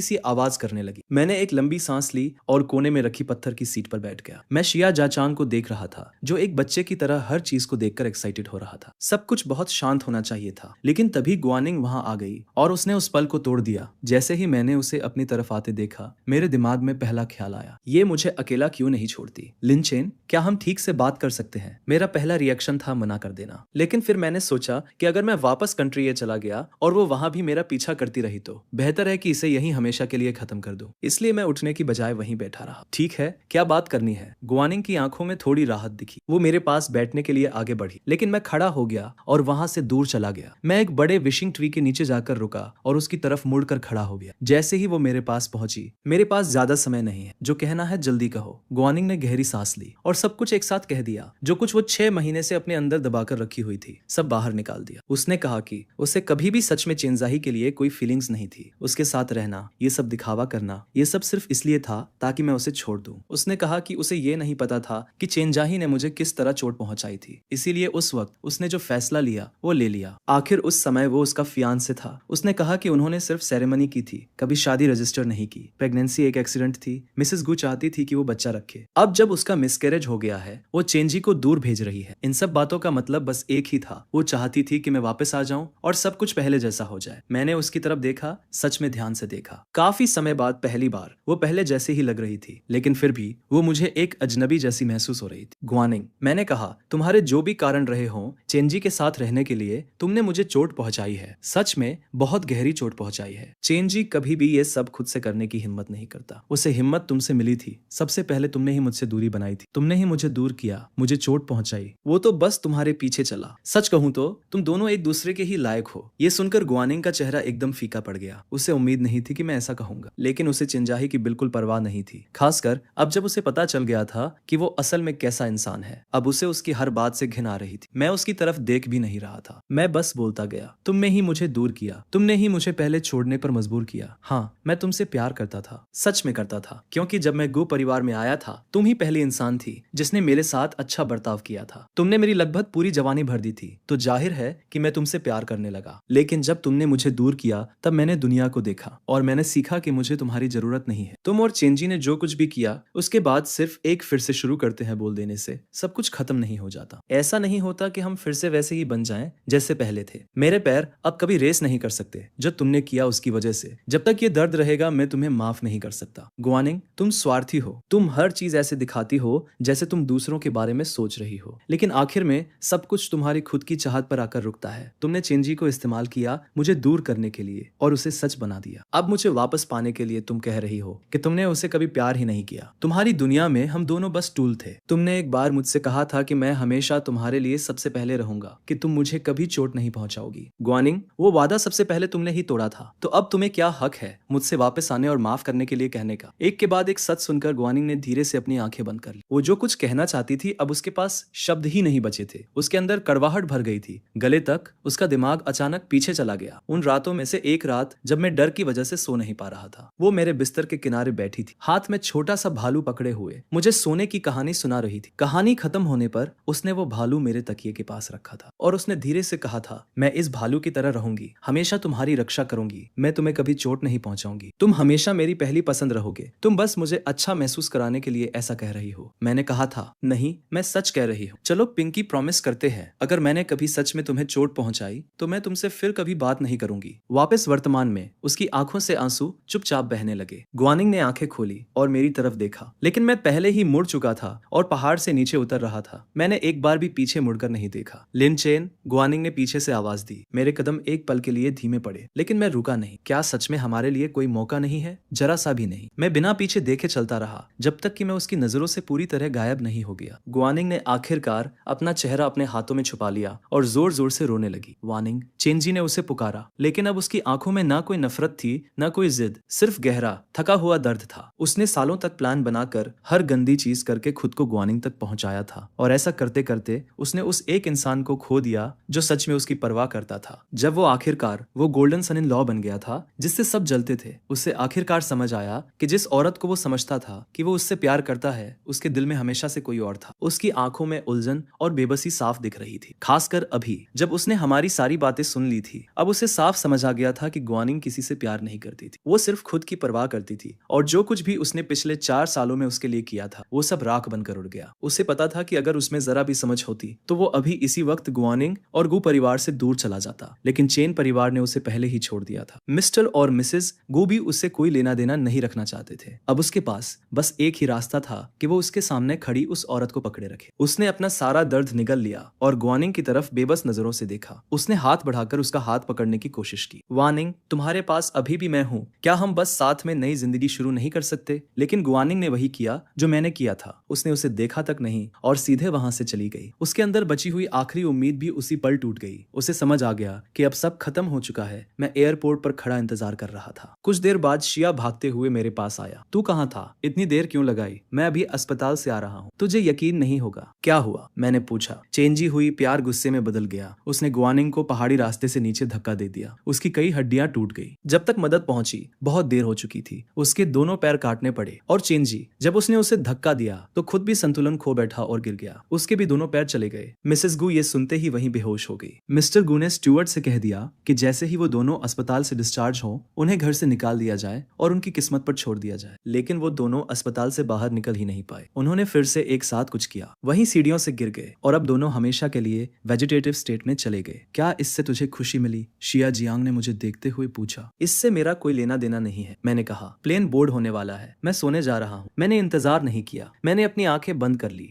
सी आवाज करने लगी। मैंने एक लंबी सांस ली और कोने में रखी पत्थर की सीट पर बैठ गया। मैं शिया जाचांग को देख रहा था, जो एक बच्चे की तरह हर चीज को देखकर एक्साइटेड हो रहा था। सब कुछ बहुत शांत होना चाहिए था, लेकिन तभी गुआनिंग वहां आ गई और उसने उस पल को तोड़ दिया। जैसे ही मैंने उसे अपनी तरफ आते देखा, मेरे दिमाग में पहला ख्याल आया, ये मुझे अकेला क्यों नहीं छोड़ती? लिन चेन, क्या हम ठीक से बात कर सकते हैं? मेरा पहला रिएक्शन था मना कर देना, लेकिन फिर मैंने सोचा कि अगर मैं वापस कंट्री ये चला गया और वो वहां भी मेरा पीछा करती रही तो बेहतर है कि इसे यहीं हमेशा के लिए खत्म कर दूं। इसलिए मैं उठने की बजाय वहीं बैठा रहा। ठीक है, क्या बात करनी है? गुआनिंग की आंखों में थोड़ी राहत दिखी। वो मेरे पास बैठने के लिए आगे बढ़ी, लेकिन मैं खड़ा हो गया और वहां से दूर चला गया। मैं एक बड़े विशिंग ट्री के नीचे जाकर रुका और उसकी तरफ मुड़कर खड़ा हो गया। जैसे ही वो मेरे पास पहुंची, मेरे पास ज्यादा समय नहीं है, जो कहना है जल्दी कहो। गुआनिंग ने गहरी सांस ली और सब कुछ एक साथ कह दिया। जो कुछ वो 6 महीने से अपने अंदर दबाकर रखी हुई थी, सब बाहर निकाल दिया। उसने कहा कि उसे कभी भी सच में चेंजाही के लिए कोई फीलिंग्स नहीं थी। उसके साथ रहना, ये सब दिखावा करना, ये सब सिर्फ इसलिए था ताकि मैं उसे छोड़ दूं। उसने कहा कि उसे ये नहीं पता था कि चेंजाही ने मुझे किस तरह चोट पहुंचाई थी, इसीलिए उस वक्त उसने जो फैसला लिया वो ले लिया। आखिर उस समय वो उसका फियांसे था। उसने कहा कि उन्होंने सिर्फ सेरेमनी की थी, कभी शादी रजिस्टर नहीं की। प्रेगनेंसी एक एक्सीडेंट थी। मिसेस गू चाहती थी कि वो बच्चा रखे। अब जब उसका मिसकैरेज हो गया है, वो चेंजी को दूर भेज रही है। इन सब बातों का मतलब बस एक ही था, वो चाहती थी कि मैं वापस आ जाऊं और सब कुछ पहले जैसा हो जाए। मैंने उसकी तरफ देखा, सच में ध्यान से देखा। काफी समय बाद पहली बार वो पहले जैसे ही लग रही थी, लेकिन फिर भी वो मुझे एक अजनबी जैसी महसूस हो रही थी। गुआनिंग, मैंने कहा, तुम्हारे जो भी कारण रहे हों, चेंजी के साथ रहने के लिए तुमने मुझे चोट पहुंचाई है, सच में बहुत गहरी चोट पहुंचाई है। चेंजी कभी भी ये सब खुद से करने की हिम्मत नहीं करता। उसे हिम्मत तुमसे मिली थी। सबसे पहले तुमने ही मुझसे दूरी बनाई थी, तुमने ही मुझे दूर किया, मुझे चोट पहुंचाई। वो तो बस तुम्हारे पीछे चला। सच कहूं तो तुम दोनों एक दूसरे के ही लायक हो। ये सुनकर गुआनिंग का चेहरा एकदम फीका पड़ गया। उसे उम्मीद नहीं थी कि मैं ऐसा कहूंगा, लेकिन उसे चेंजाही की बिल्कुल परवाह नहीं थी, खासकर अब जब उसे पता चल गया था कि वो असल में कैसा जैसा इंसान है। अब उसे उसकी हर बात से घिन आ रही थी। मैं उसकी तरफ देख भी नहीं रहा था। मैं बस बोलता गया, तुमने ही मुझे दूर किया, तुमने ही मुझे पहले छोड़ने पर मजबूर किया। हाँ, मैं तुमसे प्यार करता था, सच में करता था, क्योंकि जब मैं गो परिवार में आया था तुम ही पहली इंसान थी जिसने मेरे साथ अच्छा बर्ताव किया था। तुमने मेरी लगभग पूरी जवानी भर दी थी, तो जाहिर है कि मैं तुमसे प्यार करने लगा। लेकिन जब तुमने मुझे दूर किया तब मैंने दुनिया को देखा और मैंने सीखा कि मुझे तुम्हारी जरूरत नहीं है। तुम और चेंजी ने जो कुछ भी किया उसके बाद सिर्फ एक फिर से शुरू करते हैं बोल देने से सब कुछ खत्म नहीं हो जाता। ऐसा नहीं होता कि हम फिर से वैसे ही बन जाएं जैसे पहले थे। मेरे पैर अब कभी रेस नहीं कर सकते जो तुमने किया उसकी वजह से। जब तक ये दर्द रहेगा मैं तुम्हें माफ नहीं कर सकता। गुआनिंग, तुम स्वार्थी हो। तुम हर चीज ऐसे दिखाती हो जैसे तुम दूसरों के बारे में सोच रही हो, लेकिन आखिर में सब कुछ तुम्हारी खुद की चाहत पर आकर रुकता है। तुमने चेंजी को इस्तेमाल किया मुझे दूर करने के लिए और उसे सच बना दिया। अब मुझे वापस पाने के लिए तुम कह रही हो कि तुमने उसे कभी प्यार ही नहीं किया। तुम्हारी दुनिया में हम दोनों बस टूल थे। तुमने एक बार मुझसे कहा था कि मैं हमेशा तुम्हारे लिए सबसे पहले रहूंगा, कि तुम मुझे कभी चोट नहीं पहुंचाओगी। गुआनिंग, वो वादा सबसे पहले तुमने ही तोड़ा था, तो अब तुम्हें क्या हक है मुझसे वापस आने और माफ करने के लिए कहने का? एक के बाद एक सच सुनकर गुआनिंग ने धीरे से अपनी आंखें बंद कर ली। वो जो कुछ कहना चाहती थी अब उसके पास शब्द ही नहीं बचे थे। उसके अंदर कड़वाहट भर गई थी, गले तक। उसका दिमाग अचानक पीछे चला गया, उन रातों में से एक रात जब मैं डर की वजह से सो नहीं पा रहा था। वो मेरे बिस्तर के किनारे बैठी थी, हाथ में छोटा सा भालू पकड़े हुए मुझे सोने की कहानी सुना रही थी। कहानी खत्म होने पर उसने वो भालू मेरे तकिए के पास रखा था और उसने धीरे से कहा था, मैं इस भालू की तरह रहूंगी, हमेशा तुम्हारी रक्षा करूंगी, मैं तुम्हें कभी चोट नहीं पहुंचाऊंगी, तुम हमेशा मेरी पहली पसंद रहोगे, तुम बस मुझे अच्छा महसूस कराने के लिए ऐसा कह रही हो। मैंने कहा था, नहीं, मैं सच कह रही हूँ। चलो पिंकी, प्रॉमिस करते हैं अगर मैंने कभी सच में तुम्हें चोट पहुंचाई तो मैं तुमसे फिर कभी बात नहीं करूंगी। वापस वर्तमान में उसकी आंखों से आंसू चुपचाप बहने लगे। गुआनिंग ने आंखें खोली और मेरी तरफ देखा, लेकिन मैं पहले ही मुड़ चुका था और पहाड़ से नीचे उतर रहा था। मैंने एक बार भी पीछे मुड़कर नहीं देखा। लिन चेन, गुआनिंग ने पीछे से आवाज दी। मेरे कदम एक पल के लिए धीमे पड़े, लेकिन मैं रुका नहीं। क्या सच में हमारे लिए कोई मौका नहीं है? जरा सा भी नहीं। मैं बिना पीछे देखे चलता रहा जब तक कि मैं उसकी नजरों से पूरी तरह गायब नहीं हो गया। गुआनिंग ने आखिरकार अपना चेहरा अपने हाथों में छुपा लिया और जोर जोर से रोने लगी। वानिंग, चेंजी ने उसे पुकारा, लेकिन अब उसकी आंखों में ना कोई नफरत थी ना कोई जिद, सिर्फ गहरा थका हुआ दर्द था। उसने सालों तक प्लान बनाकर हर गंदी चीज करके खुद को गुआनिंग तक पहुंचाया था, और ऐसा करते करते उसने उस एक इंसान को खो दिया जो सच में उसकी परवाह करता था। जब वो आखिरकार वो गोल्डन सन इन लॉ बन गया था जिससे सब जलते थे, उससे आखिरकार समझ आया कि जिस औरत को वो समझता था कि वो उससे प्यार करता है उसके दिल में हमेशा से कोई और था। उसकी आंखों में उलझन और बेबसी साफ दिख रही थी, खासकर अभी जब उसने हमारी सारी बातें सुन ली थी। अब उसे साफ समझ आ गया था कि गुआनिंग किसी से प्यार नहीं करती थी, वो सिर्फ खुद की परवाह करती थी, और जो कुछ भी उसने पिछले 4 सालों में उसके लिए किया था वो सब राख बनकर उड़ गया। उसे पता था कि अगर उसमें जरा भी समझ होती तो वो अभी इसी वक्त गुआनिंग और गु परिवार से दूर चला जाता, लेकिन चेन परिवार ने उसे पहले ही छोड़ दिया था। मिस्टर और मिसेस गु भी उससे कोई लेना देना नहीं रखना चाहते थे। अब उसके पास बस एक ही रास्ता था कि वो उसके सामने खड़ी उस औरत को पकड़े रखे। उसने अपना सारा दर्द निगल लिया और गुआनिंग की तरफ बेबस नजरों से देखा। उसने हाथ बढ़ाकर उसका हाथ पकड़ने की कोशिश की। वानिंग, तुम्हारे पास अभी भी मैं हूँ, क्या हम बस साथ में नई जिंदगी शुरू नहीं कर सकते? लेकिन गुआनिंग ने वही किया जो मैंने किया था। उसने उसे देखा तक नहीं और सीधे वहां से चली गई। उसके अंदर बची हुई आखिरी उम्मीद भी उसी पल टूट गई। उसे समझ आ गया कि अब सब खत्म हो चुका है। मैं एयरपोर्ट पर खड़ा इंतजार कर रहा था। कुछ देर बाद शिया भागते हुए मेरे पास आया। तू कहाँ था? इतनी देर क्यों लगाई? मैं अभी अस्पताल से आ रहा हूँ। तुझे यकीन नहीं होगा। क्या हुआ? मैंने पूछा। चेंजी हुई प्यार गुस्से में बदल गया। उसने गुआनिंग को पहाड़ी रास्ते से नीचे धक्का दे दिया। उसकी कई हड्डियां टूट गई। जब तक मदद पहुंची बहुत देर हो चुकी थी। उसके दोनों पैर काटने पड़े और चेंजी जब उसने उसे धक्का दिया तो खुद भी संतुलन खो बैठा और गिर गया। उसके भी दोनों पैर चले गए। मिसेस गु ये सुनते ही वहीं बेहोश हो गई। मिस्टर गु ने स्टुअर्ट से कह दिया कि जैसे ही वो दोनों अस्पताल से डिस्चार्ज हो उन्हें घर से निकाल दिया जाए और उनकी किस्मत पर छोड़ दिया जाए। लेकिन वो दोनों अस्पताल से बाहर निकल ही नहीं पाए। उन्होंने फिर से एक साथ कुछ किया, वहीं सीढ़ियों से गिर गए और अब दोनों हमेशा के लिए वेजिटेटिव स्टेट में चले गए। क्या इससे तुझे खुशी मिली? शिया जियांग ने मुझे देखते हुए पूछा। इससे मेरा कोई लेना देना नहीं है, मैंने कहा। प्लेन बोर्ड होने वाला है, मैं सोने जा रहा हूँ। मैंने इंतजार नहीं किया, मैंने अपनी आंखें बंद कर ली।